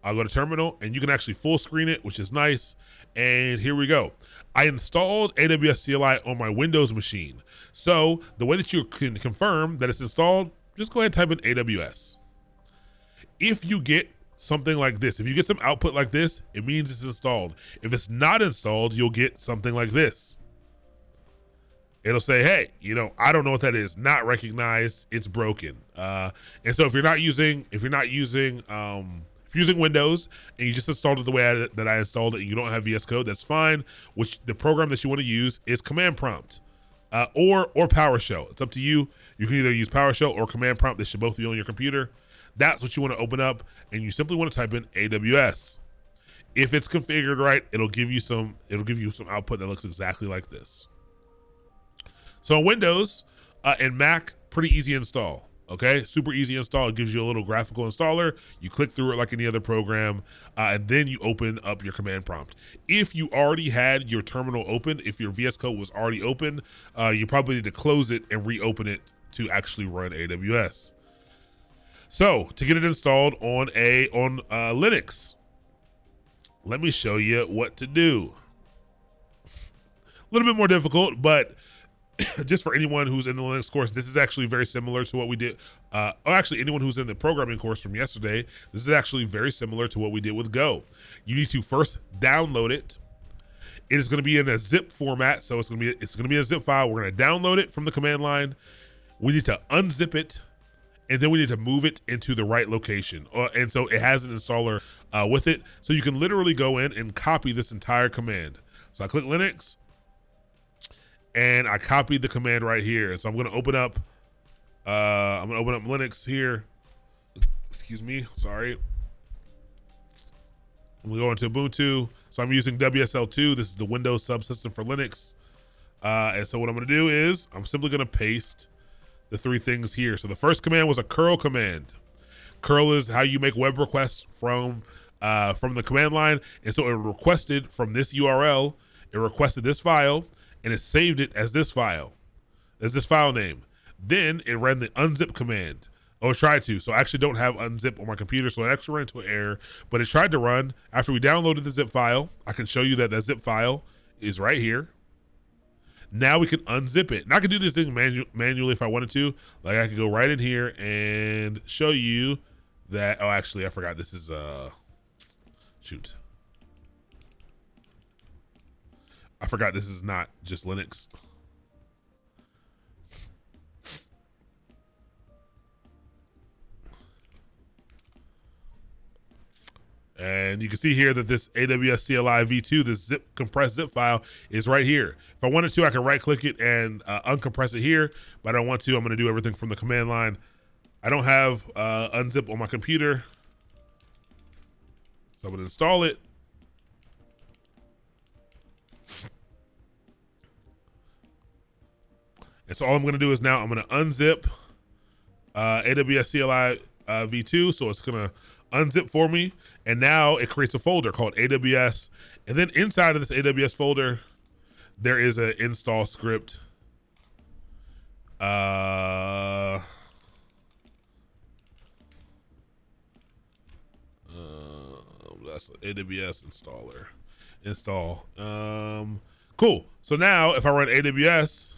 I'll go to terminal and you can actually full screen it, which is nice. And here we go. I installed AWS CLI on my Windows machine. So the way that you can confirm that it's installed, just go ahead and type in AWS. If you get something like this, if you get some output like this, it means it's installed. If it's not installed, you'll get something like this. It'll say, hey, I don't know what that is. Not recognized. It's broken. And so if you're using Windows and you just installed it the way that I installed it and you don't have VS Code, that's fine. Which the program that you want to use is Command Prompt or PowerShell. It's up to you. You can either use PowerShell or Command Prompt. They should both be on your computer. That's what you want to open up, and you simply want to type in AWS. If it's configured right, it'll give you some output that looks exactly like this. So on Windows and Mac, pretty easy install. Okay, super easy install. It gives you a little graphical installer. You click through it like any other program, and then you open up your command prompt. If you already had your terminal open, if your VS Code was already open, you probably need to close it and reopen it to actually run AWS. So to get it installed on Linux, let me show you what to do. A little bit more difficult, but just for anyone who's in the Linux course, this is actually very similar to what we did. Actually, anyone who's in the programming course from yesterday, this is actually very similar to what we did with Go. You need to first download it. It is going to be in a zip format, so it's going to be a zip file. We're going to download it from the command line. We need to unzip it, and then we need to move it into the right location. And so it has an installer with it, so you can literally go in and copy this entire command. So I click Linux. And I copied the command right here. And so I'm going to open up Linux here. Excuse me. Sorry. I'm going to go into Ubuntu. So I'm using WSL2. This is the Windows subsystem for Linux. And so what I'm going to do is I'm simply going to paste the three things here. So the first command was a curl command. Curl is how you make web requests from the command line. And so it requested from this URL. It requested this file. And it saved it as this file name. Then it ran the unzip command. It tried to. So I actually don't have unzip on my computer, so it actually ran into an error. But it tried to run after we downloaded the zip file. I can show you that zip file is right here. Now we can unzip it. And I can do this thing manually if I wanted to. Like I could go right in here and show you that. Oh, actually, I forgot. This is shoot. I forgot this is not just Linux. And you can see here that this AWS CLI v2, this compressed zip file is right here. If I wanted to, I can right click it and uncompress it here, but I don't want to. I'm going to do everything from the command line. I don't have unzip on my computer. So I'm going to install it. And so all I'm going to do is now I'm going to unzip AWS CLI v2. So it's going to unzip for me. And now it creates a folder called AWS. And then inside of this AWS folder, there is an install script. That's AWS installer. Install. Cool. So now if I run AWS,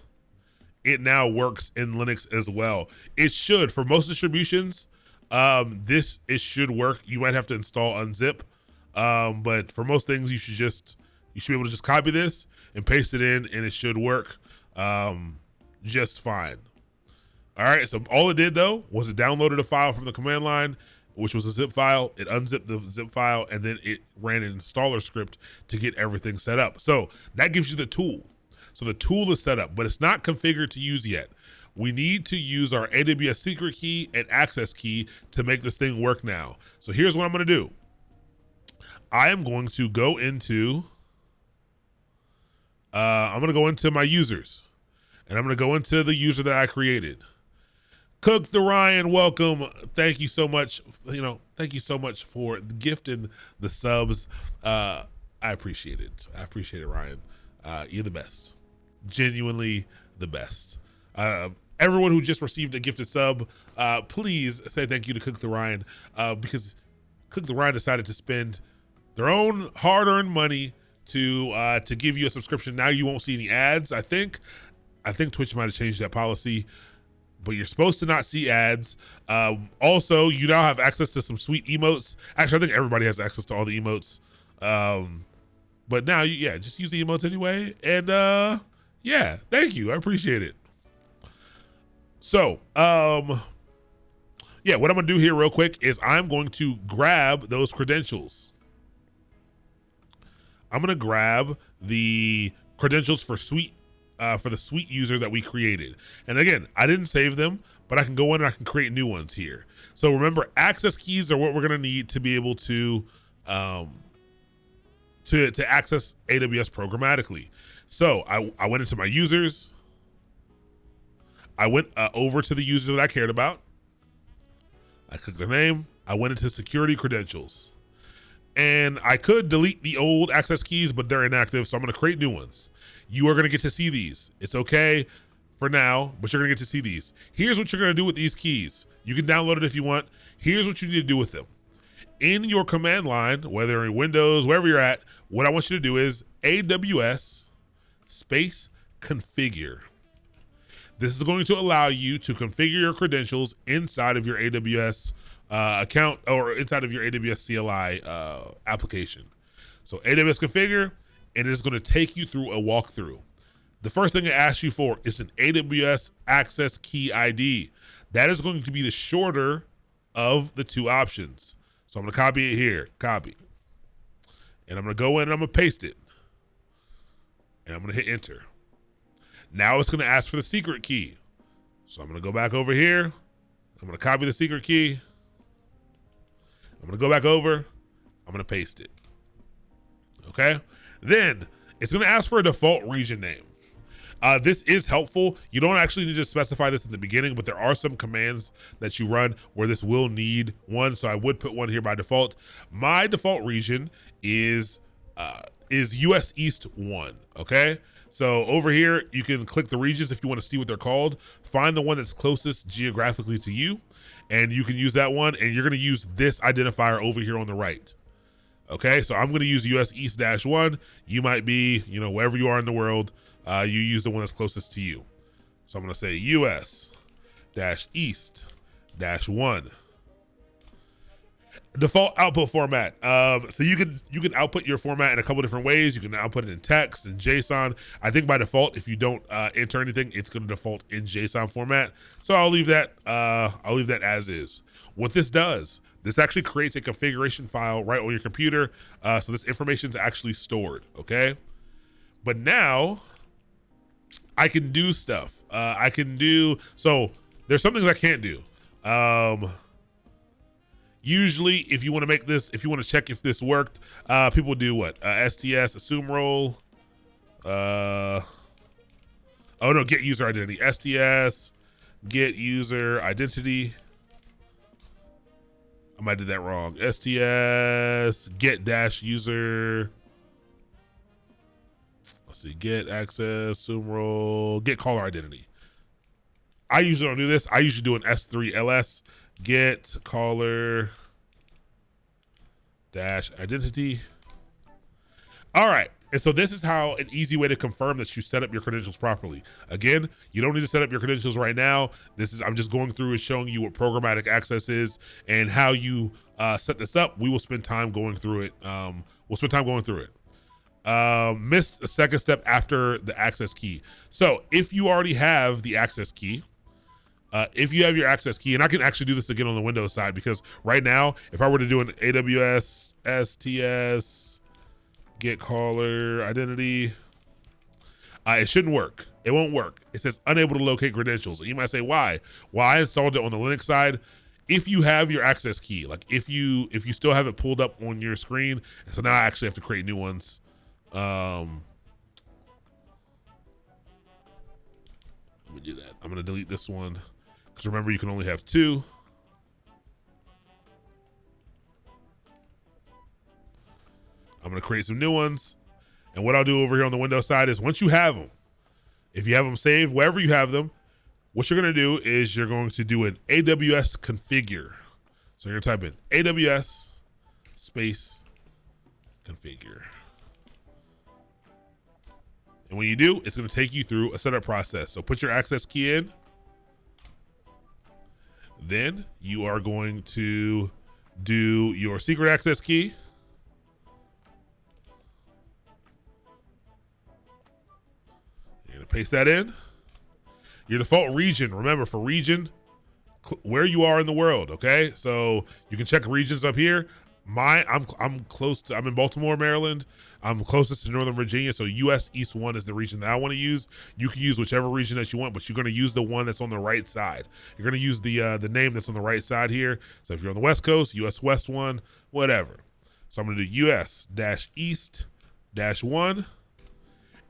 it now works in Linux as well. It should, for most distributions, it should work. You might have to install unzip, but for most things, you should be able to just copy this and paste it in, and it should work. just fine. All right, so all it did though was it downloaded a file from the command line, which was a zip file. It unzipped the zip file and then it ran an installer script to get everything set up. So that gives you the tool. So the tool is set up, but it's not configured to use yet. We need to use our AWS secret key and access key to make this thing work now. So here's what I'm gonna do. I am going to go into, I'm gonna go into my users and I'm gonna go into the user that I created. Cook the Ryan, welcome. Thank you so much. Thank you so much for gifting the subs. I appreciate it. I appreciate it, Ryan. You're the best. Genuinely the best. Everyone who just received a gifted sub, please say thank you to Cook the Ryan, because Cook the Ryan decided to spend their own hard-earned money to give you a subscription. Now you won't see any ads. I think Twitch might have changed that policy, but you're supposed to not see ads. Also, you now have access to some sweet emotes. Actually, I think everybody has access to all the emotes. But now, just use the emotes anyway. And yeah, thank you. I appreciate it. So, what I'm gonna do here real quick is I'm going to grab those credentials. I'm gonna grab the credentials for the suite user that we created. And again, I didn't save them, but I can go in and I can create new ones here. So remember, access keys are what we're gonna need to be able to access AWS programmatically. So I went into my users. I went over to the user that I cared about. I clicked their name. I went into security credentials. And I could delete the old access keys, but they're inactive, so I'm gonna create new ones. You are gonna get to see these. It's okay for now, but you're gonna get to see these. Here's what you're gonna do with these keys. You can download it if you want. Here's what you need to do with them. In your command line, whether in Windows, wherever you're at, what I want you to do is AWS space configure. This is going to allow you to configure your credentials inside of your AWS account or inside of your AWS CLI application. So AWS configure, and it's going to take you through a walkthrough. The first thing it asks you for is an AWS access key ID. That is going to be the shorter of the two options. So I'm going to copy it here, copy. And I'm going to go in and I'm going to paste it. And I'm going to hit enter. Now it's going to ask for the secret key. So I'm going to go back over here. I'm going to copy the secret key. I'm going to go back over. I'm going to paste it. Okay. Then it's going to ask for a default region name. This is helpful. You don't actually need to specify this in the beginning, but there are some commands that you run where this will need one. So I would put one here by default. My default region is US East 1. Okay. So over here, you can click the regions if you want to see what they're called. Find the one that's closest geographically to you, and you can use that one. And you're going to use this identifier over here on the right. Okay, so I'm going to use US East -1. You might be, wherever you are in the world, you use the one that's closest to you. So I'm going to say US -East -1. Default output format. So you can output your format in a couple different ways. You can output it in text and JSON. I think by default, if you don't enter anything, it's going to default in JSON format. So I'll leave that as is. What this does, this actually creates a configuration file right on your computer. So this information is actually stored. Okay, but now I can do stuff. So there's some things I can't do. Usually, if you want to check if this worked, people do what? STS, assume role. Oh no, get user identity. STS, get user identity. I might have did that wrong. STS, get dash user. Let's see, get access, assume role, get caller identity. I usually don't do this. I usually do an S3 LS. Get caller dash identity. All right. And so this is how an easy way to confirm that you set up your credentials properly. Again, you don't need to set up your credentials right now. I'm just going through and showing you what programmatic access is and how you set this up. We will spend time going through it. missed a second step after the access key. So if you already have the access key, if you have your access key, and I can actually do this again on the Windows side, because right now, if I were to do an AWS STS get caller identity, it shouldn't work. It won't work. It says unable to locate credentials. And you might say, why? Well, I installed it on the Linux side. If you have your access key, like if you still have it pulled up on your screen, and so now I actually have to create new ones. Let me do that. I'm gonna delete this one, because remember, you can only have 2. I'm gonna create some new ones. And what I'll do over here on the Windows side is, once you have them, if you have them saved, wherever you have them, what you're gonna do is you're going to do an AWS configure. So you're gonna type in AWS space configure. And when you do, it's gonna take you through a setup process. So put your access key in. Then you are going to do your secret access key. You're gonna paste that in. Your default region, remember, for region, where you are in the world, okay? So you can check regions up here. I'm close to, I'm in Baltimore, Maryland. I'm closest to Northern Virginia, so US East 1 is the region that I want to use. You can use whichever region that you want, but you're going to use the one that's on the right side. You're going to use the name that's on the right side here. So if you're on the West Coast, US West 1, whatever. So I'm going to do US-East-1,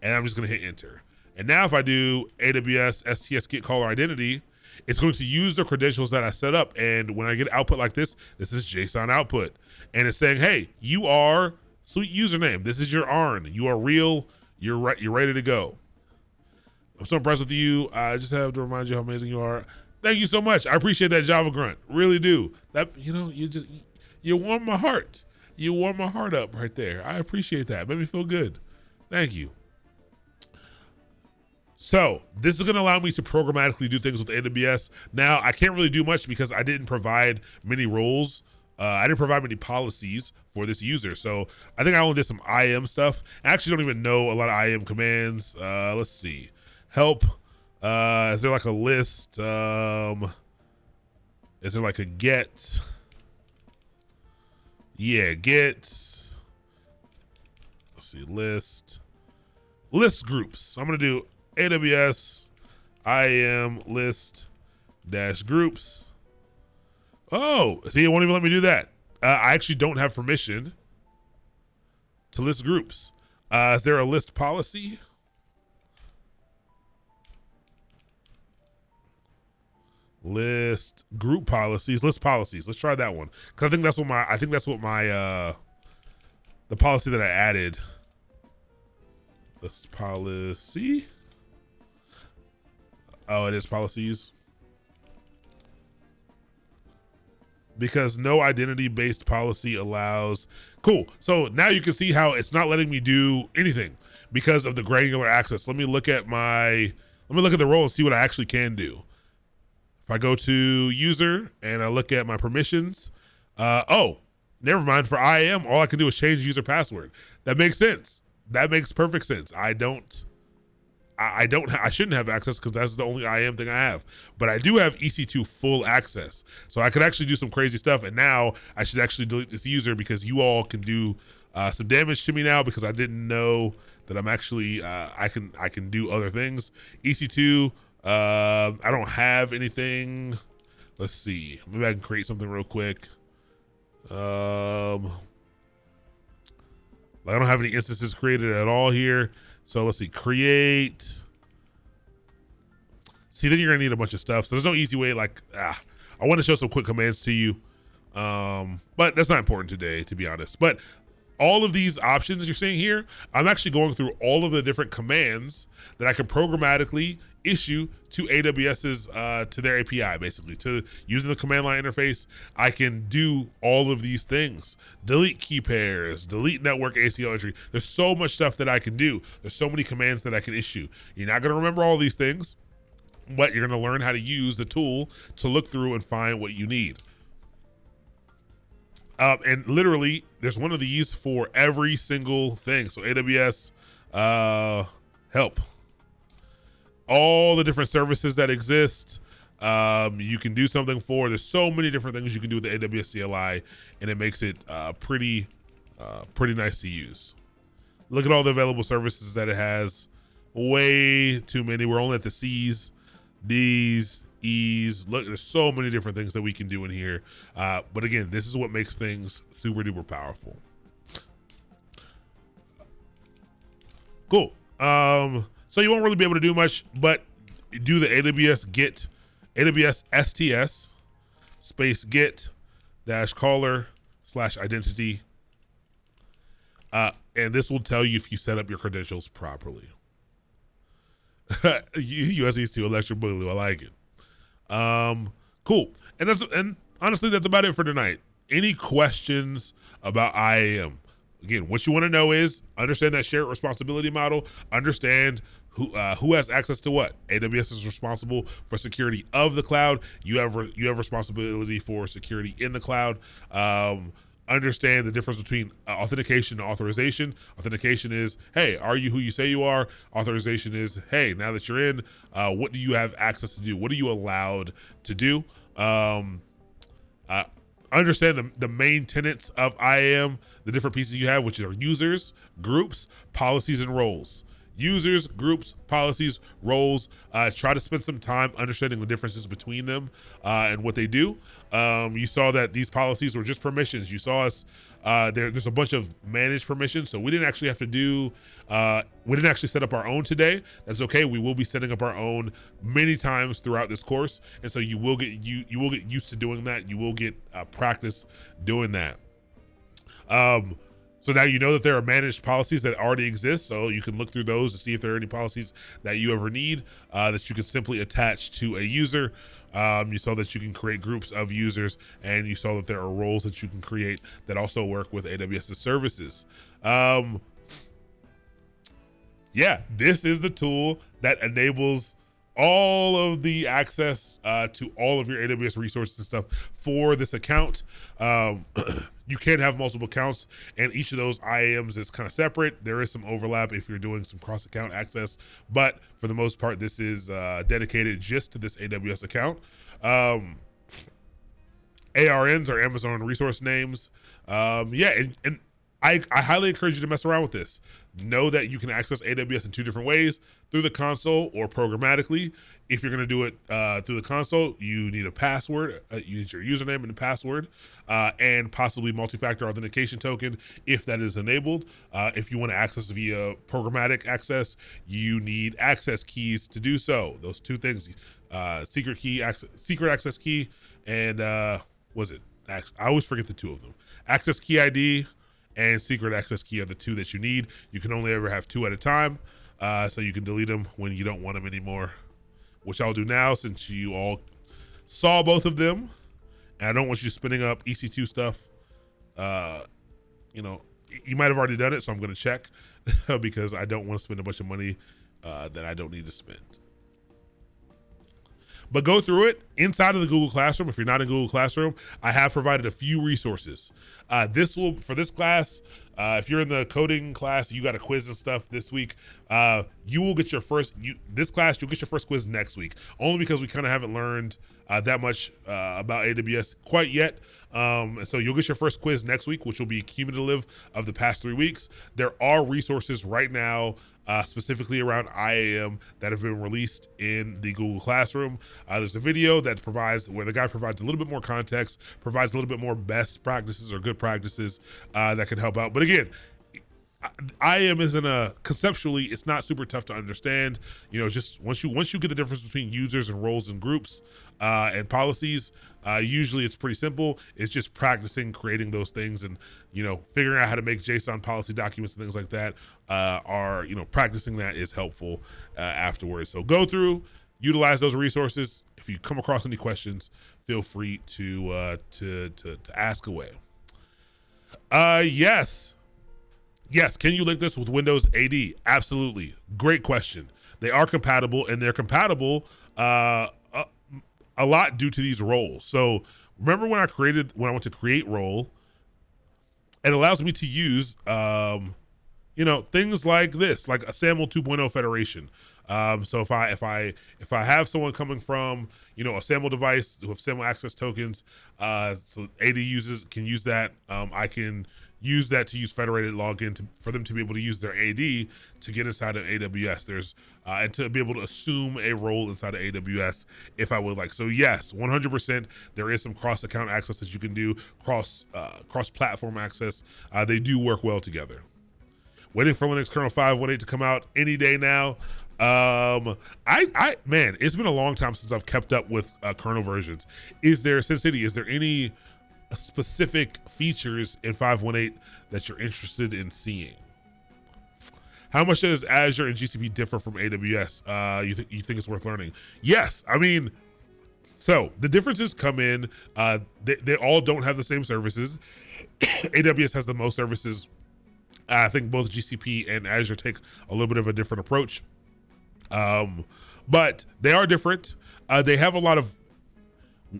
and I'm just going to hit enter. And now if I do AWS STS get caller identity, it's going to use the credentials that I set up. And when I get output like this, this is JSON output. And it's saying, hey, you are sweet username. This is your ARN. You are real. You're right. You're ready to go. I'm so impressed with you. I just have to remind you how amazing you are. Thank you so much. I appreciate that, Java Grunt. Really do. That, you warm my heart. You warm my heart up right there. I appreciate that. Made me feel good. Thank you. So this is going to allow me to programmatically do things with AWS. Now, I can't really do much because I didn't provide many roles. I didn't provide many policies for this user. So I think I only did some IAM stuff. I actually don't even know a lot of IAM commands. Let's see. Help. Is there like a list? Is there like a get? Yeah, get. Let's see. List groups. I'm going to do AWS IAM list dash groups. Oh, see, it won't even let me do that. I actually don't have permission to list groups. Is there a list policy? List group policies, list policies. Let's try that one. Cause I think that's what my the policy that I added. List policy. Oh, it is policies. Because no identity-based policy allows. Cool. So now you can see how it's not letting me do anything because of the granular access. Let me look at the role and see what I actually can do. If I go to user and I look at my permissions, oh, never mind. For IAM, all I can do is change user password. That makes sense. That makes perfect sense. I shouldn't have access because that's the only IAM thing I have, but I do have EC2 full access. So I could actually do some crazy stuff. And now I should actually delete this user because you all can do some damage to me now because I didn't know that I'm actually, I can do other things. EC2, I don't have anything. Let's see. Maybe I can create something real quick. I don't have any instances created at all here. So let's see, create. See, then you're gonna need a bunch of stuff. So there's no easy way, I want to show some quick commands to you. But that's not important today, to be honest. But all of these options that you're seeing here, I'm actually going through all of the different commands that I can programmatically issue to AWS's, to their API, basically. To using the command line interface, I can do all of these things. Delete key pairs, delete network ACL entry. There's so much stuff that I can do. There's so many commands that I can issue. You're not gonna remember all these things, but you're gonna learn how to use the tool to look through and find what you need. And literally, there's one of these for every single thing. So AWS help, all the different services that exist. You can do something for. There's so many different things you can do with the AWS CLI, and it makes it pretty nice to use. Look at all the available services that it has. Way too many. We're only at the C's, D's, E's. Look, there's so many different things that we can do in here. But again, this is what makes things super duper powerful. Cool. So you won't really be able to do much, but do the AWS STS space get dash caller slash identity. And this will tell you if you set up your credentials properly. USE's to electric boogaloo. I like it. Cool. And honestly, that's about it for tonight. Any questions about IAM? Again, what you want to know is understand that shared responsibility model, understand who has access to what. AWS is responsible for security of the cloud. You have responsibility for security in the cloud. Understand the difference between authentication and authorization. Authentication is, hey, are you who you say you are? Authorization is, hey, now that you're in, what do you have access to do? What are you allowed to do? Understand the main tenets of IAM, the different pieces you have, which are users, groups, policies, and roles. Users, groups, policies, roles. Try to spend some time understanding the differences between them and what they do. You saw that these policies were just permissions. You saw us, there's a bunch of managed permissions. So we didn't actually have to do, we didn't actually set up our own today. That's okay. We will be setting up our own many times throughout this course. And so you will get used to doing that. You will get practice doing that. So now you know that there are managed policies that already exist, so you can look through those to see if there are any policies that you ever need that you can simply attach to a user. You saw that you can create groups of users, and you saw that there are roles that you can create that also work with AWS's services. Yeah, this is the tool that enables all of the access to all of your AWS resources and stuff for this account. You can have multiple accounts, and each of those IAMs is kind of separate. There is some overlap if you're doing some cross-account access, but for the most part, this is dedicated just to this AWS account. ARNs are Amazon resource names. Yeah, and I highly encourage you to mess around with this. Know that you can access AWS in two different ways, through the console or programmatically. If you're going to do it through the console, you need a password. You need your username and a password, and possibly multi-factor authentication token if that is enabled. If you want to access via programmatic access, you need access keys to do so. Those two things, secret access key, and I always forget the two of them. Access key ID and secret access key are the two that you need. You can only ever have two at a time, so you can delete them when you don't want them anymore, which I'll do now since you all saw both of them, and I don't want you spinning up EC2 stuff. You might have already done it, so I'm going to check because I don't want to spend a bunch of money that I don't need to spend. But go through it inside of the Google Classroom. If you're not in Google Classroom, I have provided a few resources. For this class, if you're in the coding class, you got a quiz and stuff this week. You will get your first you'll get your first quiz next week, only because we kind of haven't learned that much about AWS quite yet. So you'll get your first quiz next week, which will be cumulative of the past 3 weeks. There are resources right now specifically around IAM that have been released in the Google Classroom. There's a video where the guy provides a little bit more context, provides a little bit more best practices or good practices that can help out. But again, IAM conceptually, it's not super tough to understand. Just once you get the difference between users and roles and groups and policies, usually it's pretty simple. It's just practicing creating those things and figuring out how to make JSON policy documents and things like that. Practicing that is helpful afterwards. So go through, utilize those resources. If you come across any questions, feel free to ask away. Yes, can you link this with Windows AD? Absolutely. Great question. They are compatible, and they're compatible a lot due to these roles. So remember when I went to create role, it allows me to use, things like this, like a SAML 2.0 federation. So if I have someone coming from, a SAML device who have SAML access tokens, so AD users can use that. I can use that to use federated login for them to be able to use their AD to get inside of AWS. There's and to be able to assume a role inside of AWS if I would like. So yes, 100%. There is some cross account access that you can do, cross platform access. They do work well together. Waiting for Linux kernel 5.18 to come out any day now. Man, it's been a long time since I've kept up with kernel versions. Is there any specific features in 5.18 that you're interested in seeing? How much does Azure and GCP differ from AWS? You think it's worth learning? Yes, I mean, so the differences come in. They all don't have the same services. AWS has the most services. I think both GCP and Azure take a little bit of a different approach, but they are different. They have a lot of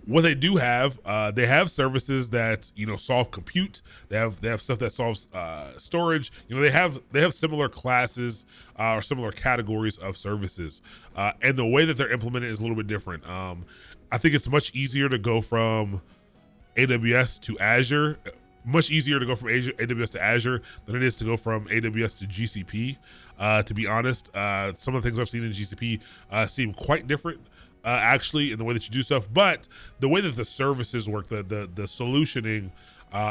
what they do have. They have services that solve compute. They have stuff that solves storage. They have similar classes or similar categories of services, and the way that they're implemented is a little bit different. I think it's much easier to go from AWS to Azure. Much easier to go from AWS to Azure than it is to go from AWS to GCP. To be honest, some of the things I've seen in GCP seem quite different, actually, in the way that you do stuff. But the way that the services work, the solutioning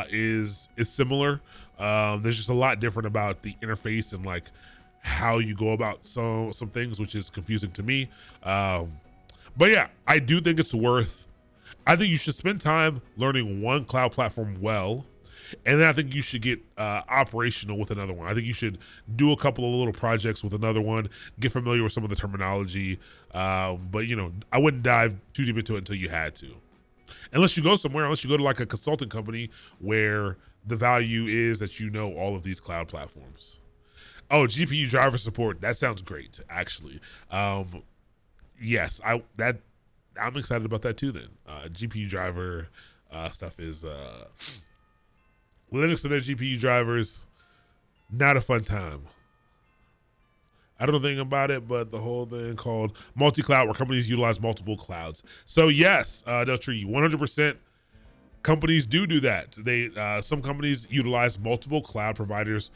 is similar. There's just a lot different about the interface and like how you go about some things, which is confusing to me. But yeah, I do think it's worth. I think you should spend time learning one cloud platform well. And then I think you should get operational with another one. I think you should do a couple of little projects with another one, get familiar with some of the terminology. But I wouldn't dive too deep into it until you had to. Unless you go to like a consulting company where the value is that all of these cloud platforms. Oh, GPU driver support. That sounds great, actually. Yes, I'm excited about that too then. GPU driver stuff is... Linux and their GPU drivers, not a fun time. I don't know anything about it, but the whole thing called multi-cloud, where companies utilize multiple clouds. So yes, Deltree, 100% companies do that. Some companies utilize multiple cloud providers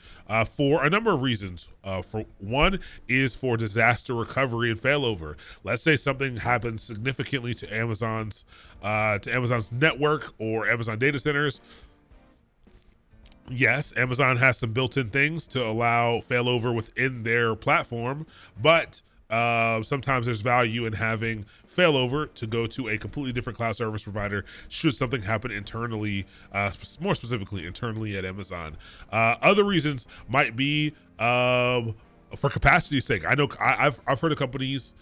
for a number of reasons. For one is for disaster recovery and failover. Let's say something happens significantly to Amazon's network or Amazon data centers. Yes, Amazon has some built-in things to allow failover within their platform, but sometimes there's value in having failover to go to a completely different cloud service provider should something happen internally, more specifically internally at Amazon. Other reasons might be for capacity's sake. I know I've heard of companies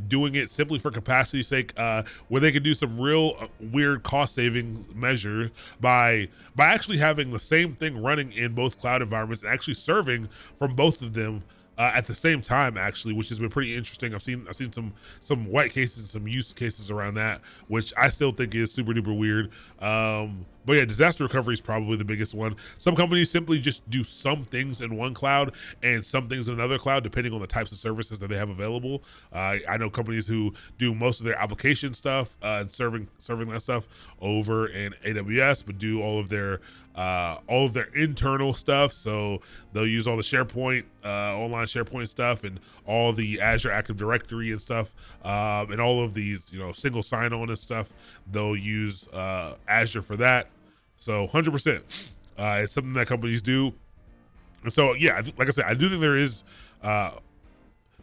doing it simply for capacity's sake, where they could do some real weird cost saving measure by actually having the same thing running in both cloud environments and actually serving from both of them at the same time, actually, which has been pretty interesting. I've seen some white cases and some use cases around that, which I still think is super duper weird. But yeah, disaster recovery is probably the biggest one. Some companies simply just do some things in one cloud and some things in another cloud, depending on the types of services that they have available. I know companies who do most of their application stuff and serving that stuff over in AWS, but do all of their internal stuff. So they'll use all the SharePoint, online SharePoint stuff, and all the Azure Active Directory and stuff, and all of these, single sign-on and stuff. They'll use Azure for that. So 100%, it's something that companies do. And so, yeah, like I said, I do think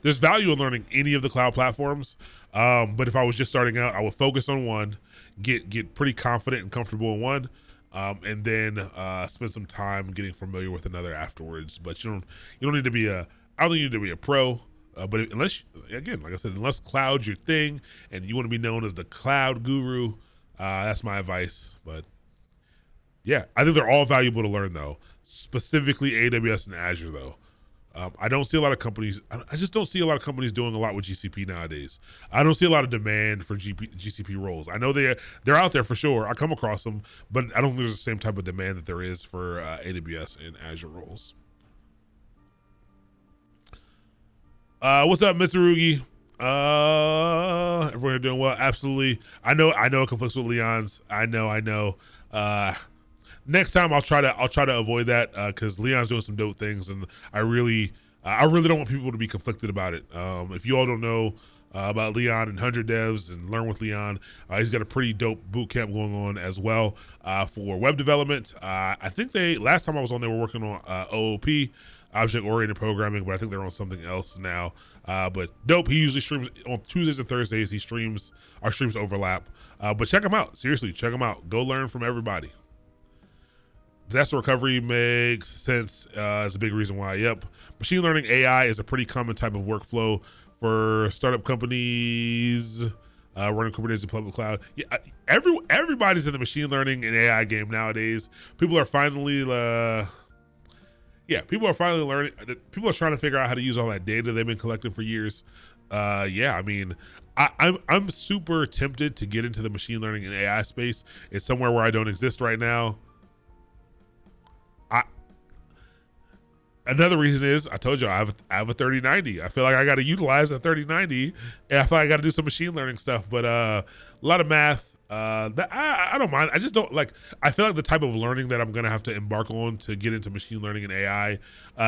there's value in learning any of the cloud platforms. But if I was just starting out, I would focus on one, get pretty confident and comfortable in one. And then spend some time getting familiar with another afterwards. But you don't need to be I don't think you need to be a pro. But unless, again, like I said, unless cloud's your thing and you want to be known as the cloud guru, that's my advice. But yeah, I think they're all valuable to learn though. Specifically AWS and Azure though. I don't see a lot of companies. I just don't see a lot of companies doing a lot with GCP nowadays. I don't see a lot of demand for GCP roles. I know they're out there for sure. I come across them, but I don't think there's the same type of demand that there is for AWS and Azure roles. What's up, Mr. Rugi? Everyone doing well? Absolutely. I know it conflicts with Leon's. I know. Next time I'll try to avoid that because Leon's doing some dope things, and I really don't want people to be conflicted about it. If you all don't know about Leon and 100 Devs and Learn with Leon, he's got a pretty dope boot camp going on as well for web development. I think last time I was on, they were working on OOP, object oriented programming, but I think they're on something else now. But dope. He usually streams on Tuesdays and Thursdays. Our streams overlap. But check him out. Seriously, check him out. Go learn from everybody. Disaster recovery makes sense. It's a big reason why. Yep. Machine learning AI is a pretty common type of workflow for startup companies running Kubernetes in public cloud. Yeah, everybody's in the machine learning and AI game nowadays. People are finally learning. People are trying to figure out how to use all that data they've been collecting for years. I mean, I'm super tempted to get into the machine learning and AI space. It's somewhere where I don't exist right now. Another reason is I told you I have a 3090. I feel like I got to utilize the 3090, and I feel like I got to do some machine learning stuff. But a lot of math. That I don't mind. I just don't like. I feel like the type of learning that I'm gonna have to embark on to get into machine learning and AI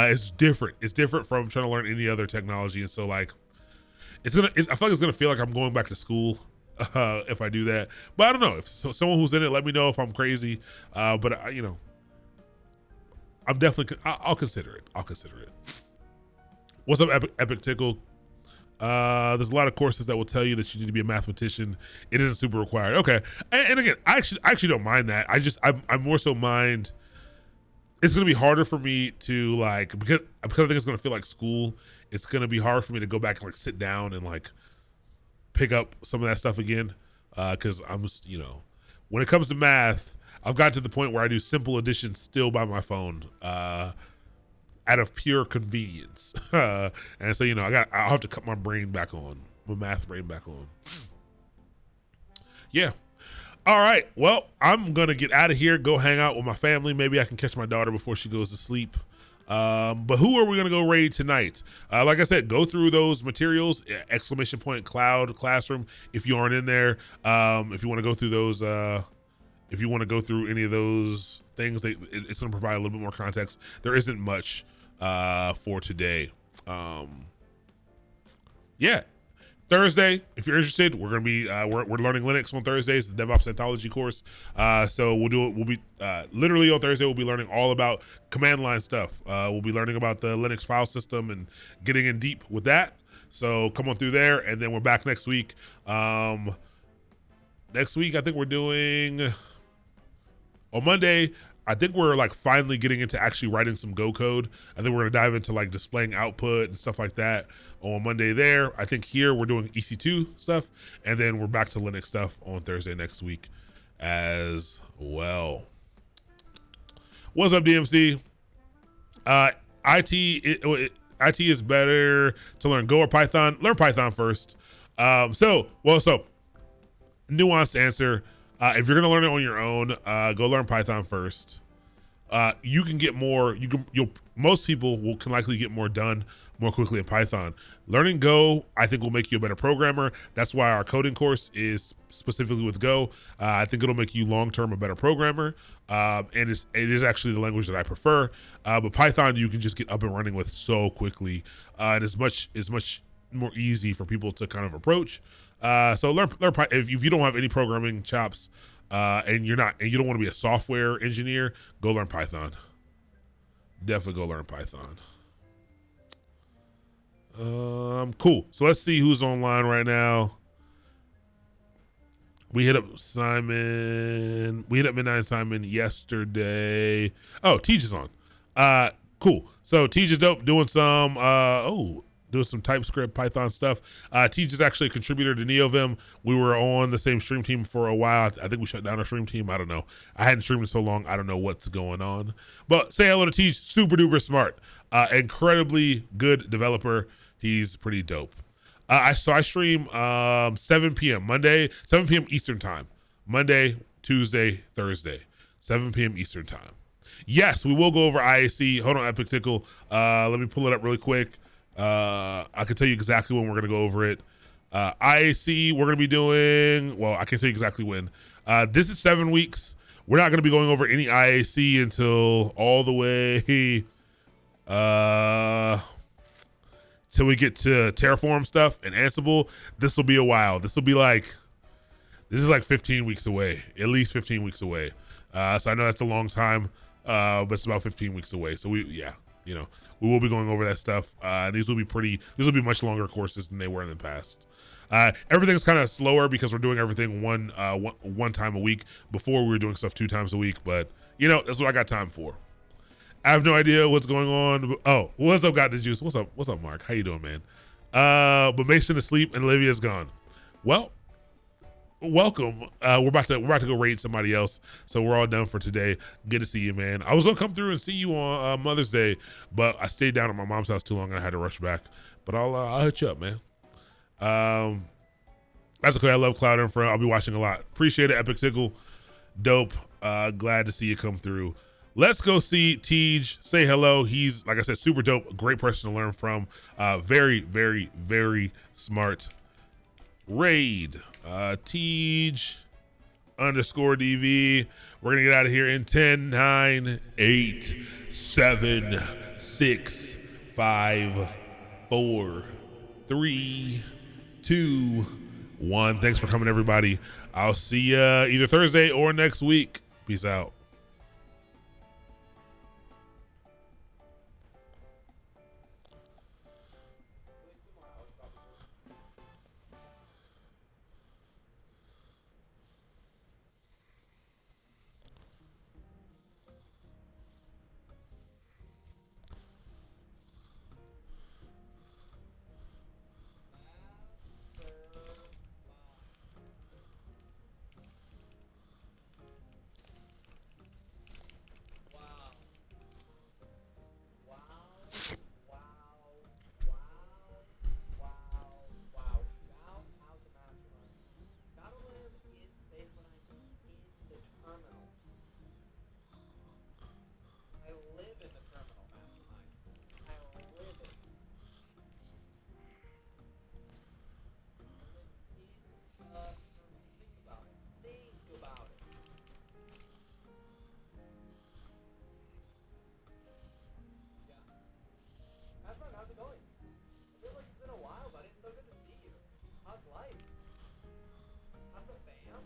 is different. It's different from trying to learn any other technology, and so like I feel like it's gonna feel like I'm going back to school if I do that. But I don't know. If someone who's in it, let me know if I'm crazy. But I'm definitely. I'll consider it. What's up, Epic Tickle? There's a lot of courses that will tell you that you need to be a mathematician. It isn't super required. Okay, and again, I actually don't mind that. I more so mind. It's gonna be harder for me to like because I think it's gonna feel like school. It's gonna be hard for me to go back and like sit down and like pick up some of that stuff again. Because I'm just when it comes to math, I've got to the point where I do simple addition still by my phone, out of pure convenience. And so, I'll have to cut my math brain back on. Yeah. All right. Well, I'm going to get out of here, go hang out with my family. Maybe I can catch my daughter before she goes to sleep. But who are we going to go raid tonight? Like I said, go through those materials, ! Cloud Classroom. If you aren't in there, if you want to go through those, if you want to go through any of those things, it's going to provide a little bit more context. There isn't much for today. Thursday, if you're interested, we're going to be we're learning Linux on Thursdays, the DevOps Anthology course. So we'll be literally on Thursday. We'll be learning all about command line stuff. We'll be learning about the Linux file system and getting in deep with that. So come on through there, and then we're back next week. Next week, I think we're doing. On Monday, I think we're like finally getting into actually writing some Go code. I think we're gonna dive into like displaying output and stuff like that on Monday there. I think here we're doing EC2 stuff, and then we're back to Linux stuff on Thursday next week as well. What's up, DMC? IT is better to learn Go or Python. Learn Python first. So nuanced answer. If you're gonna learn it on your own, go learn Python first. You can get more. Most people can likely get more done more quickly in Python. Learning Go, I think, will make you a better programmer. That's why our coding course is specifically with Go. I think it'll make you long-term a better programmer. And it is actually the language that I prefer. But Python, you can just get up and running with so quickly, and is much more easy for people to kind of approach. So learn if you don't have any programming chops, and you don't want to be a software engineer, go learn Python. Definitely go learn Python. Cool. So let's see who's online right now. We hit up Simon. We hit up Midnight Simon yesterday. Oh, Teach is on. Cool. So Teach is dope, doing some doing some TypeScript, Python stuff. Teach is actually a contributor to NeoVim. We were on the same stream team for a while. I think we shut down our stream team. I don't know. I hadn't streamed in so long. I don't know what's going on. But say hello to Teach. Super duper smart. Incredibly good developer. He's pretty dope. I stream 7 p.m. Monday, 7 p.m. Eastern time. Monday, Tuesday, Thursday, 7 p.m. Eastern time. Yes, we will go over IAC. Hold on, Epic Tickle. Let me pull it up really quick. I can tell you exactly when we're going to go over it. IAC, we're going to be doing, well, I can't say exactly when. This is 7 weeks. We're not going to be going over any IAC until all the way till we get to Terraform stuff and Ansible. This will be a while. This is like 15 weeks away, at least 15 weeks away. So I know that's a long time, but it's about 15 weeks away. So we will be going over that stuff. These will be much longer courses than they were in the past. Everything's kind of slower because we're doing everything one time a week. Before we were doing stuff 2 times a week, but that's what I got time for. I have no idea what's going on. Oh, what's up, Got the Juice? What's up, Mark? How you doing, man? But Mason is asleep and Olivia's gone. Well, welcome. We're about to go raid somebody else, so we're all done for today. Good to see you, man. I was gonna come through and see you on Mother's Day, but I stayed down at my mom's house too long and I had to rush back. But I'll hit you up, man. That's okay. I love Cloud Infra. I'll be watching a lot. Appreciate it, Epic Tickle. Dope. Glad to see you come through. Let's go see Tej. Say hello. He's, like I said, super dope. A great person to learn from. Very, very, very smart. Raid. Tej _DV. We're going to get out of here in 10, 9, 8, 7, 6, 5, 4, 3, 2, 1. Thanks for coming, everybody. I'll see you either Thursday or next week. Peace out. How's it going? I feel like it's been a while, buddy. It's so good to see you. How's life? How's the fam?